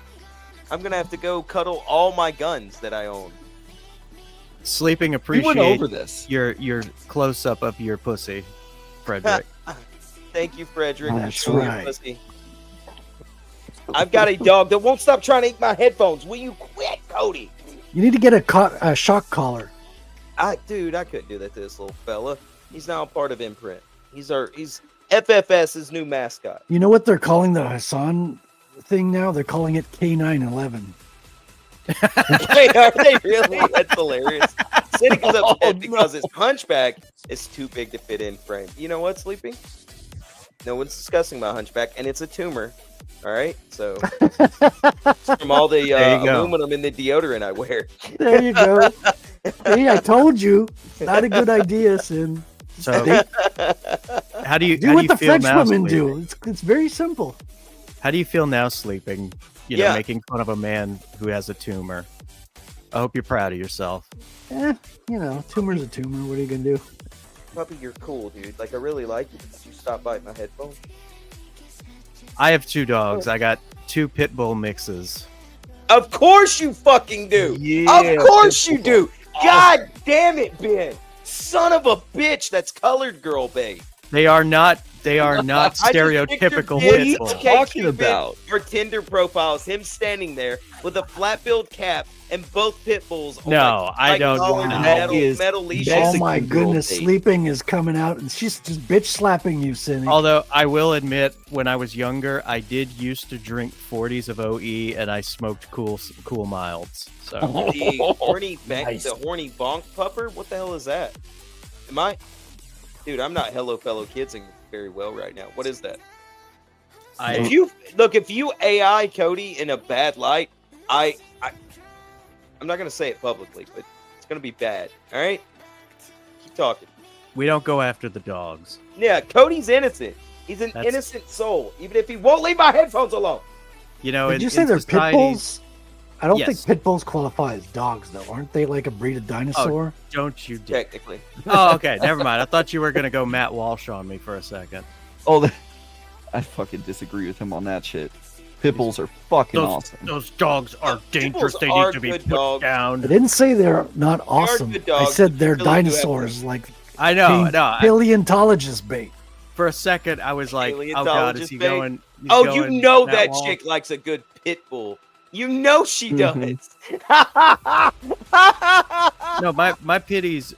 I'm gonna have to go cuddle all my guns that I own. Sleeping We appreciate went over this. your close up of your pussy, Frederick. Thank you, Frederick. That's Show your right. pussy. I've got a dog that won't stop trying to eat my headphones. Will you quit, Cody? You need to get a shock collar. Dude, I couldn't do that to this little fella. He's now a part of Imprint. He's FFS's new mascot. You know what they're calling the Hassan thing now? They're calling it K911. Wait, are they really? That's hilarious. Cynic's upset Oh, because his hunchback is too big to fit in frame. You know what, Sleeping? No one's discussing my hunchback, and it's a tumor. All right, so it's from all the There you go. aluminum in the deodorant I wear. There you go. Hey, I told you. Not a good idea, Sin. So, how do you Do how do what you the feel French now? women Sleeping? do. It's very simple. How do you feel now, Sleeping? You know, Yeah. making fun of a man who has a tumor. I hope you're proud of yourself. Tumor's a tumor. What are you gonna do? Puppy, you're cool, dude. Like, I really like you. Did you stop biting my headphones? I have 2 dogs. I got 2 pit bull mixes. Of course you fucking do. Yeah, Of course you do. God damn it, Ben. Son of a bitch. That's colored girl bait. They are not I just stereotypical pictured pit Ben bull. talking OkCupid about? Or Tinder profiles, him standing there with a flat-billed cap and both pit bulls. No, I don't colored know. Metal, That is metal leashes. Oh Mexican my girl goodness, date. sleeping is coming out, and she's just bitch slapping you, Cindy. Although I will admit, when I was younger, I did used to drink 40s of OE and I smoked cool milds. So The horny, Nice. the horny bonk pupper. What the hell is that? Am I? Dude, I'm not hello fellow kidsing very well right now. What is that? I If you AI Cody in a bad light, I'm not gonna say it publicly, but it's gonna be bad. All right, keep talking. we don't go after the dogs. Yeah, Cody's innocent. He's an That's- innocent soul, even if he won't leave my headphones alone. You know, Did you in say they're pit society- bulls? I don't think Yes. pit bulls qualify as dogs, though. Aren't they like a breed of dinosaur? Don't you dare. Technically, Oh, okay. Never mind. I thought you were gonna go Matt Walsh on me for a second. Oh, I fucking disagree with him on that shit. Pit bulls are fucking awesome. Those dogs are dangerous. bulls They are need to be good put dogs. I down. didn't say they're not awesome. good I dogs, said they're but really do have dinosaurs, like I know. No. paleontologist bait. For a second, I was like, "Oh God, is he Paleontologist going?" he's oh, you going know Matt that Walsh? chick likes a good pit bull. You know she does. No, my pitties,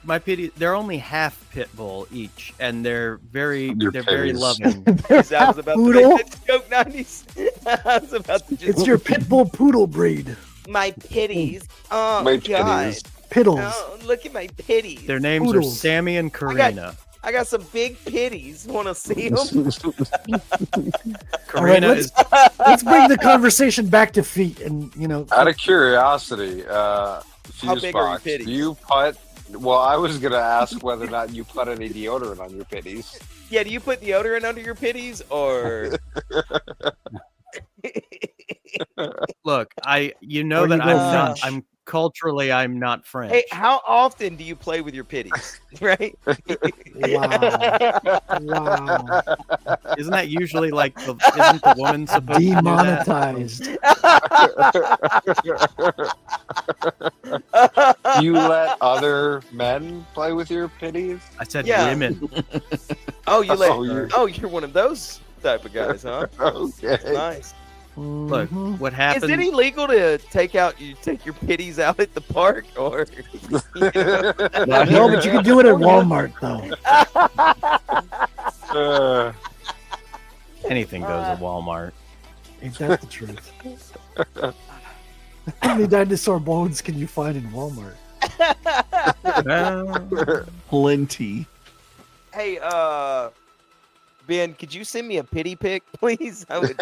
they're only half pit bull each, and they're very Your very pitties. loving. They're I was half about poodle. to make that joke, 90s. I was about to just It's your pit bull poodle breed. my pitties. Oh My God. pitties. Piddles. Oh, look at my pitties. Their names Poodles. are Sammy and Karina. I got some big pitties. Want to see them? All right, Karina let's, is let's bring the conversation back to feet, and Out of curiosity, How big are your Fuseboxx, pitties? do you put? Well, I was gonna ask whether or not you put any deodorant on your pitties. Yeah, do you put deodorant under your pitties or? look. You know Or that you I'm go not. French. I'm culturally, I'm not French. Hey, how often do you play with your pitties? Right? wow, wow, Isn't that usually like isn't the woman supposed to do that? demonetized. You let other men play with your pitties? I said Yeah. women. Oh, you let? Oh, Oh, you're- you're one of those type of guys, huh? Okay. Nice. Look, Mhm. what Is happened? it illegal to take your pitties out at the park or? No, but you can do it at Walmart, though. Anything goes at Walmart. Ain't that the truth? How many dinosaur bones can you find in Walmart? Well, Plenty. Hey, Ben, could you send me a pity pic, please? I would.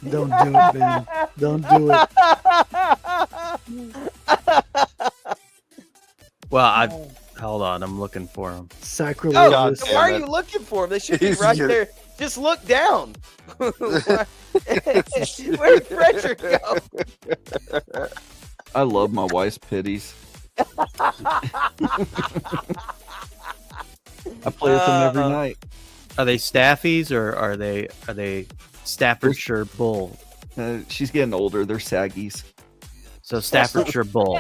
Don't do it, Ben. Don't do it. well, hold on. I'm looking for him. Oh, Sacrilegious. so why are you looking for them? They should be He's right your- there. Just look down. Where'd Frederick go? I love my wife's pitties. I play with them every night. Are they staffies or are they Staffordshire bull? She's getting older. They're saggies. So Staffordshire bull.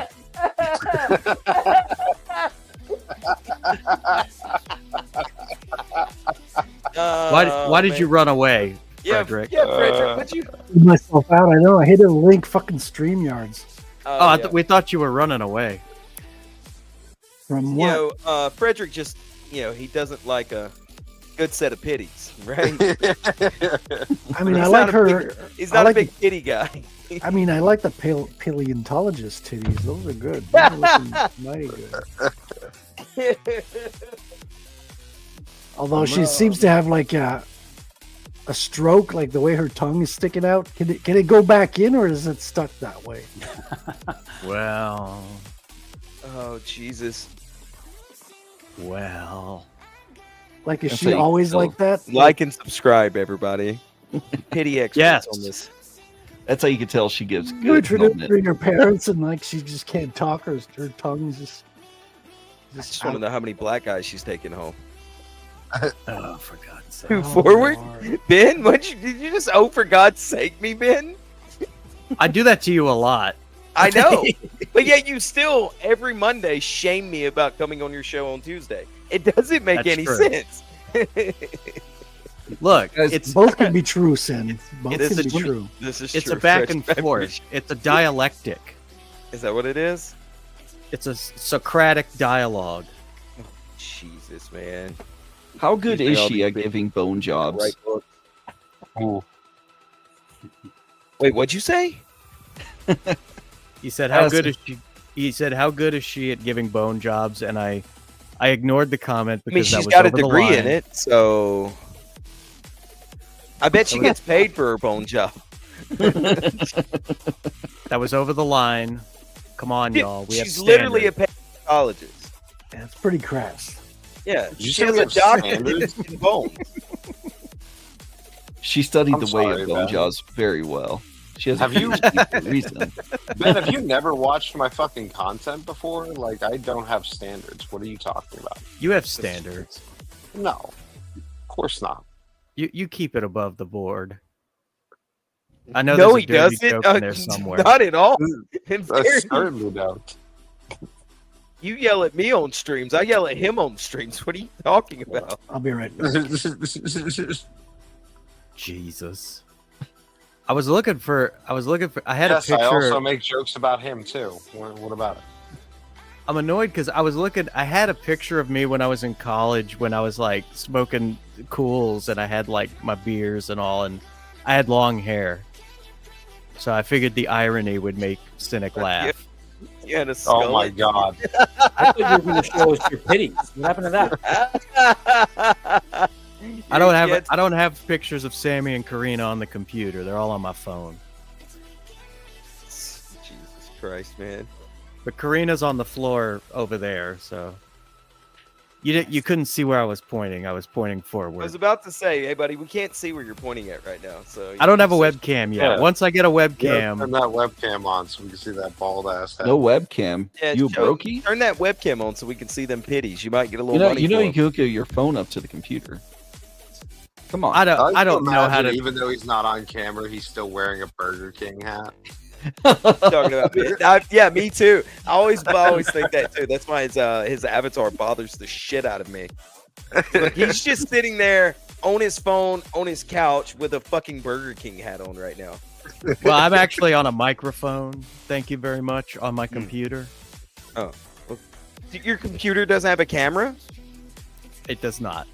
Why did you run away, Frederick? Yeah, Frederick. What'd you? Put myself out. I know. I hit a link. Fucking StreamYards. Oh, yeah. we thought you were running away. From You what? know, Frederick just, he doesn't like a good set of pitties, right? I mean, I He's like not a her. He's I not like a big pitty guy. I mean, I like the paleontologist titties. Those are good. Those are looking mighty good. Although she seems to have like a stroke, like the way her tongue is sticking out. Can it go back in, or is it stuck that way? Well, Oh, Jesus. well. Like, is That's she how you always tell. like that? Like and subscribe, everybody. Pity experts Yes. on this. That's how you can tell she gives You good introduce moment. her to your parents, and like she just can't talk, her tongue's just. I just want to know how many black guys she's taking home. Oh, for God's sake. Who forward? Ben, did you just for God's sake me, Ben? I do that to you a lot. I know. But yet you still, every Monday, shame me about coming on your show on Tuesday. It doesn't make That's any true. sense. Look, Guys, it's Both can be true, Sin. Both it's can a be true- true. This is it's true. a back Fred. and I forth. appreciate- It's a dialectic. Is that what it is? It's a Socratic dialogue. Jesus, man. How good Usually is I'll she be at big- giving bone jobs? Right book. Ooh. Wait, what'd you say? He said, "How Yes. good is she?" He said, "How good is she at giving bone jobs?" And I I ignored the comment I mean, because that she's was got a over the degree in line. it, so I bet she gets paid for her bone job. That was over the line. Come on, y'all. We have She's literally a standards. paleontologist. That's pretty crass. Yeah, You she say has we a have doctorate standards? in bones. She studied I'm the way sorry, of bone Ben. jaws very well. She has Have a you- PhD for a reason. Ben, have you never watched my fucking content before? Like, I don't have standards. What are you talking about? You have standards. No, of course not. You keep it above the board. I know No, there's he a dirty doesn't. joke in there somewhere. Not at all. I In fairness, certainly don't. you yell at me on streams. I yell at him on streams. What are you talking about? I'll be right back. Jesus. I was looking for. I had Yes, a picture. I also make jokes about him too. What about it? I'm annoyed because I was looking. I had a picture of me when I was in college, when I was like smoking cools, and I had like my beers and all, and I had long hair. So I figured the irony would make Cynic laugh. Yeah, and a Oh skull. my god! I thought you were going to show us your pitties. What happened to that? I don't have. Yeah, I don't have pictures of Sammy and Karina on the computer. They're all on my phone. Jesus Christ, man. But Karina's on the floor over there, so you couldn't see where I was pointing. I was pointing I forward. was about to say, hey, buddy, we can't see where you're pointing at right now. So I don't have a webcam yet. Yeah. Once I get a Yeah, webcam, turn that webcam on so we can see that bald ass head. No webcam. Yeah, You a Joe, brokey? Turn that webcam on so we can see them pitties. You might get a little money. You for can 'em. hook your phone up to the computer. Come on. I like don't to know how imagine, to. even though he's not on camera, he's still wearing a Burger King hat. Talking about me. Yeah, me too. I always think that too. That's why his avatar bothers the shit out of me. Look, he's just sitting there on his phone on his couch with a fucking Burger King hat on right now. Well, I'm actually on a microphone. Thank you very much on my computer. Your computer doesn't have a camera? It does not.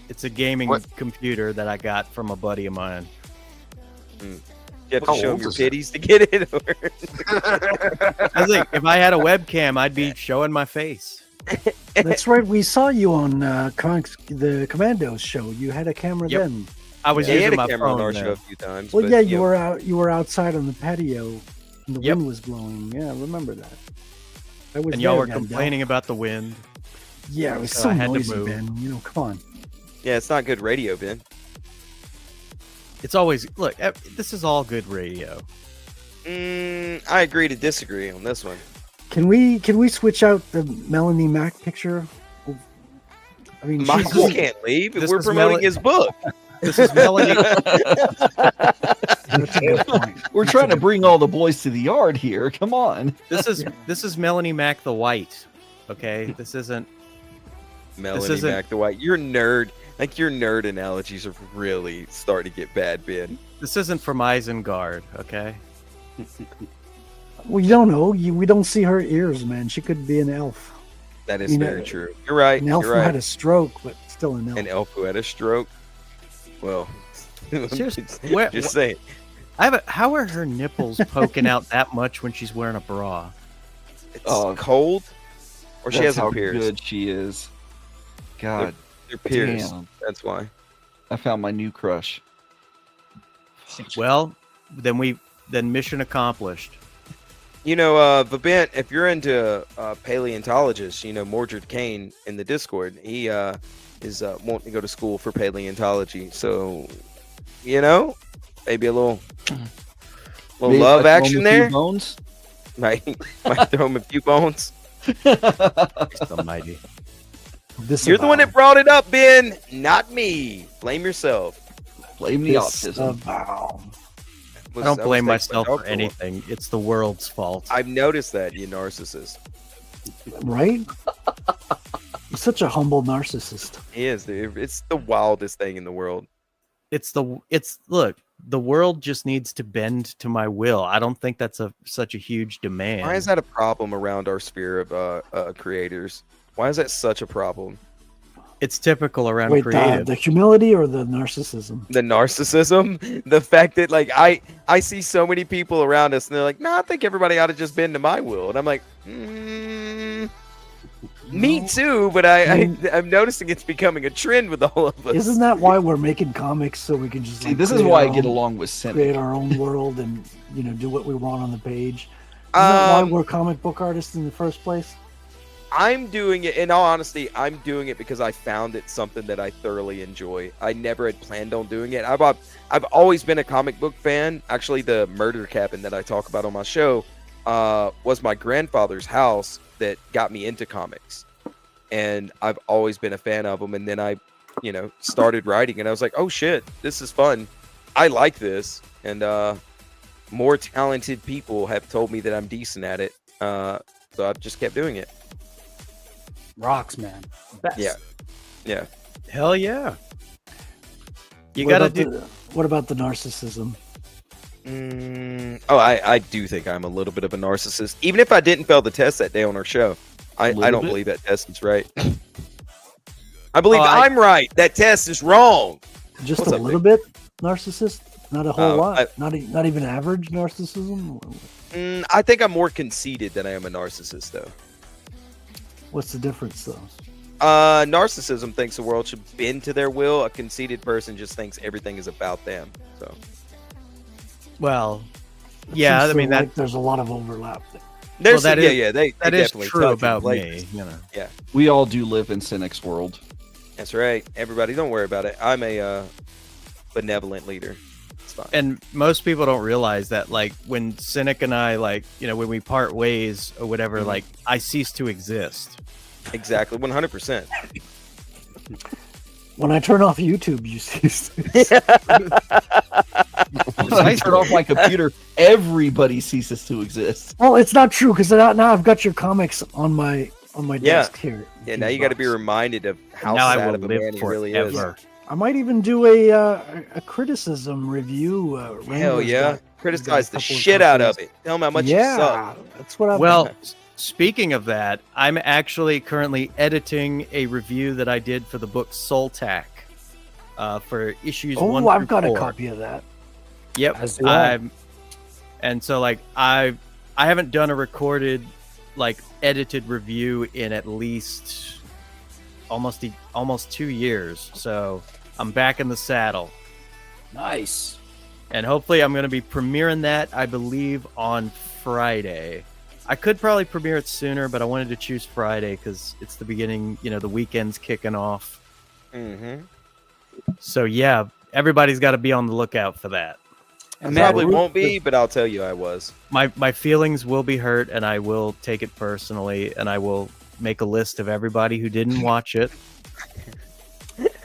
It's a gaming What? computer that I got from a buddy of mine. You have to How show old him your is it? pitties to get it. I think if I had a webcam, I'd be showing my face. That's right. We saw you on the Commandos show. You had a camera Yep. then. I was Yeah, he had using a my camera on phone our then. show a few times. Well, but, yeah, you know, you were outside on the patio, and the Yep. wind was blowing. Yeah, I remember that. I was And y'all there, were goddamn. complaining about the wind. Yeah, it was so so I had to noisy, move. Ben. You know, come on. yeah, it's not good radio, Ben. It's always look. This is all good radio. I agree to disagree on this one. Can we switch out the Melanie Mac picture? I mean, Michael she's can't leave. this We're is promoting Mel- his book. This is Melanie. that's a good point. We're trying to bring all the boys to the yard here. Come on. This is Melanie Mac the White. Okay, this isn't. Melanie isn't- Mac the White. Your nerd, like your nerd analogies are really starting to get bad, Ben. This isn't from Isengard. Okay. Well, you don't know. We don't see her ears, man. She could be an elf. That is You know, very true. You're right. An elf You're who right. had a stroke, but still an elf. An elf who had a stroke. Well, Where- just saying. How are her nipples poking out that much when she's wearing a bra? It's Oh, cold, or she That's has how them pierced. good she is. God, They're pierced. damn. That's why. I found my new crush. Well, then mission accomplished. You know, Vabent, if you're into paleontologists, you know, Mordred Kane in the Discord, he is wanting to go to school for paleontology. So, you know, maybe a little Maybe love I throw him action a few there. Bones. Might throw him a few bones. Christ almighty. You're the one that brought it up, Ben, not me. Blame yourself. Blame the autism. Disavow. I don't blame was taken by myself for alcohol. anything. It's the world's fault. I've noticed that, you narcissist. Right? He's such a humble narcissist. He is, dude. It's the wildest thing in the world. Look, the world just needs to bend to my will. I don't think that's such a huge demand. Why is that a problem around our sphere of creators? Why is that such a problem? It's typical around Wait, creative. the humility or the narcissism? The narcissism, the fact that like I see so many people around us and they're like, "No, I think everybody ought to just bend to my will," and I'm like, Me too, but I'm noticing it's becoming a trend with all of us. Isn't that why we're making comics so we can just See, like, this is create why our I get own- along with Cynic. create our own world and do what we want on the page? Isn't that why we're comic book artists in the first place? I'm doing it, in all honesty, I'm doing it because I found it something that I thoroughly enjoy. I never had planned on doing it. I've always been a comic book fan. Actually, the murder cabin that I talk about on my show was my grandfather's house that got me into comics. And I've always been a fan of them. And then I, started writing, and I was like, oh shit, this is fun. I like this. And more talented people have told me that I'm decent at it. So I've just kept doing it. Rocks, man. Best. Yeah. Hell yeah. You What gotta about do. what about the narcissism? I do think I'm a little bit of a narcissist. Even if I didn't fail the test that day on our show, I don't believe that test is right. I believe I'm right. That test is wrong. Just What's a up, little Nick? bit narcissist, not a whole Oh, lot. Not even average narcissism. I think I'm more conceited than I am a narcissist, though. What's the difference, though? Narcissism thinks the world should bend to their will. A conceited person just thinks everything is about them. So, Well, yeah, I mean that. There's a lot of overlap. there's that is- they That is definitely true touch about and me. Yeah, We all do live in Cynic's world. that's right. Everybody, don't worry about it. I'm a benevolent leader. It's fine. And most people don't realize that, like, when Cynic and I, like, when we part ways or whatever, like, I cease to exist. Exactly, 100%. When I turn off YouTube, you see. When I turn off my computer, everybody ceases to exist. Well, it's not true because now I've got your comics on my desk here. Yeah, now you got to be reminded of how Now I sad will of a live man he really is. forever. I might even do a criticism review. Hell Wrangler's yeah. got Criticize the couple of shit out of copies. it. Tell them how much you suck. Yeah, that's what I've Well, speaking of that, I'm actually currently editing a review that I did for the book Soltac for issues 1 Oh, I've through got 4. a copy of that. Yep. As do I. And so, like, I haven't done a recorded, like, edited review in at least almost 2 years. So I'm back in the saddle, Nice. and hopefully I'm going to be premiering that, I believe, on Friday. I could probably premiere it sooner, but I wanted to choose Friday because it's the beginning. The weekend's kicking off. Mm-hmm. So yeah, everybody's got to be on the lookout for that. And Probably Matt, won't be, but I'll tell you I was. My feelings will be hurt, and I will take it personally, and I will make a list of everybody who didn't watch it.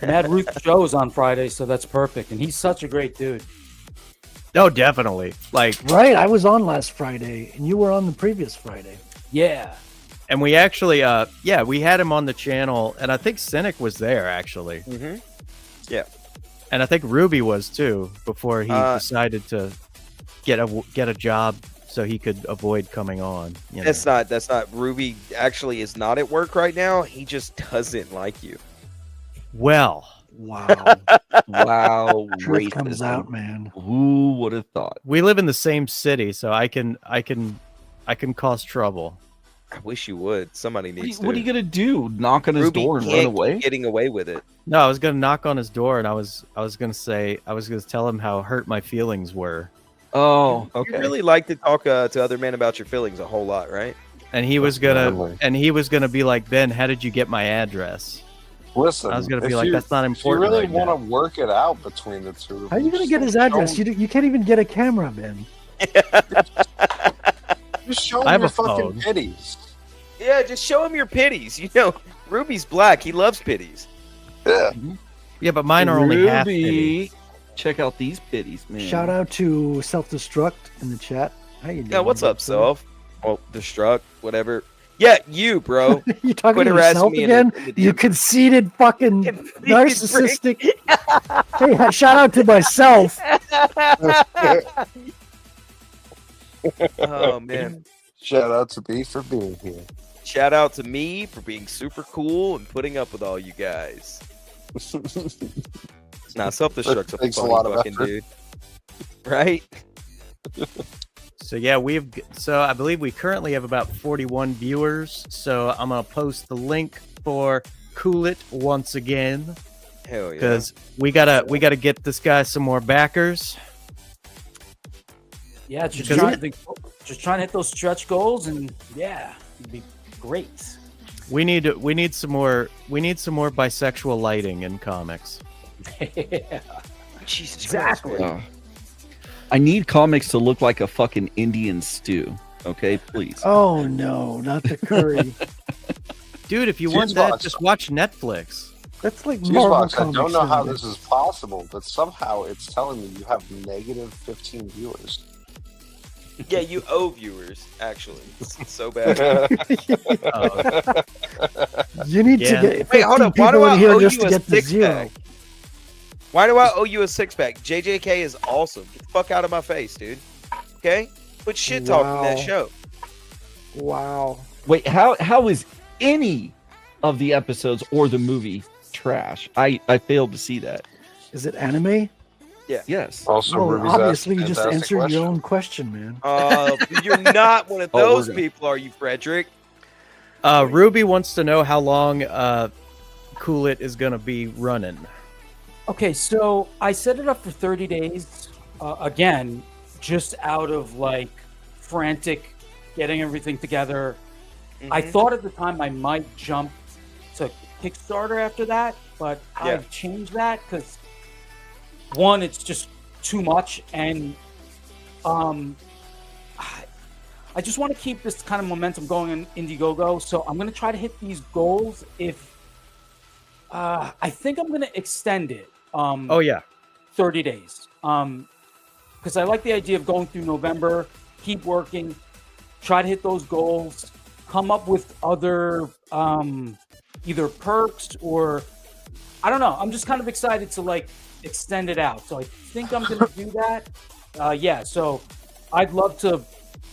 Mad Ruth shows on Friday, so that's perfect. And he's such a great dude. Oh, definitely. Like, Right, I was on last Friday, and you were on the previous Friday. Yeah. and we actually, we had him on the channel, and I think Cynic was there actually, Mm-hmm. and I think Ruby was too before he decided to get a job so he could avoid coming on. That's not. Ruby actually is not at work right now. He just doesn't like you. Well, Wow, Wow. truth comes racism. out, man. Who would have thought? we live in the same city, so I can cause trouble. I wish you would. Somebody needs What are to. you going to do? Knock on his Ruby door and run can't away? keep getting away with it. No, I was gonna knock on his door, and I was gonna tell him how hurt my feelings were, Oh, You okay. really like to talk to other men about your feelings a whole lot, right? and he was gonna Lovely. be like, Ben, how did you get my address? Listen, I was gonna be if like, you- that's not If you important. really right want now. to work it out between the two of How are you them, gonna get his just address? show You can't even get a camera, man. Just show I have him your a phone. fucking pitties. Yeah, just show him your pitties. Ruby's black. He loves pitties. Yeah. Yeah, but mine are only half. Ruby, Pitty. check out these pitties, man. Shout out to Self Destruct in the chat. How you doing? Yeah, what's up, Self? Oh, destruct, whatever. Yeah, you, bro. You talking Quit to harassing yourself me again? in the You DM. conceited fucking Conceited narcissistic. Hey, shout out to myself. Oh man! Shout out to me for being here. Shout out to me for being super cool and putting up with all you guys. Nah, self-destruct's a Takes a funny lot of fucking effort. dude, right? So yeah, so I believe we currently have about 41 viewers. So I'm gonna post the link for Kool It once again Hell yeah. because we gotta get this guy some more backers. Yeah, just Because- trying to hit those stretch goals, and yeah, it'd be great. We need some more bisexual lighting in comics. Yeah. Jesus Exactly. Christ, man. I need comics to look like a fucking Indian stew. Okay, please. Oh no, not the curry. Dude, if you want that, Fuseboxx. just watch Netflix. That's like Marvel Fuseboxx, I comics. don't know how every this day. is possible, but somehow it's telling me you have negative 15 viewers. Yeah, you owe viewers, actually. It's so bad. You need Yeah. to get Wait, hold 15 up. Why do people in I here owe just you to a get the six zero. pack? Why do I owe you a six pack? JJK is awesome. Get the fuck out of my face, dude. Okay? Quit shit talking that Wow. show. Wow. Wait, how is any of the episodes or the movie trash? I failed to see that. Is it anime? Yes. Also, Well, Ruby's obviously, you asked a just fantastic answered question. your own question, man. You're not one of Oh, we're those gonna- people, are you, Frederick? Ruby wants to know how long Kool It is gonna be running. Okay, so I set it up for 30 days. Again, just out of like frantic getting everything together. I Mhm. thought at the time I might jump to Kickstarter after that, but Yeah. I've changed that because one, it's just too much, and I just want to keep this kind of momentum going in Indiegogo. So I'm going to try to hit these goals. If I think I'm going to extend it. Oh yeah. 30 days. Because I like the idea of going through November, keep working, try to hit those goals, come up with other either perks or I don't know. I'm just kind of excited to like extend it out. So I think I'm going to do that. Yeah. So I'd love to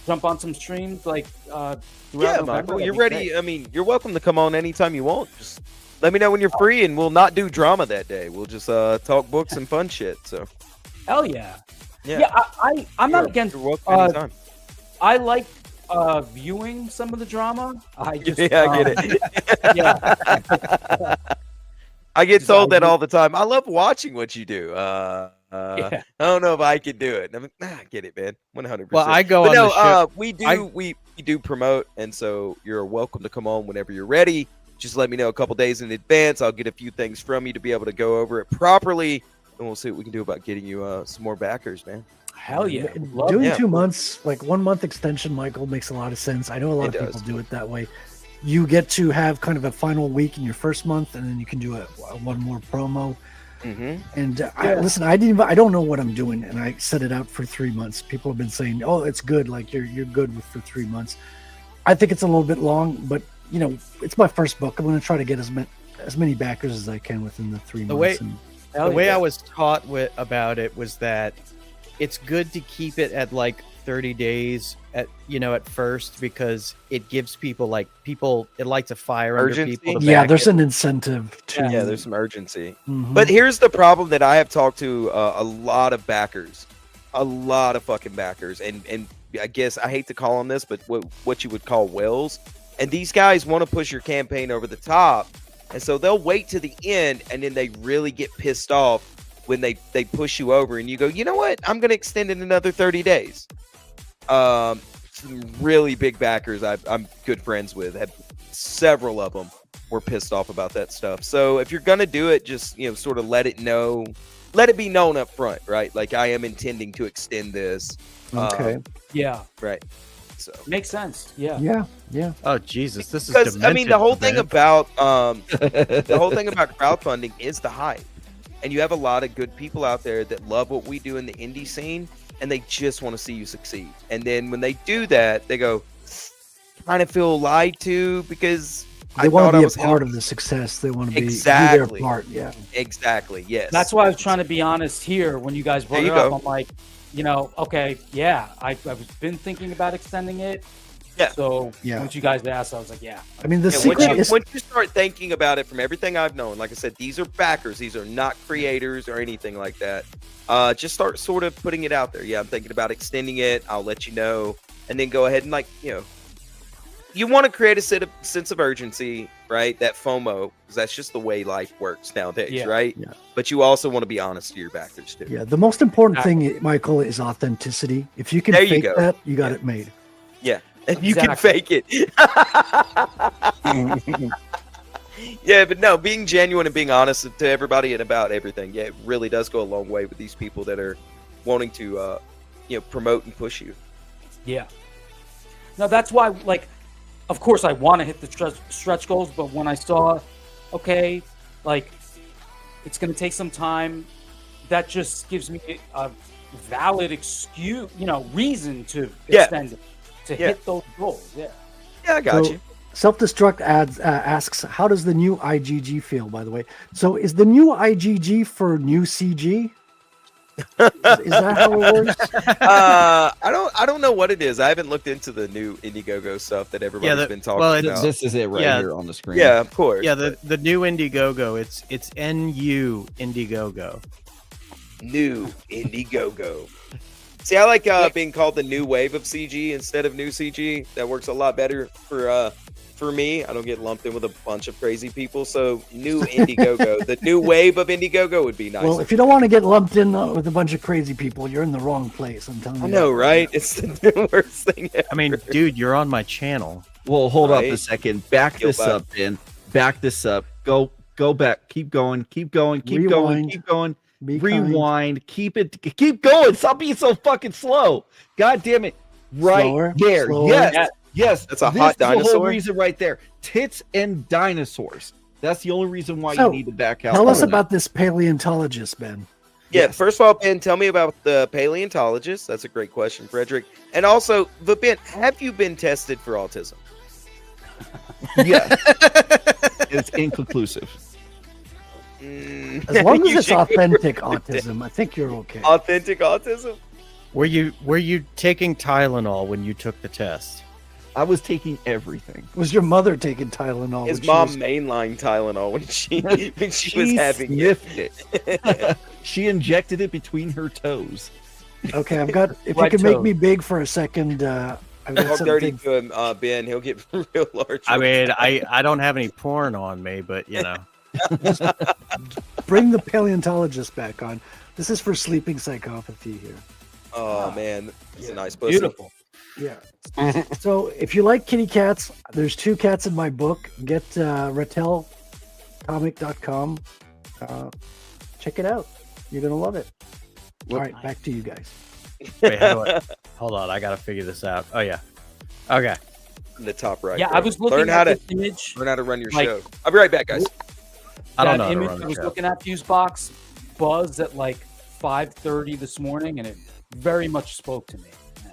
jump on some streams like throughout Yeah, November. Michael, That'd you're be ready. great. I mean, you're welcome to come on anytime you want. Just let me know when you're free, and we'll not do drama that day. We'll just talk books and fun shit. So, Hell yeah. yeah, Yeah. I'm not You're- against. You're welcome anytime. I like viewing some of the drama. I just Yeah, I get it. Yeah. I get Just told that I- all the time. I love watching what you do. Yeah. I don't know if I could do it. I mean, I get it, man. 100%. Well, I go But on no, the ship. we do promote, and so you're welcome to come on whenever you're ready. Just let me know a couple days in advance. I'll get a few things from you to be able to go over it properly, and we'll see what we can do about getting you some more backers, man. Hell yeah. Love Doing yeah. 2 months, like 1 month extension, Michael, makes a lot of sense. I know a lot It of people does. do it that way. You get to have kind of a final week in your first month, and then you can do a one more promo. Mm-hmm. And listen, I don't know what I'm doing, and I set it out for 3 months. People have been saying, "Oh, it's good. Like you're good for 3 months." I think it's a little bit long, but you know, it's my first book. I'm going to try to get as many backers as I can within the 3 The months. way- and Hell The way yeah. I was taught about it was that it's good to keep it at like 30 days at first because it gives people it lights a fire under Urgency? people. To yeah, back there's it. an incentive to. Yeah, there's some urgency. Mhm. But here's the problem that I have talked to a lot of backers, a lot of fucking backers, and I guess I hate to call them this, but what you would call whales. And these guys want to push your campaign over the top, and so they'll wait to the end, and then they really get pissed off when they push you over, and you go, you know what? I'm going to extend it another 30 days. Some really big backers I'm good friends with, had several of them were pissed off about that stuff. So if you're gonna do it, just sort of let it be known up front, right? Like I am intending to extend this. Okay. Yeah. Right. So Makes sense. Yeah. Yeah. Oh Jesus, this is because I mean the whole thing demented, about crowdfunding is the hype, and you have a lot of good people out there that love what we do in the indie scene, and they just want to see you succeed. And then when they do that, they go, kind of feel lied to because They I want thought to I be a was part of the success. They want to be do Exactly. their part. Yeah. Exactly. Yes. That's why I was trying to be honest here when you guys brought There it you up. go. I'm like, okay, yeah, I've been thinking about extending it. Yeah. So Yeah. once you guys asked, I was like, yeah. I mean, the Yeah, secret is once you start thinking about it from everything I've known, like I said, these are backers. These are not creators or anything like that. Just start sort of putting it out there. Yeah, I'm thinking about extending it. I'll let you know. And then go ahead and you want to create a sense of urgency, right? That FOMO, because that's just the way life works nowadays, Yeah. right? Yeah. But you also want to be honest to your backers too. yeah. The most important thing, Michael, is authenticity. If you can There you fake go. that, you got it made. Yeah. And you can Exactly. fake it. Yeah, but no, being genuine and being honest to everybody and about everything, yeah, it really does go a long way with these people that are wanting to, promote and push you. Yeah. No, that's why, like, of course I want to hit the stretch goals, but when I saw, okay, like, it's going to take some time, that just gives me a valid excuse, reason to extend it, to hit those goals. Yeah. Yeah, I got So, you. Self-destruct ads asks, how does the new IgG feel? By the way, so is the new IgG for new CG? Is that how it works? I don't know what it is. I haven't looked into the new Indiegogo stuff that everybody's been talking about. This is it right Yeah. here on the screen. Yeah, of course. Yeah, the new Indiegogo. It's NU Indiegogo. New Indiegogo. See, I like being called the new wave of CG instead of new CG. That works a lot better for me. I don't get lumped in with a bunch of crazy people. So new Indiegogo, the new wave of Indiegogo would be nice. Well, if you don't want to get lumped in with a bunch of crazy people, you're in the wrong place. I'm telling you. I know, right? It's the worst thing ever. I mean, dude, you're on my channel. Well, hold up Right. a second. Back Feel this bad. up, Ben. Back this up. Go back. Keep going. Keep going. Keep going. Rewind. Keep going. Be kind. Rewind. Keep going. Stop being so fucking slow. God damn it. Right Slower, there. slower. Yes. Yes. That's a This hot is the whole dinosaur. reason right there. Tits and dinosaurs. That's the only reason why So, you need to back out. Tell us from that. about this paleontologist, Ben. Yeah, first of all, Ben, tell me about the paleontologist. That's a great question, Frederick. And also, but Ben, have you been tested for autism? Yeah. It's inconclusive. As long as You it's should- authentic autism, I think you're okay. Authentic autism? Were you taking Tylenol when you took the test? I was taking everything. Was your mother taking Tylenol? His when she mom was- mainline Tylenol when she was having it. sniffed it. She injected it between her toes. Okay, I've got. If Right you can make toe. me big for a second, I've got Talk dirty something. to him, Ben. He'll get real large. I mean, I don't have any porn on me, but Bring the paleontologist back on. This is for sleeping psychopathy here. Oh man, it's a nice pussy. Beautiful. Yeah. So if you like kitty cats, there's 2 cats in my book. Get rattelcomic.com. Check it out. You're gonna love it. All right, back to you guys. wait, hold on, I gotta figure this out. Oh yeah, okay. In the top right. Yeah, bro. I was looking learn how at to this image. learn how to run your like- show. I'll be right back, guys. I don't That know how to image run I a was show. looking at Fuseboxx buzzed at like 5:30 this morning, and it very much spoke to me. Yeah.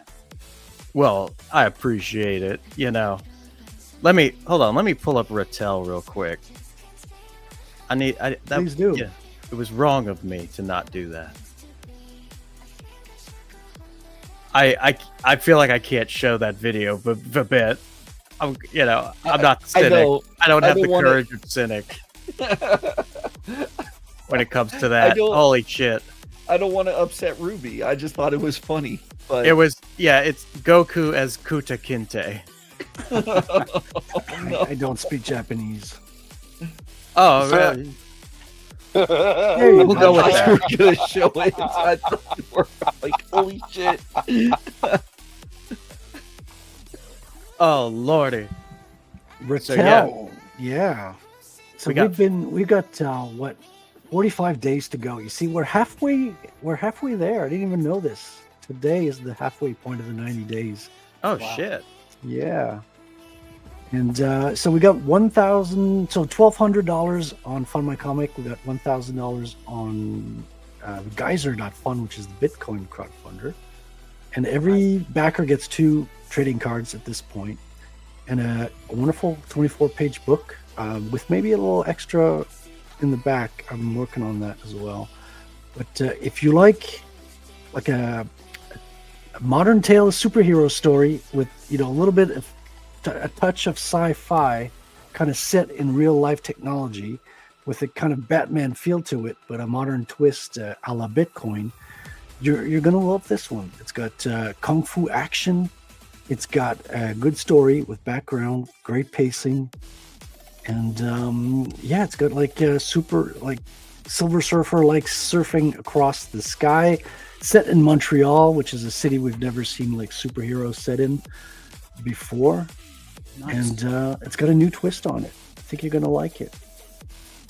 Well, I appreciate it. Let me pull up Rattel real quick. Please do. Yeah, it was wrong of me to not do that. I feel like I can't show that video a bit. I'm not cynic. I don't have the courage of cynic when it comes to that. Holy shit. I don't want to upset Ruby. I just thought it was funny. But It was, it's Goku as Kuta Kinte. I don't speak Japanese. Oh, really? There you we'll go. go with that. We're gonna show it. I thought we were like, holy shit. Oh, lordy. Rattel. Yeah. So We got- we've got 45 days to go. You see, we're halfway there. I didn't even know this. Today is the halfway point of the 90 days. Oh, Wow. shit. Yeah. And so we got $1,200 on Fund My Comic. We got $1,000 on Geyser.fund, which is the Bitcoin crowdfunder. And every backer gets 2 trading cards at this point, and a wonderful 24-page book with maybe a little extra in the back. I'm working on that as well. But if you like a modern tale of superhero story with a little bit of a touch of sci-fi, kind of set in real life technology, with a kind of Batman feel to it, but a modern twist a la Bitcoin. You're gonna love this one. It's got kung fu action. It's got a good story with background, great pacing, and it's got like a super like Silver Surfer like surfing across the sky, set in Montreal, which is a city we've never seen like superheroes set in before. Nice. And it's got a new twist on it. I think you're gonna like it.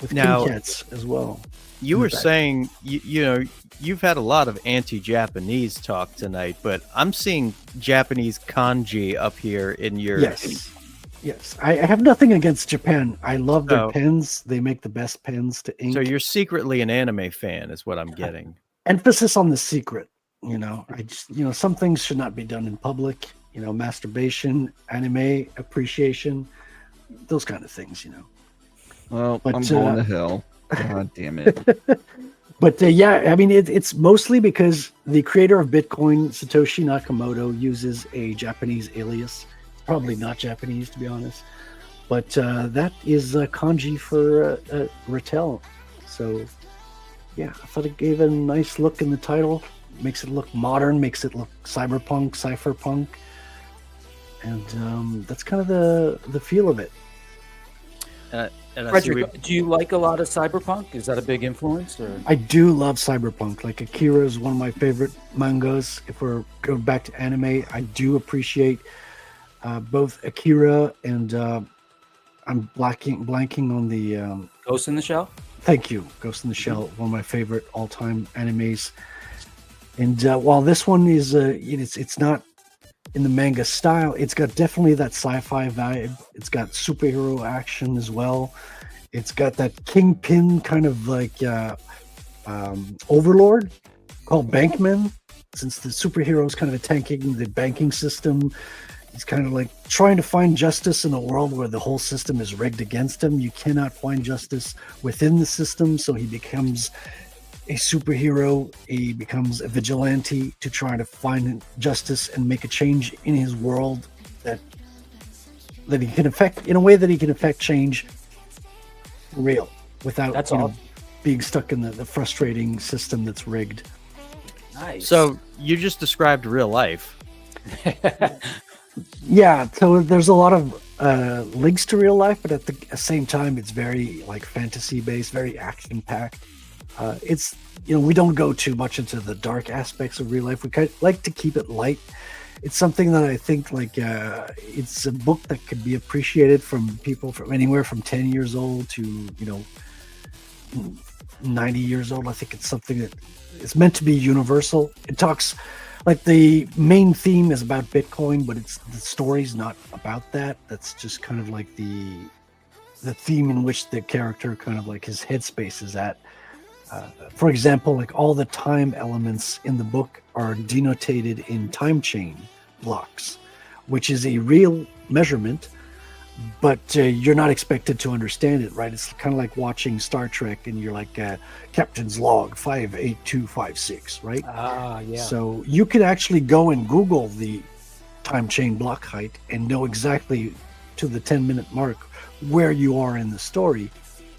With Now- King Cats as well. You were Okay. saying, you've had a lot of anti-Japanese talk tonight, but I'm seeing Japanese kanji up here in your. Yes. I have nothing against Japan. I love their So- pens. They make the best pens to ink. So you're secretly an anime fan, is what I'm getting. Emphasis on the secret. I just some things should not be done in public. Masturbation, anime appreciation, those kind of things. Well, But, I'm going to hell. God damn it. But I mean, it's mostly because the creator of Bitcoin, Satoshi Nakamoto, uses a Japanese alias. It's probably not Japanese, to be honest. But that is kanji for Rattel. So, yeah, I thought it gave a nice look in the title. Makes it look modern, makes it look cypherpunk. And that's kind of the feel of it. And I see Frederick, do you like a lot of cyberpunk? Is that a big influence? Or I do love cyberpunk. Like Akira is one of my favorite mangas. If we're going back to anime, I do appreciate both Akira and I'm blanking on the Ghost in the Shell? thank you, Ghost in the Shell, one of my favorite all-time animes. And while this one is it's not in the manga style, it's got definitely that sci-fi vibe. It's got superhero action as well. It's got that kingpin kind of like overlord called Bankman. Since the superhero is kind of attacking the banking system, he's kind of like trying to find justice in a world where the whole system is rigged against him. You cannot find justice within the system, so he becomes a superhero. He becomes a vigilante to try to find justice and make a change in his world that he can affect in a way that he can affect change for real without That's you know, awesome. being stuck in the frustrating system that's rigged. Nice. So you just described real life. Yeah, so there's a lot of links to real life, but at the same time, it's very like fantasy based, very action packed. It's we don't go too much into the dark aspects of real life. We like to keep it light. It's something that I think like it's a book that could be appreciated from people from anywhere from 10 years old to 90 years old. I think it's something that is meant to be universal. It talks like the main theme is about Bitcoin, but the story's not about that. That's just kind of like the theme in which the character kind of like his headspace is at. For example, like all the time elements in the book are denotated in time chain blocks, which is a real measurement, but you're not expected to understand it, right? It's kind of like watching Star Trek and you're like Captain's Log 58256, right? yeah. So you could actually go and Google the time chain block height and know exactly to the 10-minute mark where you are in the story,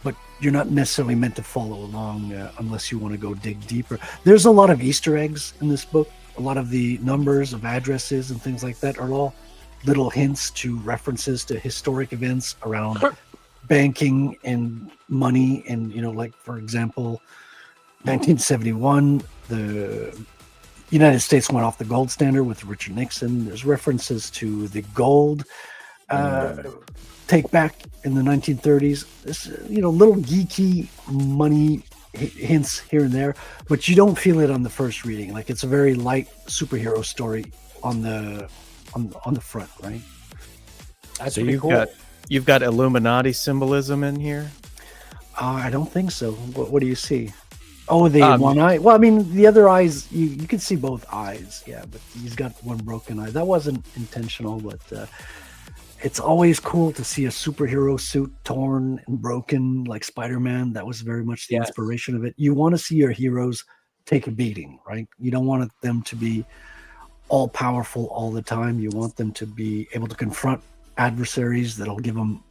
but you're not necessarily meant to follow along unless you want to go dig deeper. There's a lot of Easter eggs in this book. A lot of the numbers of addresses and things like that are all little hints to references to historic events around banking and money. And, like, for example, 1971, the United States went off the gold standard with Richard Nixon. There's references to the gold take back in the 1930s. This, little geeky money hints here and there, but you don't feel it on the first reading. Like, it's a very light superhero story on the front, right? That's So pretty cool. you've got Illuminati symbolism in here. I don't think so. What do you see? Oh, the Um, one eye. Well, I mean, the other eyes, you can see both eyes. Yeah, but he's got one broken eye. That wasn't intentional, but it's always cool to see a superhero suit torn and broken like Spider-Man. That was very much the Yes. inspiration of it. You want to see your heroes take a beating, right? You don't want them to be all powerful all the time. You want them to be able to confront adversaries that'll give them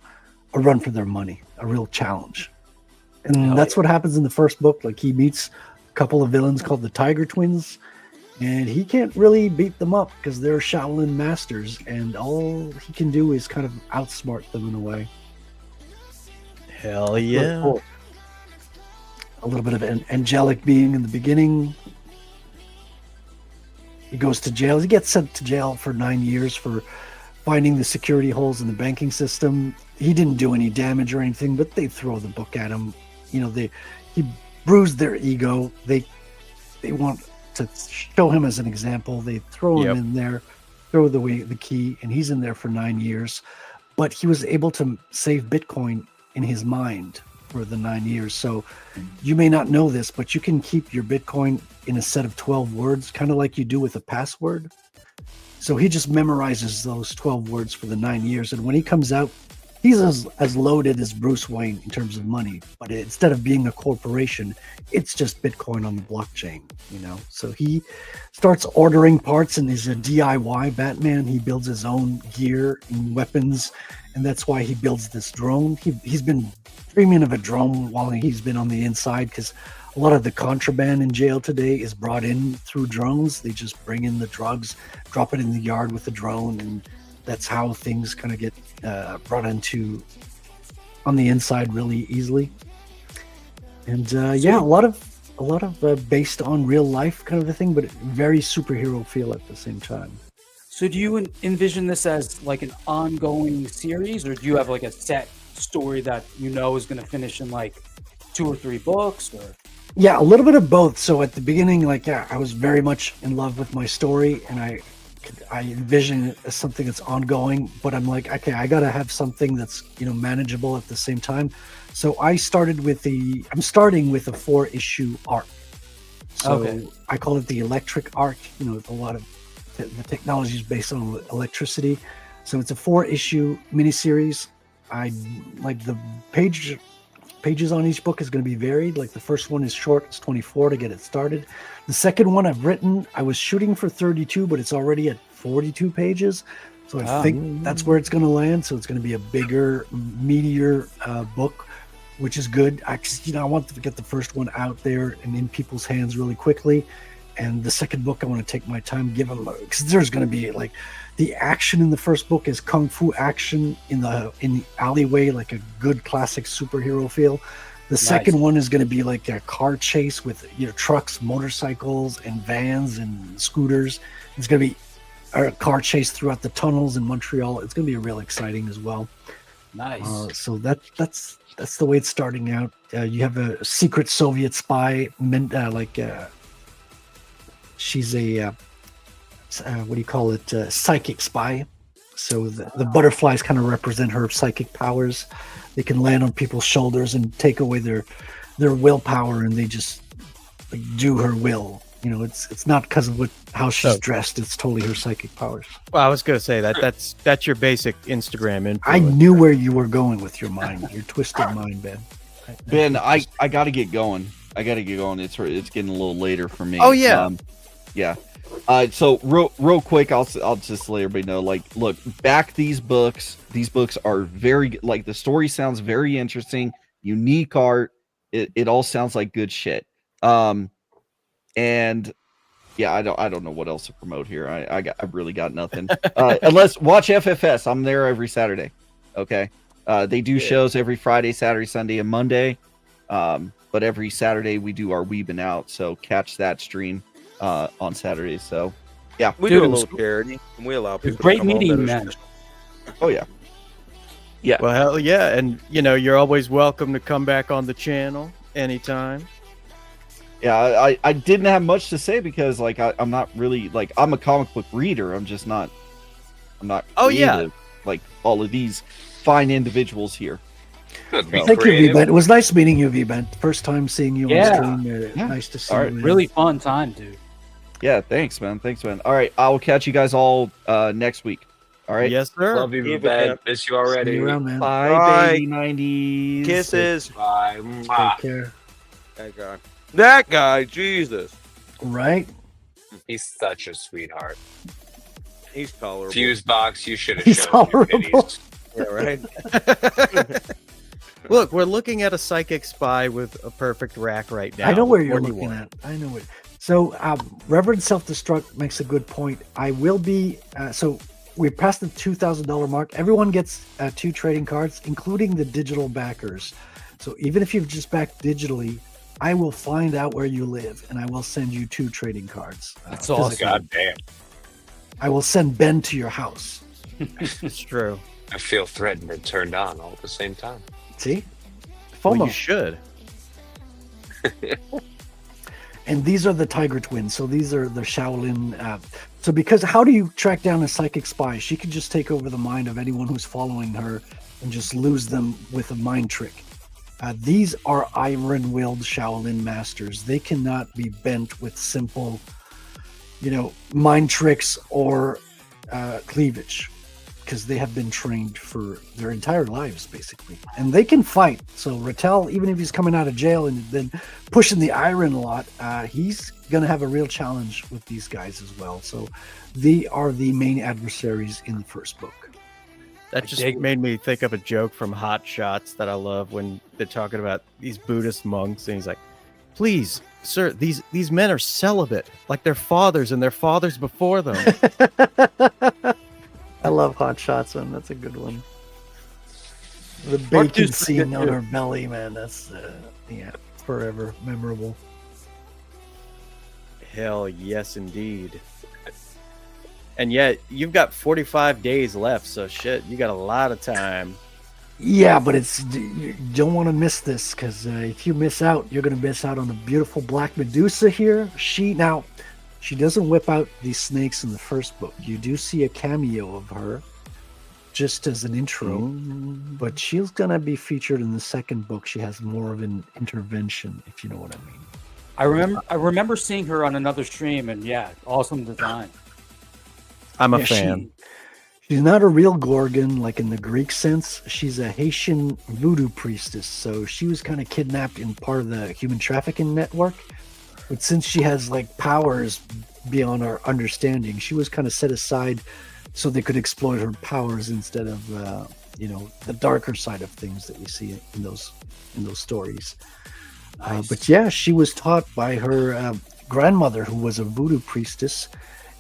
a run for their money, a real challenge. And that's what happens in the first book. Like, he meets a couple of villains called the Tiger Twins, and he can't really beat them up because they're Shaolin masters, and all he can do is kind of outsmart them in a way. Hell yeah. Cool. A little bit of an angelic being in the beginning. He goes to jail. He gets sent to jail for 9 years for finding the security holes in the banking system. He didn't do any damage or anything, but they throw the book at him. You know, he bruised their ego. They want to show him as an example. They throw him in there, throw the key, and he's in there for 9 years. But he was able to save Bitcoin in his mind for the 9 years. So you may not know this, but you can keep your Bitcoin in a set of 12 words, kind of like you do with a password. So he just memorizes those 12 words for the 9 years. And when he comes out, he's as loaded as Bruce Wayne in terms of money. But instead of being a corporation, it's just Bitcoin on the blockchain, you know? So he starts ordering parts, and he's a DIY Batman. He builds his own gear and weapons. And that's why he builds this drone. He's been dreaming of a drone while he's been on the inside, because a lot of the contraband in jail today is brought in through drones. They just bring in the drugs, drop it in the yard with the drone, and that's how things kind of get brought into on the inside really easily. And a lot of based on real life kind of a thing, but very superhero feel at the same time. So do you envision this as like an ongoing series, or do you have like a set story that you know is going to finish in like 2 or 3 books? Or Yeah, a little bit of both. So at the beginning, I was very much in love with my story, and I envision it as something that's ongoing. But I'm like, okay, I gotta have something that's manageable at the same time. So I'm starting with a 4-issue arc. So I call it the electric arc. With a lot of the technology is based on electricity. So it's a 4-issue miniseries. I like the pages on each book is going to be varied. Like the first one is short, it's 24 to get it started. The second one I've written, I was shooting for 32, but it's already at 42 pages. So I think that's where it's going to land. So it's going to be a bigger, meatier book, which is good. I want to get the first one out there and in people's hands really quickly. And the second book, I want to take my time, give them, because there's going to be like the action in the first book is kung fu action in the alleyway, like a good classic superhero feel. The second one is going to be like a car chase with trucks, motorcycles, and vans and scooters. It's going to be a car chase throughout the tunnels in Montreal. It's going to be real exciting as well. Nice. So that's the way it's starting out. You have a secret Soviet spy, she's a psychic spy. So the butterflies kind of represent her psychic powers. They can land on people's shoulders and take away their willpower, and they just do her will. It's not because of how she's dressed. It's totally her psychic powers. Well, I was going to say that's your basic Instagram influence. I knew where you were going with your mind, your twisted mind, Ben. Ben, I got to get going. It's getting a little later for me. Oh yeah. Yeah. So real quick, I'll just let everybody know. Like, look, back these books. These books are very the story sounds very interesting, unique art. It all sounds like good shit. And yeah, I don't know what else to promote here. I've really got nothing. Unless watch FFS. I'm there every Saturday. Okay. They do shows every Friday, Saturday, Sunday, and Monday. But every Saturday we do our Weebin' Out. So catch that stream on Saturdays. So yeah, we do a little charity, and we allow people. Great meeting, man. Oh yeah. Yeah. Well, hell yeah, and you're always welcome to come back on the channel anytime. Yeah, I didn't have much to say because I'm not really I'm a comic book reader. I'm not creative, like all of these fine individuals here. Thank you, V-Bent. It was nice meeting you, V-Bent. First time seeing you on stream. Nice to see you. Really fun time, dude. Yeah, thanks, man. All right, I will catch you guys all next week. All right. Yes, sir. Love you, Ben. Miss you already. See you around, man. Bye, baby 90s. Kisses. Bye. Take care. That guy, Jesus. Right? He's such a sweetheart. He's tolerable. Fuseboxx, you should have He's shown your tolerable. titties. Yeah, right. Look, we're looking at a psychic spy with a perfect rack right now. I know where What you're do you looking want? at. I know it. So, Reverend Self-Destruct makes a good point. I will be. So we're past the $2,000 mark. Everyone gets 2 trading cards, including the digital backers. So even if you've just backed digitally, I will find out where you live and I will send you 2 trading cards. That's awesome. physically. God damn. I will send Ben to your house. It's true. I feel threatened and turned on all at the same time. See? Well, FOMO. you should. And these are the Tiger Twins. So these are the Shaolin. So because how do you track down a psychic spy? She can just take over the mind of anyone who's following her and just lose them with a mind trick. These are iron-willed Shaolin masters. They cannot be bent with simple, mind tricks or cleavage, because they have been trained for their entire lives, basically. And they can fight. So Rattel, even if he's coming out of jail and then pushing the iron a lot, he's going to have a real challenge with these guys as well. So they are the main adversaries in the first book. That just made me think of a joke from Hot Shots that I love when they're talking about these Buddhist monks, and he's like, "Please, sir, these men are celibate, like their fathers and their fathers before them." I love Hot Shots, man. That's a good one. The Mark bacon Deuce scene forget on too. her belly, man. That's forever memorable. Hell yes, indeed. And yet, you've got 45 days left, so shit, you got a lot of time. Yeah, but you don't want to miss this, because if you miss out, you're going to miss out on the beautiful Black Medusa here. She doesn't whip out these snakes in the first book. You do see a cameo of her, just as an intro, but she's going to be featured in the second book. She has more of an intervention, if you know what I mean. I remember seeing her on another stream, and yeah, awesome design. I'm a fan. She's not a real Gorgon, like in the Greek sense. She's a Haitian voodoo priestess. So she was kind of kidnapped in part of the human trafficking network. But since she has like powers beyond our understanding, she was kind of set aside so they could exploit her powers instead of, the darker side of things that we see in those stories. Nice. But yeah, she was taught by her grandmother, who was a voodoo priestess.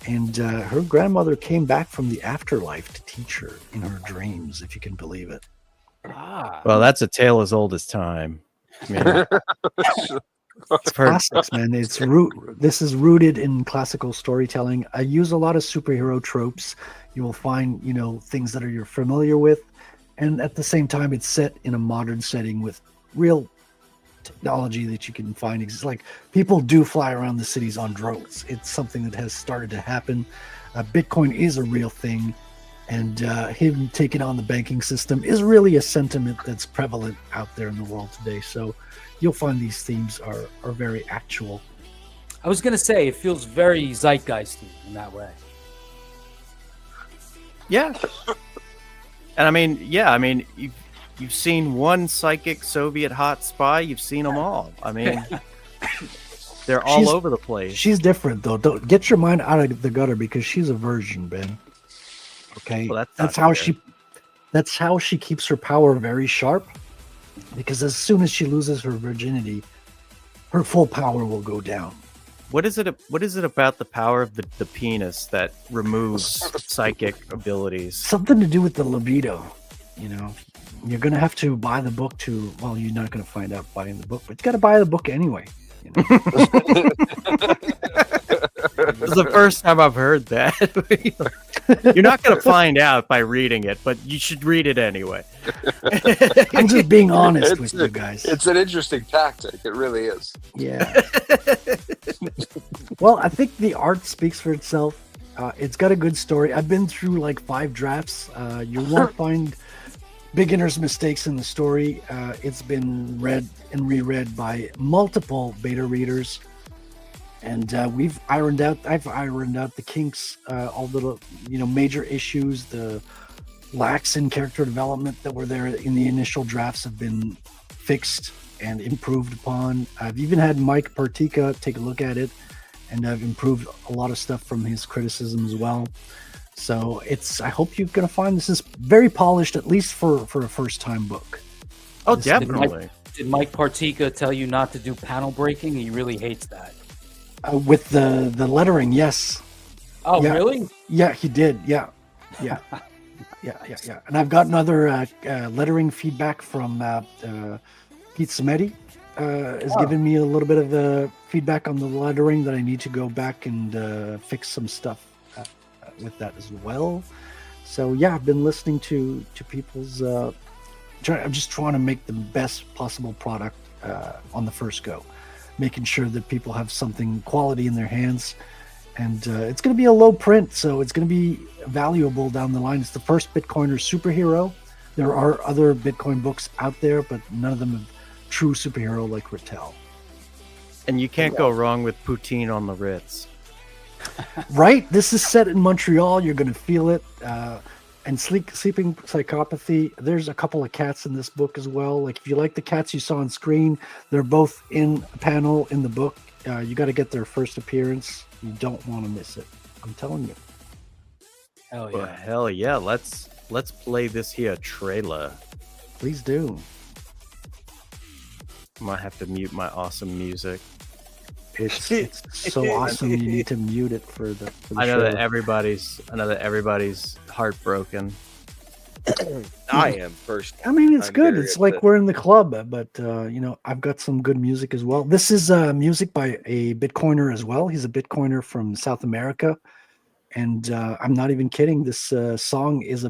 And her grandmother came back from the afterlife to teach her in her dreams, if you can believe it. Well, that's a tale as old as time. I mean, It's classics, man. This is rooted in classical storytelling. I use a lot of superhero tropes. You will find, things that you're familiar with. And at the same time, it's set in a modern setting with real technology that you can find. It's like people do fly around the cities on drones. It's something that has started to happen. Bitcoin is a real thing, and him taking on the banking system is really a sentiment that's prevalent out there in the world today. So you'll find these themes are very actual. I was gonna say it feels very zeitgeisty in that way. yeah. And I mean, you've seen one psychic Soviet hot spy. You've seen them all. I mean, they're all over the place. She's different, though. Don't get your mind out of the gutter, because she's a virgin, Ben. Okay, Well, that's not how fair. that's how she keeps her power very sharp. Because as soon as she loses her virginity, her full power will go down. What is it about the power of the penis that removes psychic abilities? Something to do with the libido. You're gonna have to buy the book to. Well, you're not gonna find out buying the book, but you got to buy the book anyway. This is the first time I've heard that. You're not going to find out by reading it, but you should read it anyway. I'm just being honest with you guys. It's an interesting tactic. It really is. Yeah. Well, I think the art speaks for itself. It's got a good story. I've been through like 5 drafts. You won't find beginner's mistakes in the story. It's been read and reread by multiple beta readers. And I've ironed out the kinks, all the major issues, the lacks in character development that were there in the initial drafts have been fixed and improved upon. I've even had Mike Partika take a look at it, and I've improved a lot of stuff from his criticism as well. So I hope you're gonna find this is very polished, at least for a first time book. Oh, Did definitely. Did Mike Partika tell you not to do panel breaking? He really hates that. With the lettering, yes. Oh, Yeah. really? Yeah, he did. Yeah. And I've gotten other lettering feedback from Pete Samedi. Has given me a little bit of feedback on the lettering that I need to go back and fix some stuff with that as well. So yeah, I've been listening to people's. I'm just trying to make the best possible product on the first go, making sure that people have something quality in their hands. And it's going to be a low print, so it's going to be valuable down the line. It's the first Bitcoiner superhero. There are other Bitcoin books out there, but none of them have true superhero like Rattel. And you can't go wrong with poutine on the Ritz. Right? This is set in Montreal. You're going to feel it. And Sleeping Psychopathy, there's a couple of cats in this book as well. Like if you like the cats you saw on screen, they're both in a panel in the book. You got to get their first appearance. You don't want to miss it. I'm telling you. Hell Well, yeah. hell yeah. Let's play this here trailer. Please do. I might have to mute my awesome music. It's so awesome. You need to mute it for the I know show. that everybody's heartbroken. I am first. I mean, it's I'm good. very It's like upset. we're in the club, but I've got some good music as well. This is music by a Bitcoiner as well. He's a Bitcoiner from South America, and I'm not even kidding. This song is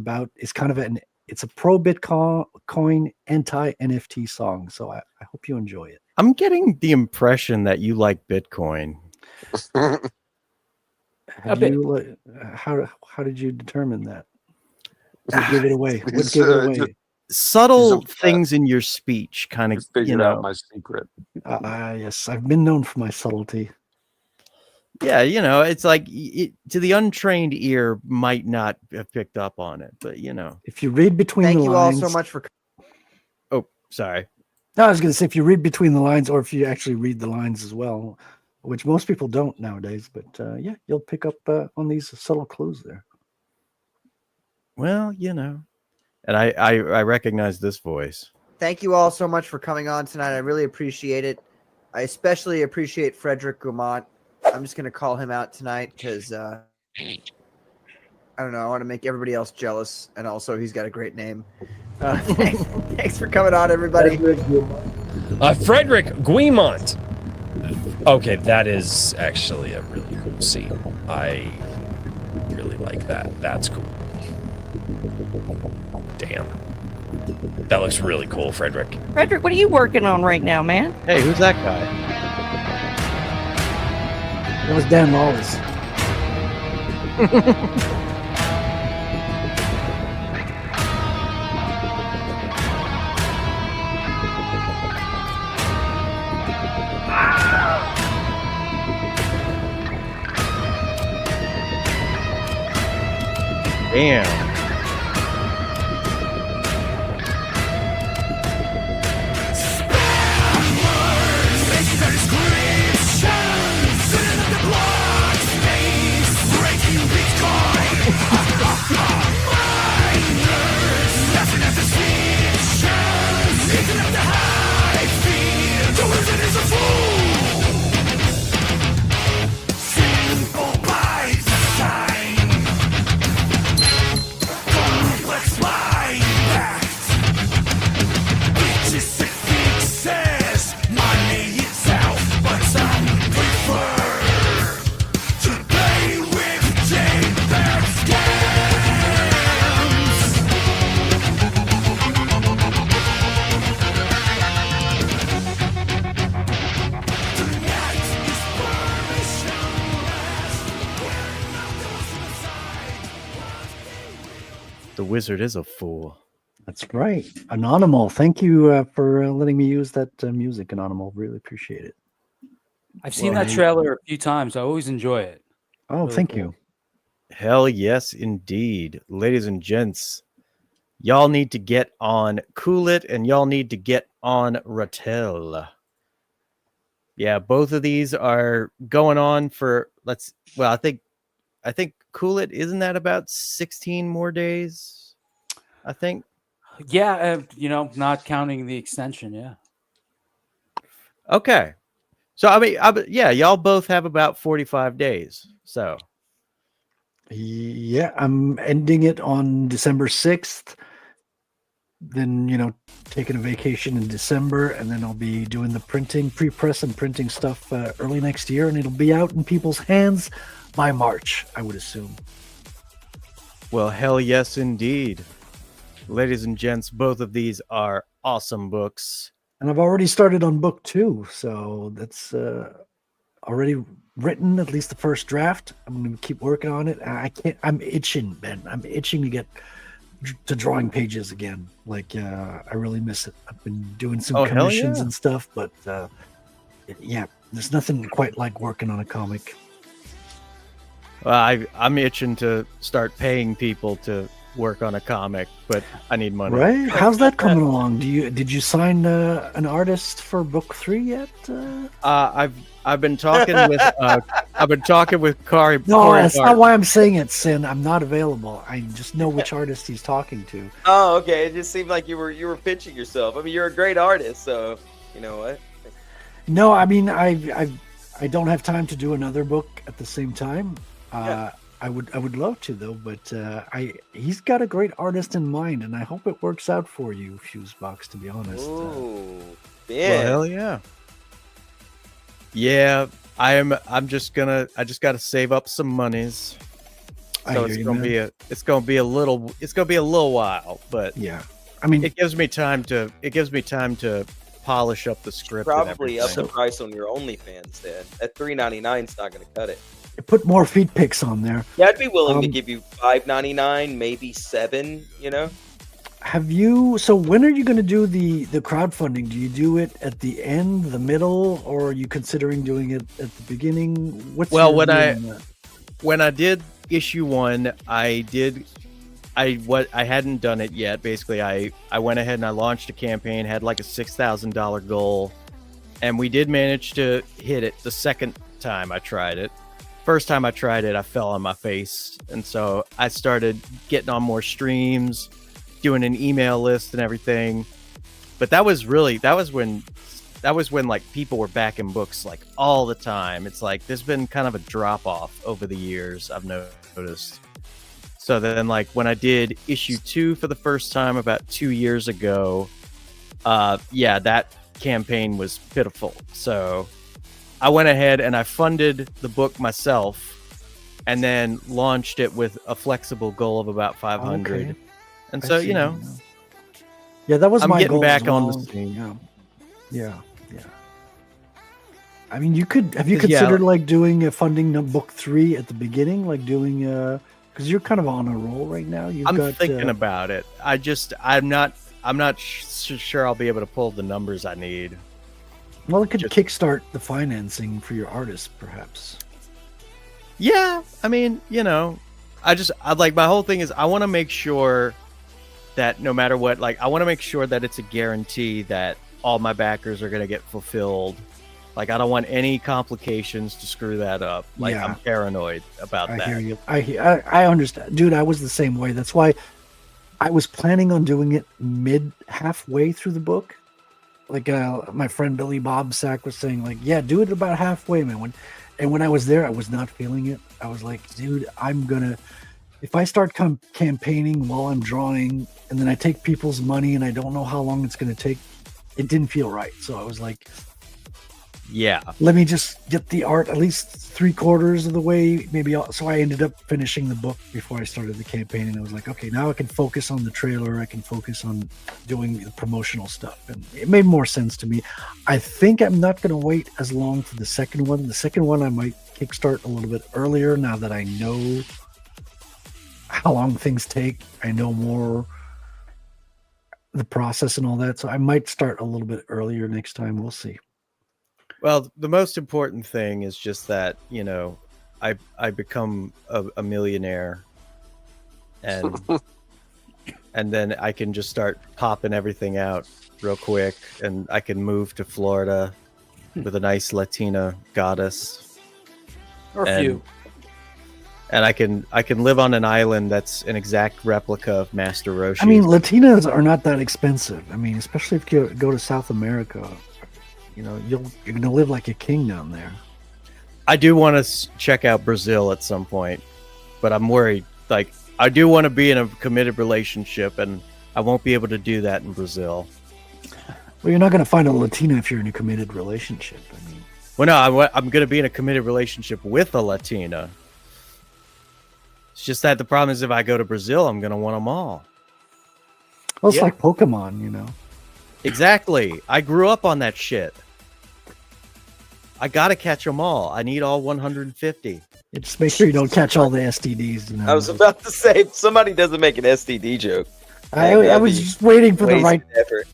kind of it's a pro Bitcoin, anti NFT song. So I hope you enjoy it. I'm getting the impression that you like Bitcoin. Have bit. you? How did you determine that? What gave it away? What He's, gave it uh, away? Subtle upset. things in your speech kind You of, figured out my secret. Yes, I've been known for my subtlety. yeah, it's like to the untrained ear might not have picked up on it, but If you read between Thank the you all lines, so much for. oh, sorry. No, I was going to say if you read between the lines, or if you actually read the lines as well, which most people don't nowadays. But yeah, you'll pick up on these subtle clues there. Well, and I recognize this voice. Thank you all so much for coming on tonight. I really appreciate it. I especially appreciate Frederick Gaumont. I'm just going to call him out tonight because I don't know. I want to make everybody else jealous, and also he's got a great name. Thanks for coming on, everybody. Frederick Guimont. Okay, that is actually a really cool scene. I really like that. That's cool. Damn. That looks really cool, Frederick. Frederick, what are you working on right now, man? Hey, who's that guy? That was Dan Lawless. Damn. The wizard is a fool. That's right. Anonymal. Thank you for letting me use that music, Anonymal. Really appreciate it. I've seen that trailer a few times. I always enjoy it. Oh, Really thank cool. you. Hell yes, indeed. Ladies and gents, y'all need to get on Kool It and y'all need to get on Rattel. Yeah, both of these are going on for I think Kool It, isn't that about 16 more days? I think. Yeah, not counting the extension. Yeah. Okay. So I mean, yeah, y'all both have about 45 days. So Yeah, I'm ending it on December 6th. Then, taking a vacation in December, and then I'll be doing the printing, pre-press and printing stuff early next year, and it'll be out in people's hands by March, I would assume. well, hell yes, indeed. Ladies and gents, both of these are awesome books. And I've already started on book 2, so that's already written, at least the first draft. I'm going to keep working on it. I'm itching, Ben. I'm itching to get to drawing pages again. Like, I really miss it. I've been doing some commissions and stuff, but yeah, there's nothing quite like working on a comic. Well, I'm itching to start paying people to work on a comic, but I need money. Right? How's that coming along? Did you sign an artist for book 3 yet? I've been talking with Corey. No, that's not why I'm saying it, Sin. I'm not available. I just know which artist he's talking to. Oh, okay. It just seemed like you were pitching yourself. I mean, you're a great artist, so you know what? No, I mean, I don't have time to do another book at the same time. Yeah. I would love to though, but he's got a great artist in mind, and I hope it works out for you, Fuseboxx. To be honest. Ooh, yeah. Well, hell yeah. Yeah, I just got to save up some monies. So it's gonna be a little while, but yeah, I mean, it gives me time to polish up the script. Probably up the price on your OnlyFans. Then at $3.99 is not going to cut it. Put more feet pics on there. Yeah, I'd be willing to give you $5.99, maybe $7. So when are you going to do the crowdfunding? Do you do it at the end, the middle, or are you considering doing it at the beginning? When I did issue 1, I hadn't done it yet. Basically, I went ahead and I launched a campaign, had like a $6,000 goal, and we did manage to hit it the second time I tried it. First time I tried it, I fell on my face, and so I started getting on more streams, doing an email list and everything. But that was when like people were backing books like all the time. It's like there's been kind of a drop off over the years, I've noticed. So then, like, when I did issue 2 for the first time about 2 years ago, that campaign was pitiful. So I went ahead and I funded the book myself, and then launched it with a flexible goal of about 500. Okay. And so, yeah, that was my goal. I'm getting back on the scene. Yeah. I mean, have you considered like doing a funding book 3 at the beginning, like doing because you're kind of on a roll right now. I'm thinking about it. I'm not sure I'll be able to pull the numbers I need. Well, it could kickstart the financing for your artist, perhaps. Yeah, I mean, I like, my whole thing is I want to make sure that no matter what, like, I want to make sure that it's a guarantee that all my backers are going to get fulfilled. Like, I don't want any complications to screw that up. Like, I'm paranoid about that. I hear you. I understand. Dude, I was the same way. That's why I was planning on doing it halfway through the book. Like, my friend Billy Bob Sack was saying, like, yeah, do it about halfway, man. When I was there, I was not feeling it. I was like, dude, if I start campaigning while I'm drawing, and then I take people's money and I don't know how long it's going to take, it didn't feel right. So I was like, yeah, let me just get the art at least 3/4 of the way, maybe. So I ended up finishing the book before I started the campaign, and I was like, okay, now I can focus on the trailer. I can focus on doing the promotional stuff, and it made more sense to me. I think I'm not going to wait as long for the second one. The second one I might kickstart a little bit earlier now that I know how long things take. I know more the process and all that, so I might start a little bit earlier next time. We'll see. Well, the most important thing is just that, I become a millionaire, and then I can just start popping everything out real quick, and I can move to Florida with a nice Latina goddess. Or a And- few. And I can live on an island that's an exact replica of Master Roshi. I mean, Latinas are not that expensive. I mean, especially if you go to South America, you know, you're gonna live like a king down there. I do want to check out Brazil at some point, but I'm worried. Like, I do want to be in a committed relationship, and I won't be able to do that in Brazil. Well, you're not gonna find a Latina if you're in a committed relationship. I mean, Well, no, I'm going to be in a committed relationship with a Latina. It's just that the problem is if I go to Brazil, I'm going to want them all. well, it's Yeah. like Pokemon, you know. Exactly. I grew up on that shit. I got to catch them all. I need all 150. You just make sure you don't catch all the STDs. You know? I was about to say, if somebody doesn't make an STD joke, I that'd was be just waiting for the wasted right effort.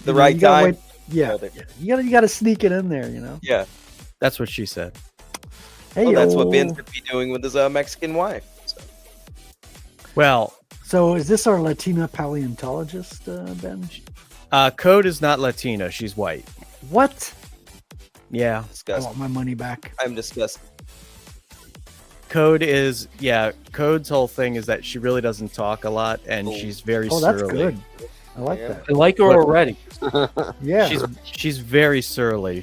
The you know, right you gotta time. wait- Yeah, Brother. you gotta sneak it in there, you know. Yeah. That's what she said. Hey, Well, that's what yo. Ben's gonna be doing with his Mexican wife. So. Well, So is this our Latina paleontologist, Ben? Code is not Latina. She's white. What? Yeah. I Disgusting. want my money back. I'm disgusted. Code is, yeah, Code's whole thing is that she really doesn't talk a lot, and she's very Oh, that's surly. good. I like Yeah. that. I like her But- already. Yeah. She's very surly.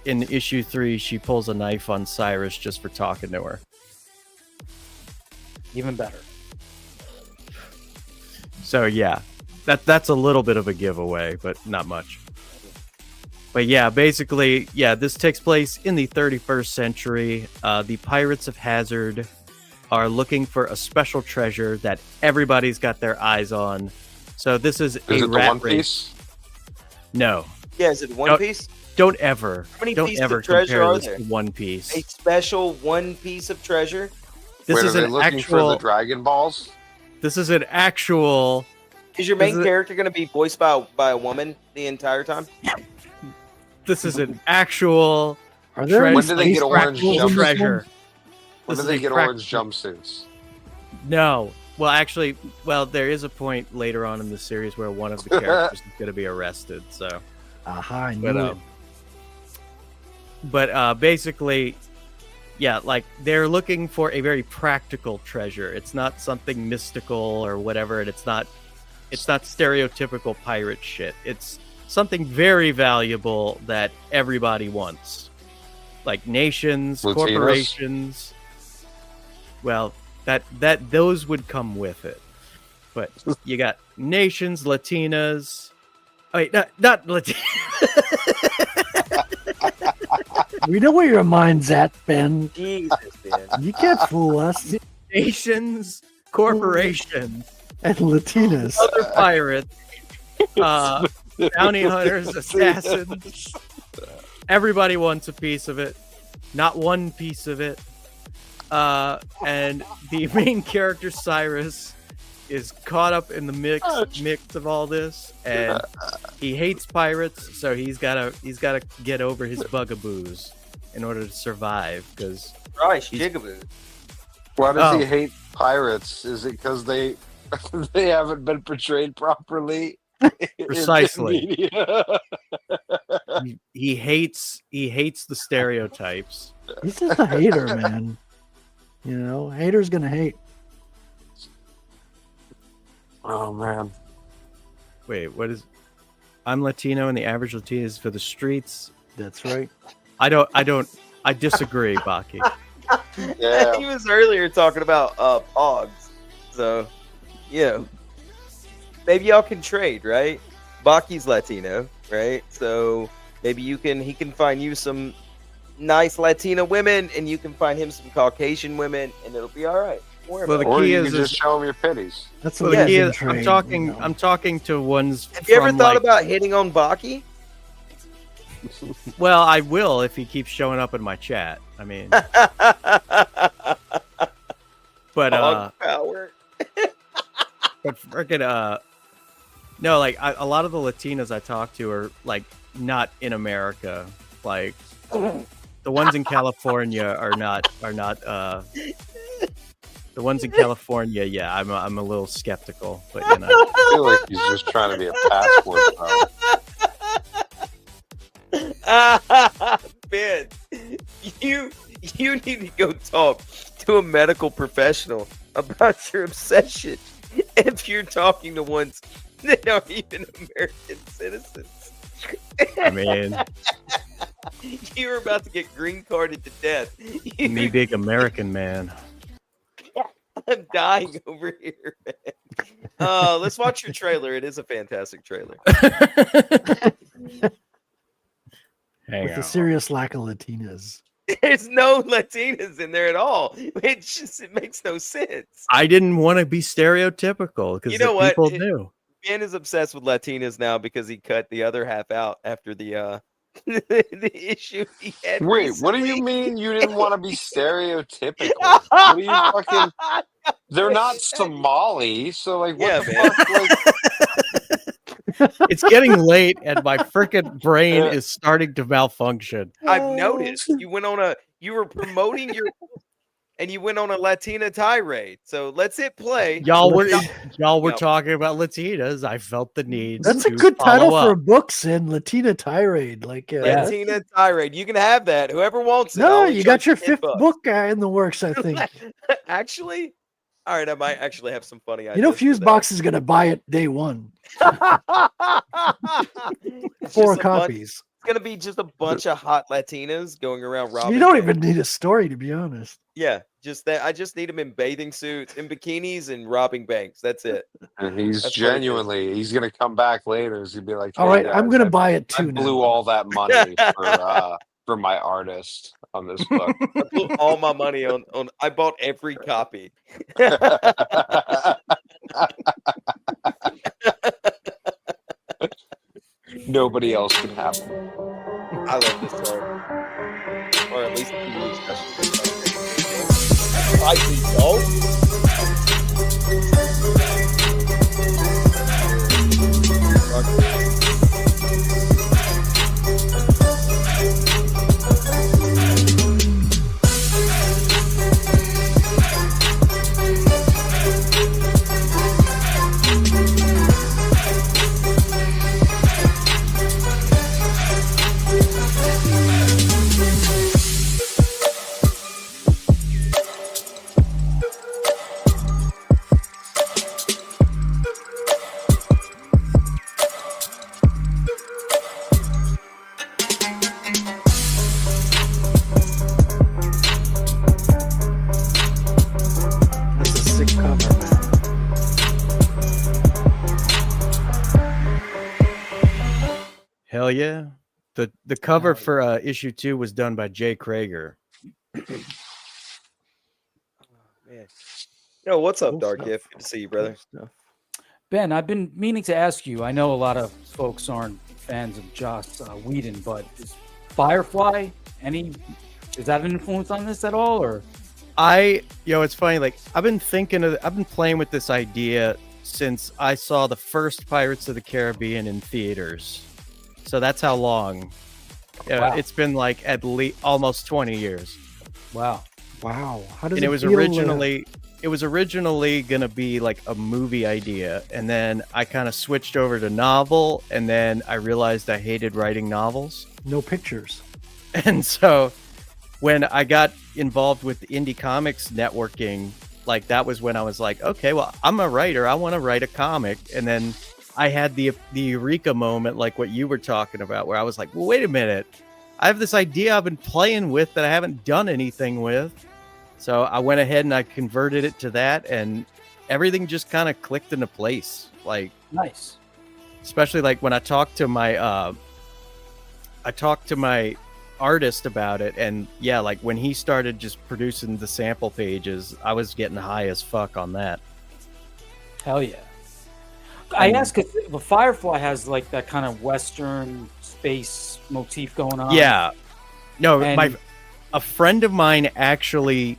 In issue 3, she pulls a knife on Cyrus just for talking to her. Even better. So yeah, that's a little bit of a giveaway, but not much. But yeah, basically, yeah, this takes place in the 31st century. The Pirates of Hazard are looking for a special treasure that everybody's got their eyes on. So this is Is a it the rat One race. Piece? No, Yeah, is it One Don't- Piece? don't ever, How many don't pieces ever of treasure compare are this there? to One Piece. A special one piece of treasure? This Wait, is are they an looking for actual. the Dragon Balls? This is an actual. Is your main Is it- character going to be voiced by a woman the entire time? This is an actual. Are there any When do they space get orange fractals in this treasure? one? When This do is they a get crack- orange jumpsuits? No. Well, actually, there is a point later on in the series where one of the characters is going to be arrested. So, Aha, I knew but it. basically, yeah, like they're looking for a very practical treasure. It's not something mystical or whatever, and it's not stereotypical pirate shit. It's something very valuable that everybody wants, like nations, Latinas? corporations. Well, that those would come with it, but you got nations, Latinas. Wait, not Latinas. We know where your mind's at, Ben. Jesus, man. You can't fool us. Nations, corporations, And Latinas. other pirates, bounty hunters, assassins. Everybody wants a piece of it, not one piece of it. And the main character Cyrus is caught up in the mix of all this, and he hates pirates, so he's gotta get over his bugaboos in order to survive. Because Christ, jigaboo. Why does Oh. he hate pirates? Is it because they they haven't been portrayed properly? in Precisely. media? he hates the stereotypes. He's just a hater, man. You know, hater's gonna hate. Oh man. Wait, what is? I'm Latino, and the average Latino is for the streets. That's right. I disagree, Baki. Yeah. He was earlier talking about pogs. So, yeah. Maybe y'all can trade, right? Baki's Latino, right? So maybe he can find you some nice Latina women, and you can find him some Caucasian women, and it'll be all right. Don't worry Well, about Or key you is- can just show them your pitties. That's Well, what the it key is. is, I'm talking to ones. it. Have you ever from, thought like- about hitting on Baki? Well, I will if he keeps showing up in my chat. I mean, but Hog power. but freaking no, like a lot of the Latinas I talk to are like not in America. Like the ones in California are not. The ones in California, yeah, I'm a little skeptical, but you know. I feel like he's just trying to be a passport. Ben, you need to go talk to a medical professional about your obsession if you're talking to ones that aren't even American citizens. I mean, You're about to get green carded to death. me big American man. I'm dying over here, man. Let's watch your trailer. It is a fantastic trailer. Hang With on. a serious lack of Latinas. There's no Latinas in there at all. It makes no sense. I didn't want to be stereotypical because You know what? people do. Ben is obsessed with Latinas now because he cut the other half out after the the issue he had. Wait, what do you recently. mean you didn't want to be stereotypical? What are you fucking? They're not Somali, so like, what Yeah, the man. fuck? Like, It's getting late and my freaking brain Yeah. is starting to malfunction. I've noticed you were promoting your and you went on a Latina tirade. So let's hit play. Y'all were Yep. talking about Latinas. I felt the need. That's a to good title follow for a up. book, Sin. Latina Tirade. Like, Latina tirade. You can have that. Whoever wants it. no, I'll you charge got your $10. fifth book in the works, I think. Actually, all right. I might actually have some funny ideas. You know, for that. Fuseboxx is going to buy it day one. It's 4 just a bunch- copies. It's gonna be just a bunch of hot Latinas going around robbing. You don't banks. even need a story, to be honest. Yeah, just that. I just need them in bathing suits, in bikinis, and robbing banks. That's it. and he's That's what it is. genuinely, he's gonna come back later. He's gonna be like, All "Hey, right, I'm guys, going to I- buy it I too blew now. all that money for my artist on this book." I blew all my money on. I bought every copy. Nobody else can have them. I love this song, or at least the TV special. I That's a sick cover, man. Hell yeah. The cover for issue 2 was done by Jay Krager. Man. Yo, what's up, Cool Dark stuff. Gift? Good to see you, brother. Cool stuff. Ben, I've been meaning to ask you. I know a lot of folks aren't fans of Joss Whedon, but is Firefly does that have an influence on this at all, or? It's funny, like I've been playing with this idea since I saw the first Pirates of the Caribbean in theaters. So that's how long. Wow. It's been like at least almost 20 years. Wow. Wow. How does And it was feel, originally going to be like a movie idea, and then I kind of switched over to novel, and then I realized I hated writing novels. no pictures? And so when I got involved with indie comics networking, like that was when I was like, okay, well, I'm a writer. I want to write a comic. And then I had the eureka moment, like what you were talking about, where I was like, well, wait a minute. I have this idea I've been playing with that I haven't done anything with. So I went ahead and I converted it to that, and everything just kind of clicked into place. Like, Nice. especially like when I talked to my artist about it, and yeah, like when he started just producing the sample pages, I was getting high as fuck on that. Hell yeah. I ask if the Firefly has like that kind of Western space motif going on. Yeah, no, And- a friend of mine actually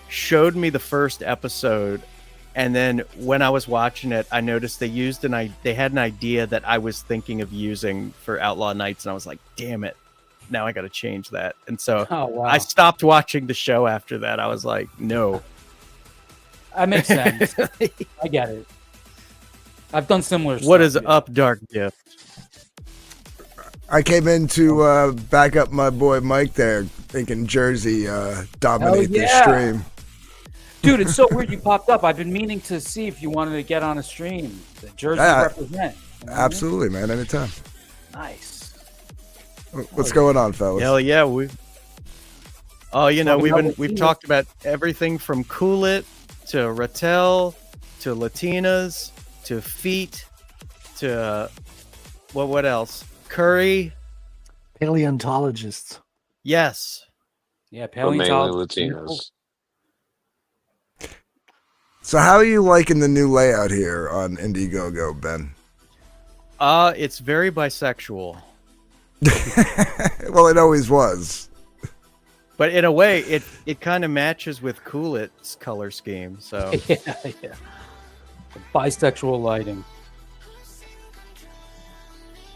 showed me the first episode, and then when I was watching it, I noticed they had an idea that I was thinking of using for Outlaw Nights, and I was like, damn it, now I got to change that. And so Oh wow. I stopped watching the show after that. I was like, no. That makes sense. I get it. I've done similar What stuff, is yeah. up, Dark Gift? I came in to back up my boy Mike there, thinking Jersey dominate the stream. Dude, it's so weird you popped up. I've been meaning to see if you wanted to get on a stream. The Jersey represent. You know what Absolutely, man. Anytime. Nice. What's going on, fellas? Hell yeah, we've talked about everything from Kool It to Rattel to Latinas to feet to what else? Curry. Paleontologists. Yes. Yeah, paleontologists. Mainly Latinos. So how are you liking the new layout here on Indiegogo, Ben? It's very bisexual. Well, it always was. But in a way, it kind of matches with Kool It's color scheme. So yeah. Bisexual lighting.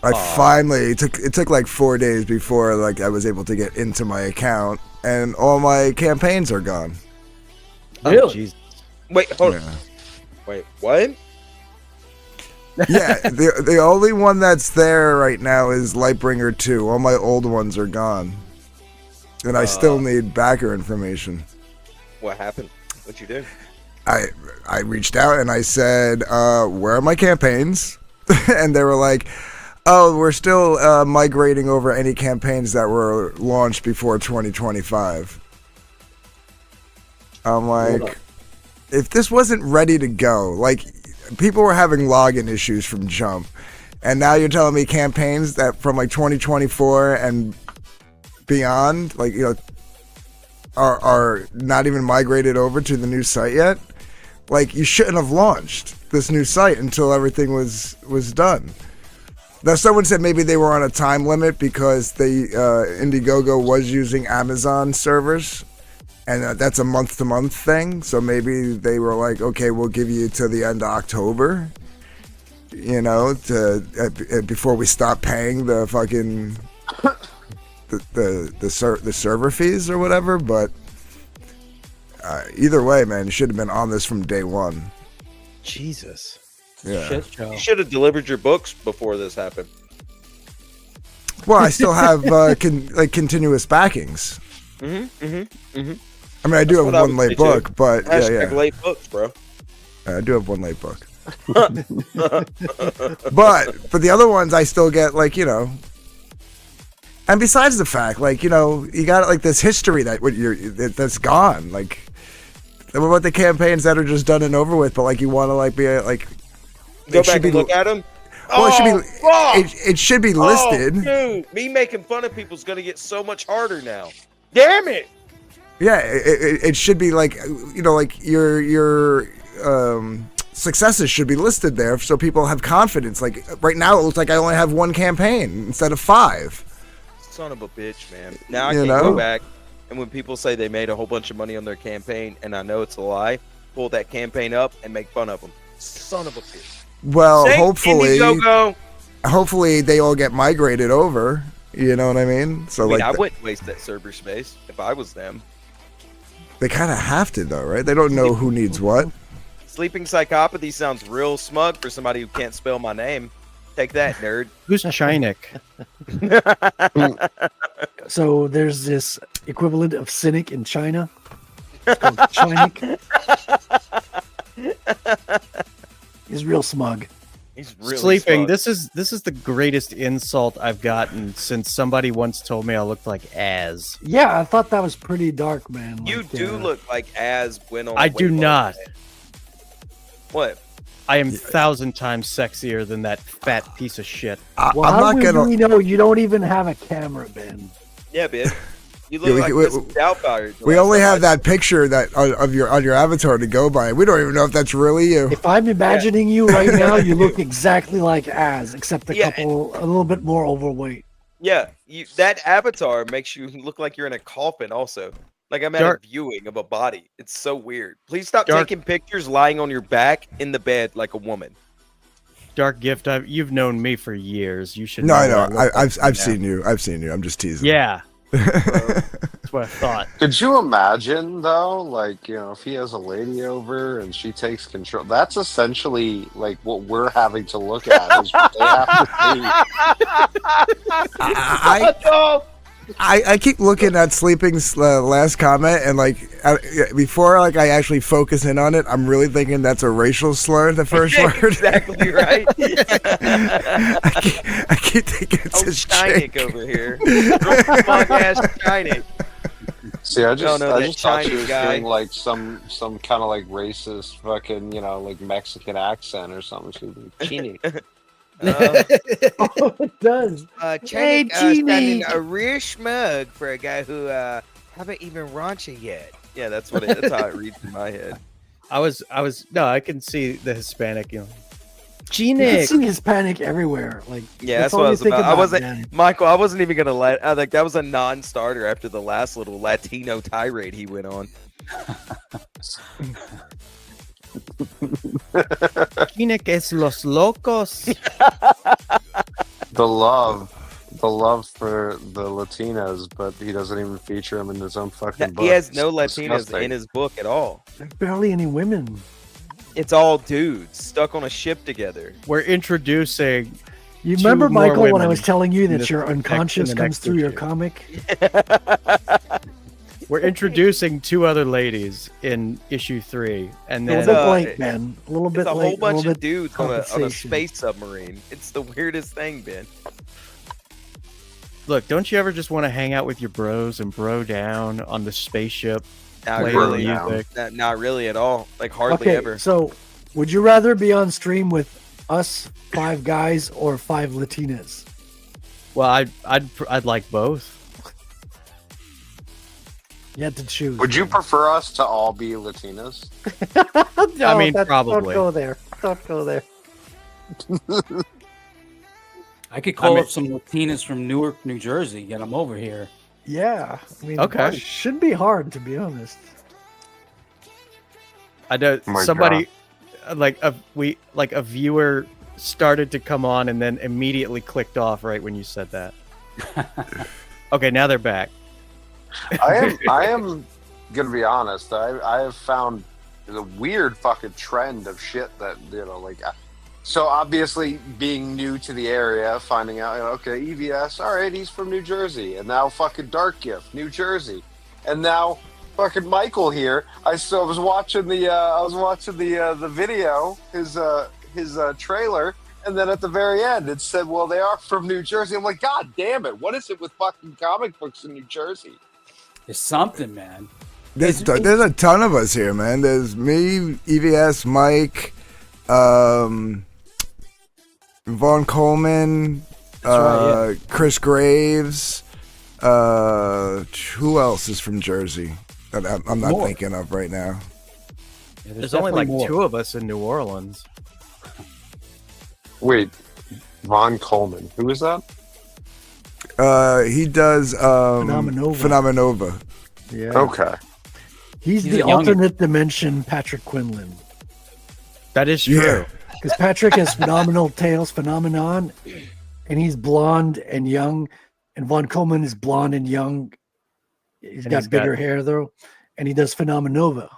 I finally it took like 4 days before like I was able to get into my account, and all my campaigns are gone. Really? Oh, Jesus. Wait, hold on. Wait, what? Yeah, the only one that's there right now is Lightbringer 2. All my old ones are gone. And I still need backer information. What happened? What'd you do? I reached out and I said, where are my campaigns? And they were like, oh, we're still migrating over any campaigns that were launched before 2025. I'm like, if this wasn't ready to go, like, people were having login issues from jump, and now you're telling me campaigns that from like 2024 and beyond, like, you know, are not even migrated over to the new site yet. Like, you shouldn't have launched this new site until everything was done. Now, someone said maybe they were on a time limit because Indiegogo was using Amazon servers, and that's a month-to-month thing. So maybe they were like, okay, we'll give you to the end of October, you know, before we stop paying the fucking the server fees or whatever. But either way, man, you should have been on this from day one. Jesus. Yeah. Shit show. You should have delivered your books before this happened. Well, I still have continuous backings. I mean, I do have one late book, but Hashtag late books, bro. I do have one late book. but for the other ones, I still get, like, you know. And besides the fact, like, you know, you got like this history that's gone. Like, what about the campaigns that are just done and over with? But like, you want to like be like go back and look at them. Well, it should be listed. Oh, dude, me making fun of people is gonna get so much harder now. Damn it! Yeah, it should be like, you know, like your successes should be listed there so people have confidence. Like right now, it looks like I only have one campaign instead of 5. Son of a bitch, man. Now I can go back, and when people say they made a whole bunch of money on their campaign, and I know it's a lie, pull that campaign up and make fun of them. Son of a bitch. Well, hopefully they all get migrated over. You know what I mean? So I wouldn't waste that server space if I was them. They kind of have to, though, right? They don't know who needs what. Sleeping Psychopathy sounds real smug for somebody who can't spell my name. Take that, nerd. Who's Chinik? So there's this equivalent of cynic in China. It's called Chinik. He's real smug. He's really Sleeping. smug. This is the greatest insult I've gotten since somebody once told me I looked like Az. Yeah, I thought that was pretty dark, man. You do look like Az went on. I do not. What? I am 1,000 times sexier than that fat piece of shit. Well, how do we really know you don't even have a camera, Ben? Yeah, Ben. You look like this Doubtfire. We only have that picture that of your on your avatar to go by. We don't even know if that's really you. If I'm imagining you right now, you look exactly like Az, except a little bit more overweight. Yeah, that avatar makes you look like you're in a coffin. Also, like I'm at a viewing of a body. It's so weird. Please stop taking pictures lying on your back in the bed like a woman. Dark Gift, you've known me for years. You should. No, I know. I've seen you. I've seen you. I'm just teasing. Yeah. That's what I thought. Could you imagine though, like, if he has a lady over and she takes control? That's essentially like what we're having to look at is what they have to see. I keep looking at Sleeping's last comment, and like before like I actually focus in on it, I'm really thinking that's a racial slur. The first word. Exactly right. I keep thinking it's a Shinik chick. over here. Long ass Shinik. See, I just thought she Chinese was guy. doing like some kind of like racist fucking like Mexican accent or something. She was like, Chini. Oh, it does. Hey, Genie. standing a real smug for a guy who haven't even raunched yet. Yeah, that's how it reads in my head. I can see the Hispanic, You can Genic. see Hispanic everywhere. Like, Yeah, that's all what I you was think about. I wasn't, man. Michael. I wasn't even gonna let. Like that was a non-starter after the last little Latino tirade he went on. Genic es los locos. The love for the Latinas, but he doesn't even feature them in his own fucking book. He has no It's Latinas disgusting. in his book at all. There's barely any women. It's all dudes stuck on a ship together. We're introducing. You Two remember, more Michael, when I women was telling you in that this your next- unconscious in the comes next through your issue. comic? We're introducing two other ladies in issue 3, and A then little bit late, Ben. A little bit It's a late. whole bunch little of bit dudes on a compensation. space submarine. It's the weirdest thing, Ben. look, don't you ever just want to hang out with your bros and bro down on the spaceship, Not play really. music? Not really at all. Like hardly Okay, ever. so would you rather be on stream with us 5 guys or 5 Latinas? Well, I'd like both. You had to choose. Would you prefer us to all be Latinas? No, I mean, Don't probably. go there. Don't go there. I could call mean- up some Latinas from Newark, New Jersey, get them over here. Yeah. I mean, Okay. it shouldn't be hard, to be honest. I know Oh my somebody like a viewer started to come on and then immediately clicked off right when you said that. Okay, now they're back. I am gonna be honest. I have found the weird fucking trend of shit that so obviously being new to the area, finding out okay, EVS, all right, he's from New Jersey, and now fucking Dark Gift, New Jersey, and now fucking Michael here. I was watching the video, his trailer. And then at the very end, it said, well, they are from New Jersey. I'm like, God damn it. What is it with fucking comic books in New Jersey? It's something, man. There's a ton of us here, man. There's me, EVS, Mike, Vaughn Coleman, right, Chris Graves. Who else is from Jersey that I'm not More. thinking of right now? Yeah, There's only definitely like more. 2 of us in New Orleans. Wait, Vaughn Coleman. Who is that? He does Phenomenova. Yeah. Okay. He's He's the a young- alternate dimension Patrick Quinlan. That is true. Yeah. Because Patrick has phenomenal tales, phenomenon, and he's blonde and young. And Von Coleman is blonde and young. He's And got he's got- bigger hair, though. And he does Phenomenova.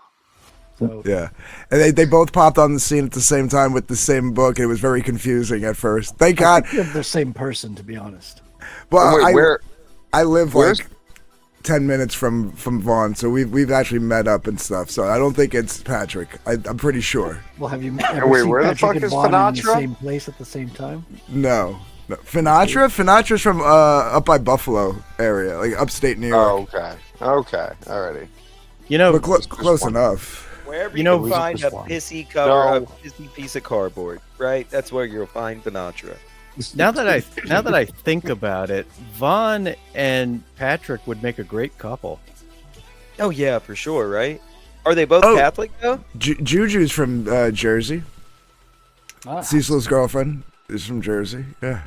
So, Yeah, and they both popped on the scene at the same time with the same book. It was very confusing at first. Thank God. I think they're the same person, to be honest. Well, Wait, I live where's- like 10 minutes from Vaughn, so we've actually met up and stuff. So I don't think it's Patrick. I'm pretty sure. Well, have you ever Wait, seen where the Patrick fuck and is Vaughn in the Sinatra? same place at the same time? No. Finatra's from up by Buffalo area, like upstate New York. Oh, okay. Alrighty. You know, But close enough. Wherever You know, you can find a just one. pissy cover, a pissy piece of cardboard, right? That's where you'll find Sinatra. now that I think about it, Vaughn and Patrick would make a great couple. Oh yeah, for sure, right? Are they both Oh. Catholic though? Juju's from Jersey. Ah. Cecil's girlfriend is from Jersey. Yeah.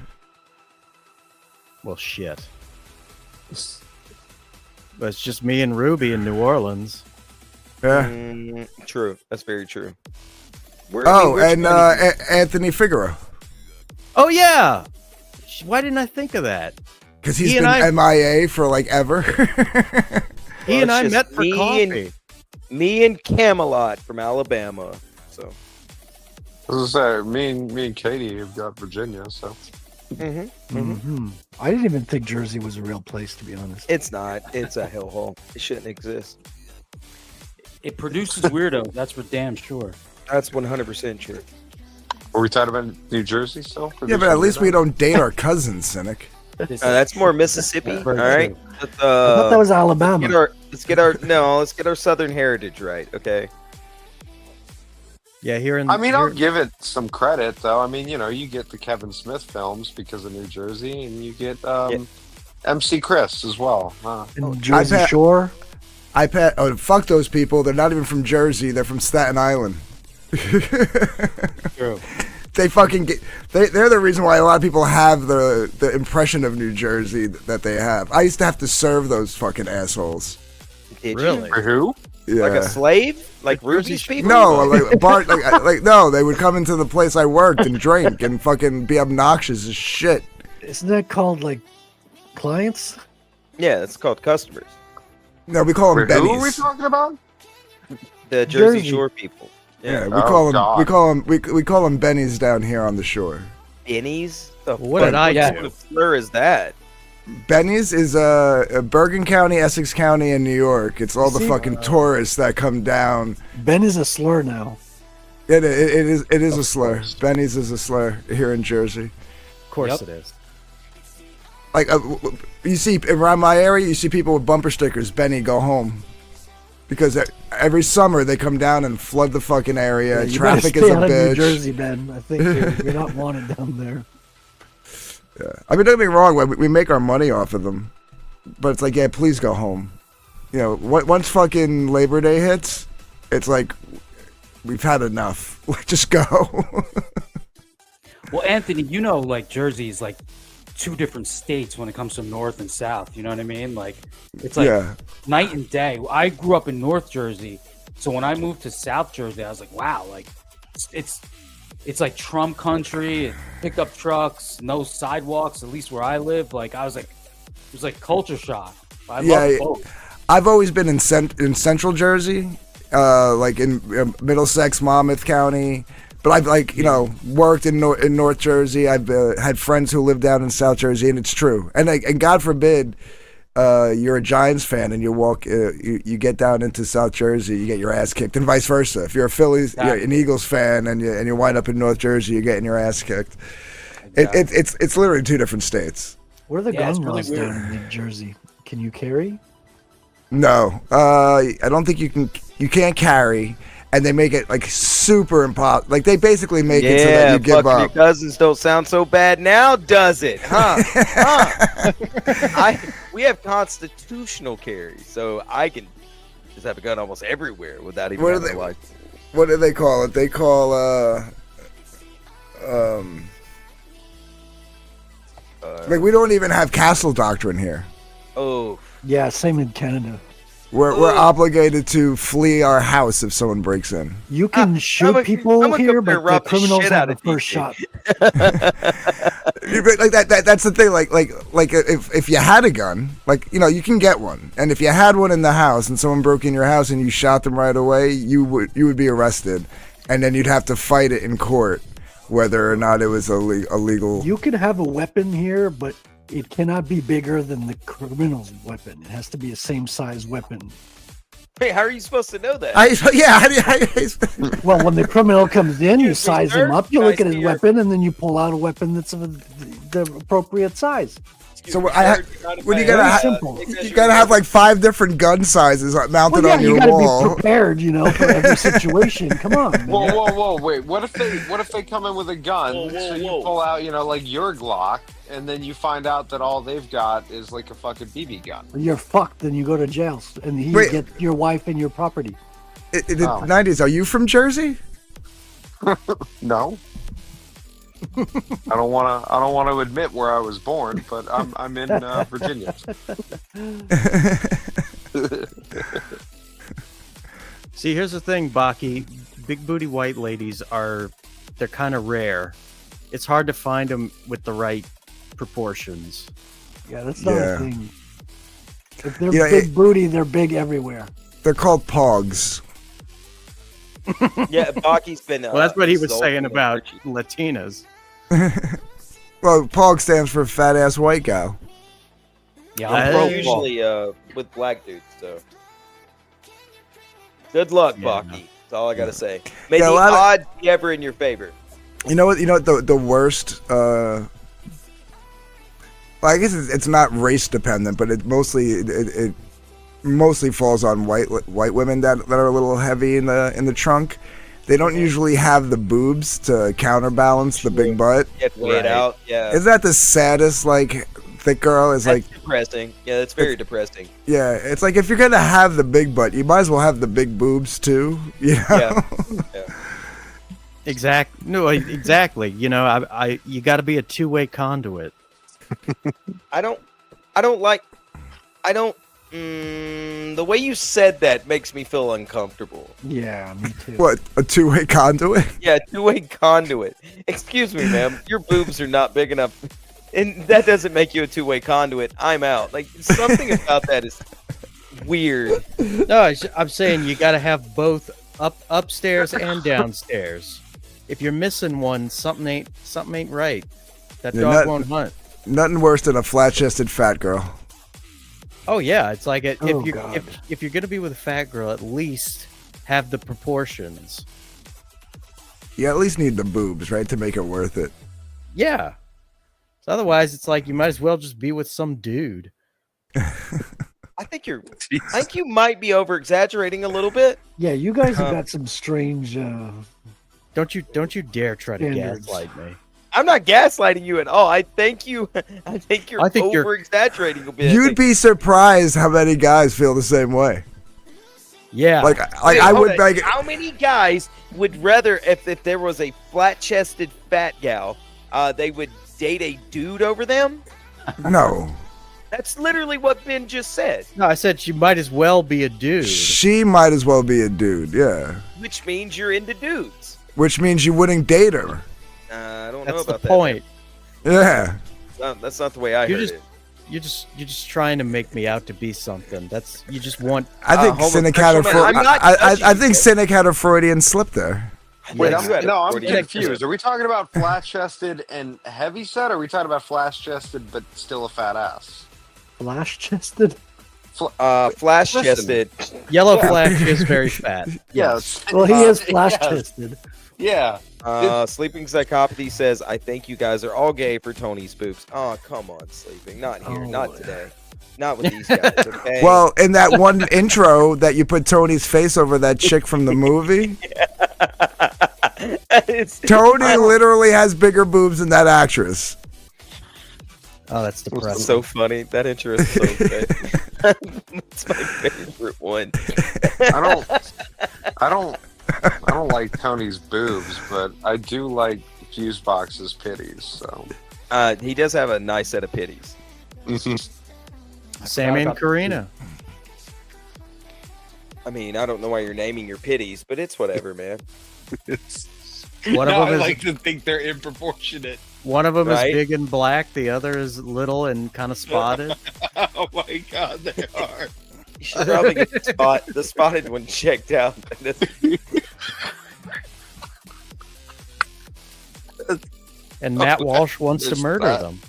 Well, shit. But it's just me and Ruby in New Orleans. Yeah. True. That's very true. Anthony Figueroa. Oh yeah. Why didn't I think of that? Because he's He and been MIA for like ever. He and I it's met just for me coffee. Me and Camelot from Alabama. So. I was gonna say, me and Katie have got Virginia, so. I didn't even think Jersey was a real place, to be honest. It's not. It's a hellhole. It shouldn't exist. It produces weirdos. That's for damn sure. That's 100% true. Are we talking about New Jersey still? Yeah, but at least we don't date our cousins, Cynic. That's more Mississippi. All right. I thought that was Alabama. Let's get our Southern heritage right. Okay. Yeah, here in. I mean, I'll give it some credit, though. I mean, you get the Kevin Smith films because of New Jersey, and you get MC Chris as well. And Jersey Shore. Oh, fuck those people. They're not even from Jersey. They're from Staten Island. True. They fucking get. They're the reason why a lot of people have the impression of New Jersey that they have. I used to have to serve those fucking assholes. Did Really? you? For who? Yeah. Like a slave? Like Ruby's people? No, no, they would come into the place I worked and drink and fucking be obnoxious as shit. Isn't that called like clients? Yeah, it's called customers. No, we call them Who are we bennies. talking about? The Jersey Jersey. Shore people. Yeah, we Oh, call them. God. We call them bennies down here on the shore. Bennies? What did I What do? slur is that? Bennies is Bergen County, Essex County, and New York. It's all the fucking tourists that come down. Ben is a slur now. It is a slur. Bennies is a slur here in Jersey. Of course it is. Like you see around my area, you see people with bumper stickers. Benny, go home. Because every summer they come down and flood the fucking area. You Traffic better is stay a out of New bitch. Jersey, Ben. I think you're not wanted down there. Yeah. I mean, don't get me wrong. We make our money off of them, but it's like, yeah, please go home. Once fucking Labor Day hits, it's like we've had enough. Just go. Well, Anthony, like Jersey is like two different states when it comes to North and South. You know what I mean? Like it's like night and day. I grew up in North Jersey, so when I moved to South Jersey, I was like, wow, like it's like Trump country, pickup trucks, no sidewalks, at least where I live. Like I was like, it was like culture shock. I love both. I've always been in Central Jersey, like in Middlesex, Monmouth County. But I've worked in North Jersey. I've had friends who live down in South Jersey, and it's true. And God forbid, you're a Giants fan and you walk, you get down into South Jersey, you get your ass kicked, and vice versa. If you're a Phillies, you're an Eagles fan, and you wind up in North Jersey, you're getting your ass kicked. Exactly. It's literally two different states. What are the gun laws down in New Jersey? Can you carry? No, I don't think you can. You can't carry. And they make it like super impossible. Like they basically make it so that you give up. Your cousins don't sound so bad now, does it? Huh? We have constitutional carry, so I can just have a gun almost everywhere without even having a license. What do they call it? They call like we don't even have castle doctrine here. Oh. Yeah, same in Canada. We're obligated to flee our house if someone breaks in. You can shoot people here, but the criminals have the first shot. Like that's the thing. Like if you had a gun, you can get one, and if you had one in the house and someone broke in your house and you shot them right away, you would be arrested, and then you'd have to fight it in court whether or not it was illegal. You can have a weapon here, but it cannot be bigger than the criminal's weapon. It has to be a same size weapon. Hey, how are you supposed to know that? Well, when the criminal comes in, you size him up, you look at his weapon, and then you pull out a weapon that's of the appropriate size. So you gotta have like 5 different gun sizes mounted on your wall. You gotta be prepared, for every situation. Come on. Man. Whoa! Wait, what if they come in with a gun? So you pull out, like your Glock, and then you find out that all they've got is like a fucking BB gun. You're fucked, and you go to jail, and you get your wife and your property. In the 90s, are you from Jersey? No. I don't want to admit where I was born, but I'm in Virginia. See, here's the thing, Baki. Big booty white ladies they're kind of rare. It's hard to find them with the right proportions. Yeah, that's not Yeah. a thing. If they're You know, big booty, they're big everywhere. They're called pogs. Yeah, Baki's been. Well, that's what he was insulting saying them, about Richie. Latinas. Well, pog stands for fat ass white gal. Yeah, I- I'm pro We're usually with black dudes, so. Good luck, Yeah, Baki. That's all I gotta say. May Yeah, the a lot of- odds be ever in your favor. You know what? The worst. Well, I guess it's not race dependent, but it mostly falls on white women that are a little heavy in the trunk. They don't usually have the boobs to counterbalance the big butt. You have to weigh it out. Yeah. Is that the saddest like thick girl? Is That's like depressing. Yeah, that's very depressing. yeah. It's like if you're gonna have the big butt, you might as well have the big boobs too. You know? Yeah. Yeah. Exactly. You know, you got to be a two-way conduit. The way you said that makes me feel uncomfortable. Yeah, me too. What, a two-way conduit? Yeah, two-way conduit. Excuse me, ma'am. Your boobs are not big enough. And that doesn't make you a two-way conduit. I'm out. Like, something about that is weird. No, I'm saying you got to have both upstairs and downstairs. If you're missing one, something ain't right. That You're dog not- won't hunt. Nothing worse than a flat-chested fat girl. Oh yeah, it's like if Oh, you're God. if you're gonna be with a fat girl, at least have the proportions. You at least need the boobs, right, to make it worth it. Yeah. So otherwise, it's like you might as well just be with some dude. I think you might be over-exaggerating a little bit. Yeah, you guys have got some strange. Don't you dare try to Standards. gaslight me. I'm not gaslighting you at all. I think you're I think you're- over-exaggerating a bit. You'd be surprised how many guys feel the same way. Yeah. Like Wait, I hold would on. like How many guys would rather, if there was a flat-chested fat gal, they would date a dude over them? no. That's literally what Ben just said. No, I said she might as well be a dude. She might as well be a dude, yeah. Which means you're into dudes. Which means you wouldn't date her. I don't know That's the about that. point. Yeah. That's not the way I You're heard just- it. You're just trying to make me out to be something. You just want. I think Cynic had a homosexual man, I'm not I judging think you. Cynic had a Freudian slip there. Wait, Yeah, I'm, you had a no, I'm 40. confused. Are we talking about flat-chested and heavy set, or are we talking about flat-chested but still a fat ass? Flash chested? Flash chested. Yellow Flash is very fat. Yes. Well, he is flash yes. chested. Yeah. Sleeping Psychopathy says, I think you guys are all gay for Tony's boobs. Oh, come on, Sleeping. Not here. Oh, not yeah. today. Not with these guys, okay? Well, in that one intro that you put Tony's face over that chick from the movie, Tony literally has bigger boobs than that actress. Oh, that's depressing. so funny. That intro is so good. It's my favorite one. I don't like Tony's boobs, but I do like Fuseboxx's pitties. So He does have a nice set of pitties. Sammy and Karina. I mean, I don't know why you're naming your pitties, but it's whatever, man. One of them is to think they're improportionate. one of them Right? is big and black. The other is little and kind of spotted. Oh my god, they are. You should probably get the spotted one checked out. And Matt Walsh wants to It's murder bad. them.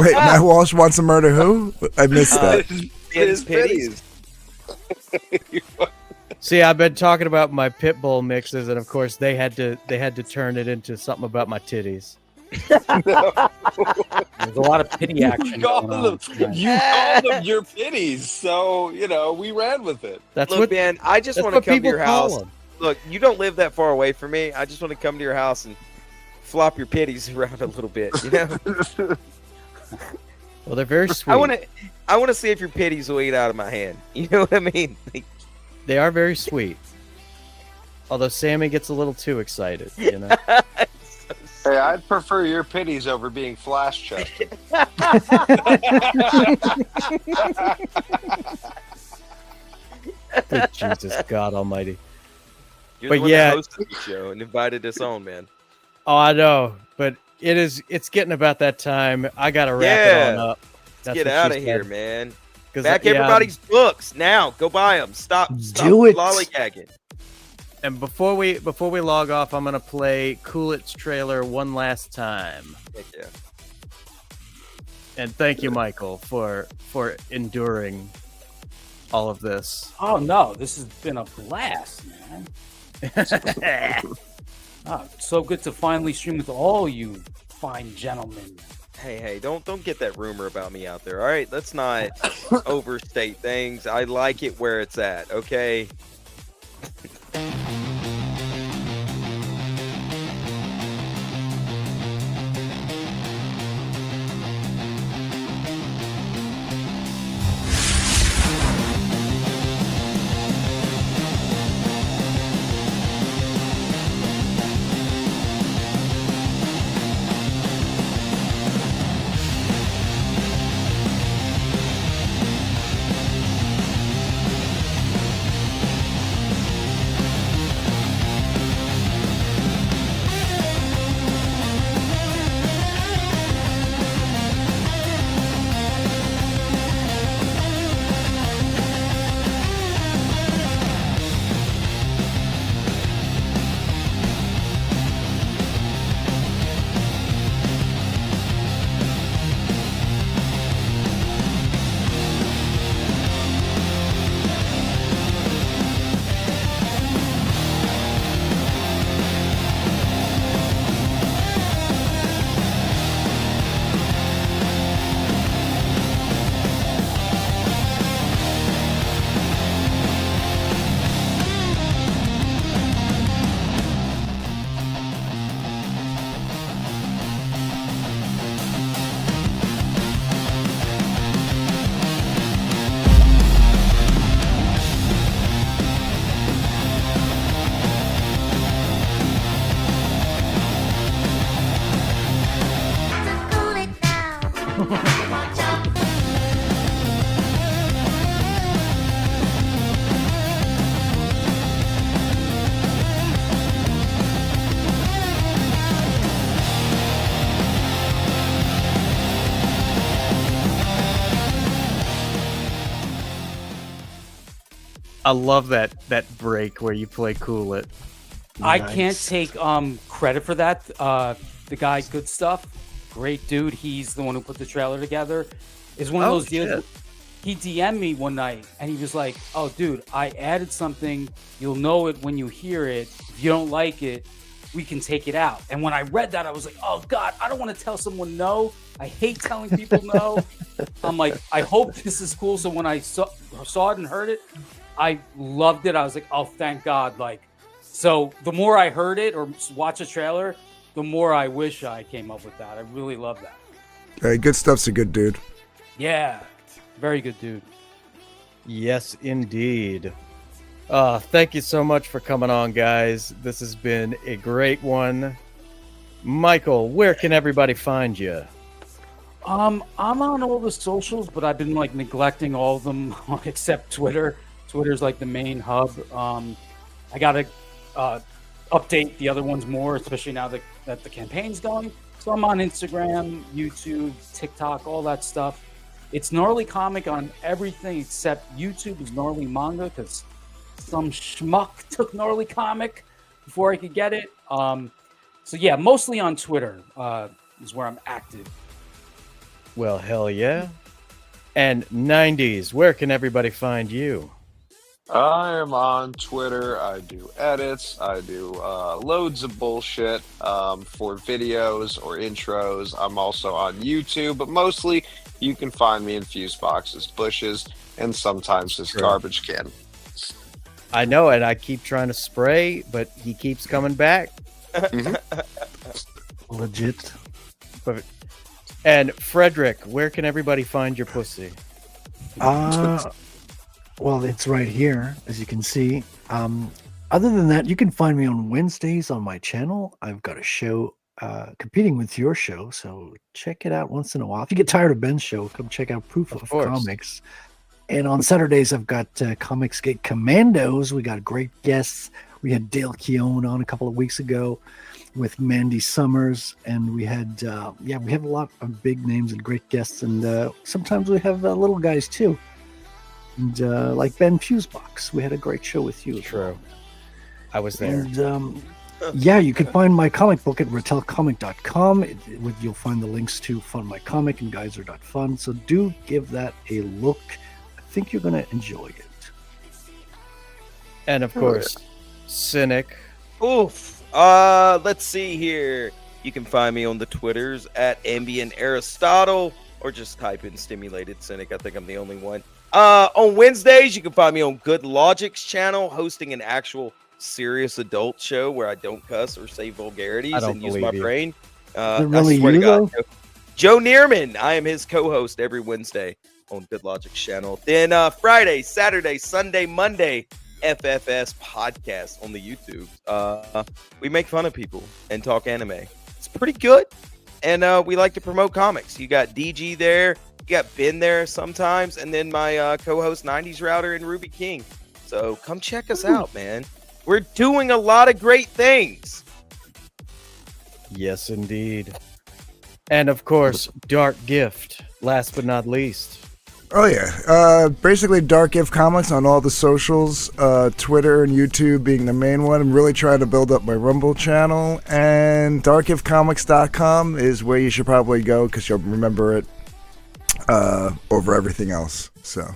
Wait, Matt Walsh wants to murder who? I missed that. His pitties. See, I've been talking about my pit bull mixes, and of course they had to turn it into something about my titties. There's a lot of pity action You called going on. them your pitties, so we ran with it. That's Look, what man, I just that's want to what come to people your call house. them. Look, you don't live that far away from me. I just want to come to your house and flop your pitties around a little bit. You know, Well, they're very sweet. I want to see if your pitties will eat out of my hand. You know what I mean? Like, They are very sweet. Although Sammy gets a little too excited, you know. Hey, I'd prefer your pitties over being flash chested. Good Jesus God Almighty. you're But the one yeah. that hosted the show and invited us on, man. Oh, I know, but It's getting about that time. I gotta wrap it on up. Let's get out of here, man. 'Cause, Back yeah, everybody's books now. Go buy them. Stop Do it. lollygagging. And before we log off, I'm gonna play Kool It's trailer one last time. Heck yeah. And thank you, Michael, for enduring all of this. Oh no, this has been a blast, man. So good to finally stream with all you fine gentlemen. Hey, don't get that rumor about me out there. All right, let's not overstate things. I like it where it's at. Okay. Cool it now. Watch out. I love that break where you play Kool It. I can't take credit for that. The guy, Good Stuff, great dude. He's the one who put the trailer together. Is one of those deals. He DM'd me one night and he was like, "Oh, dude, I added something. You'll know it when you hear it. If you don't like it, we can take it out." And when I read that, I was like, "Oh God, I don't want to tell someone no. I hate telling people no." I'm like, I hope this is cool. So when I saw it and heard it, I loved it. I was like, "Oh, thank God!" Like, so the more I heard it or watch a trailer, the more I wish I came up with that. I really love that. Hey, Good Stuff's a good dude. Yeah, very good dude. Yes, indeed. Thank you so much for coming on, guys. This has been a great one. Michael, where can everybody find you? I'm on all the socials, but I've been like neglecting all of them except Twitter. Twitter's like the main hub. I gotta update the other ones more, especially now that the campaign's going. So I'm on Instagram, YouTube, TikTok, all that stuff. It's Gnarly Comic on everything except YouTube is Gnarly Manga because some schmuck took Gnarly Comic before I could get it. So yeah, mostly on Twitter is where I'm active. Well, hell yeah. And 90s, where can everybody find you? I am on Twitter. I do edits. I do loads of bullshit for videos or intros. I'm also on YouTube, but mostly you can find me in Fuseboxx's bushes and sometimes his garbage can. I know, and I keep trying to spray, but he keeps coming back. Legit. And Frederick, where can everybody find your pussy? Well, it's right here, as you can see. Other than that, you can find me on Wednesdays on my channel. I've got a show competing with your show, so check it out once in a while. If you get tired of Ben's show, come check out Proof of Comics. And on Saturdays, I've got Comics Gate Commandos. We got great guests. We had Dale Keown on a couple of weeks ago. with Mandy Summers, and we had we have a lot of big names and great guests, and sometimes we have little guys too. And like Ben Fuseboxx, we had a great show with you. True. I was there. And yeah, you can find my comic book at retailcomic.com. You'll find the links to Fund My Comic and Geyser.fun. So do give that a look. I think you're going to enjoy it. And of course, Cynic. Oof. Let's see here. You can find me on the Twitters at Ambient Aristotle, or just type in Stimulated Cynic. I think I'm the only one. On Wednesdays, you can find me on Good Logic's channel, hosting an actual serious adult show where I don't cuss or say vulgarities and use my brain. Is it really I swear you, to God, though? Joe Neerman. I am his co-host every Wednesday on Good Logic's channel. Then Friday, Saturday, Sunday, Monday, FFS podcast on the YouTube. We make fun of people and talk anime. It's pretty good. And we like to promote comics. You got DG there. You got Ben there sometimes. And then my co-host 90s Router and Ruby King. So come check us out, man. We're doing a lot of great things. Yes, indeed. And of course, Dark Gift, last but not least. Oh yeah, basically Dark Gift Comics on all the socials, Twitter and YouTube being the main one. I'm really trying to build up my Rumble channel, and darkgiftcomics.com is where you should probably go because you'll remember it over everything else. So.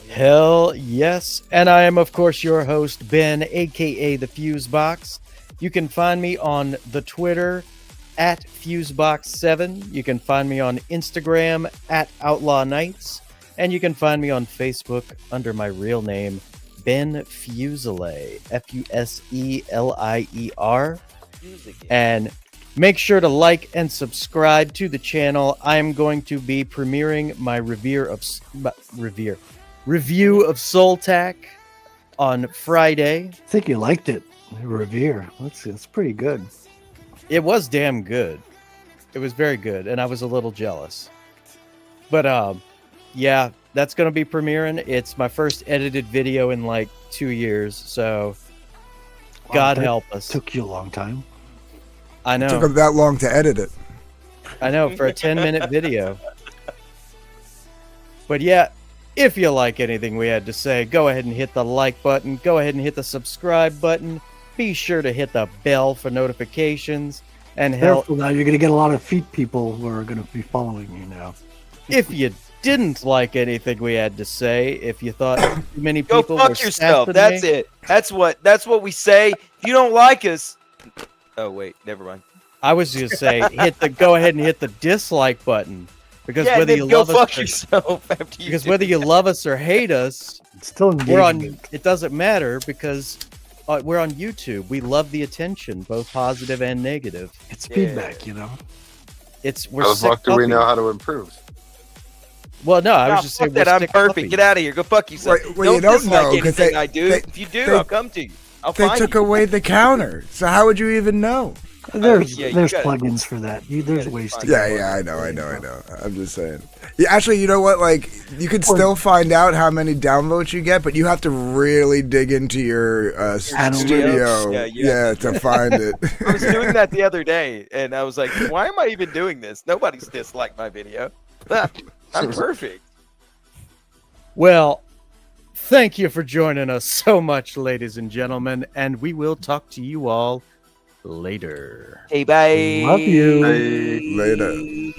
Hell yes. And I am, of course, your host, Ben, aka the Fuseboxx. You can find me on the Twitter at Fuseboxx7. You can find me on Instagram at Outlaw Nights. And you can find me on Facebook under my real name, Ben Fuselier, Fuselier. And make sure to like and subscribe to the channel. I am going to be premiering my review of Soul Tack on Friday. I think you liked it. Revere. That's pretty good. It was damn good. It was very good, and I was a little jealous. But yeah, that's gonna be premiering. It's my first edited video in like 2 years, so God help us. Took you a long time. I know. It took them that long to edit it. I know, for a 10-minute video. But yeah, if you like anything we had to say, go ahead and hit the like button. Go ahead and hit the subscribe button. Be sure to hit the bell for notifications. And Careful now, you're going to get a lot of feet people who are going to be following you now. If you didn't like anything we had to say, if you thought too many people Go fuck were yourself. sassing That's me, it. That's what we say. If you don't like us, oh wait, never mind. I was just say go ahead and hit the dislike button. Because Yeah, whether then you go love fuck us or, yourself after you because do whether you that. love us or hate us, It's still we're on. engagement. It doesn't matter because we're on YouTube. We love the attention, both positive and negative. It's feedback, you know. We're How the sick fuck do we puppies. know how to improve? Well, no, I Nah, was just fuck saying that. we're I'm sick perfect. puppies. Get out of here. Go fuck yourself. Well, you don't dislike know, 'cause anything they- I do. they- If you do, they- I'll come to you. I'll They find took you. away the counter, so how would you even know? There's yeah, you there's gotta- plugins for that. There's ways to. Yeah, get yeah, I it. know. I'm just saying. Yeah, actually, you know what? Like, you could still find out how many downvotes you get, but you have to really dig into your studio, Yeah, to find it. I was doing that the other day, and I was like, why am I even doing this? Nobody's disliked my video. I'm perfect. Well, thank you for joining us so much, ladies and gentlemen, and we will talk to you all later. Hey, bye. Love you. Later.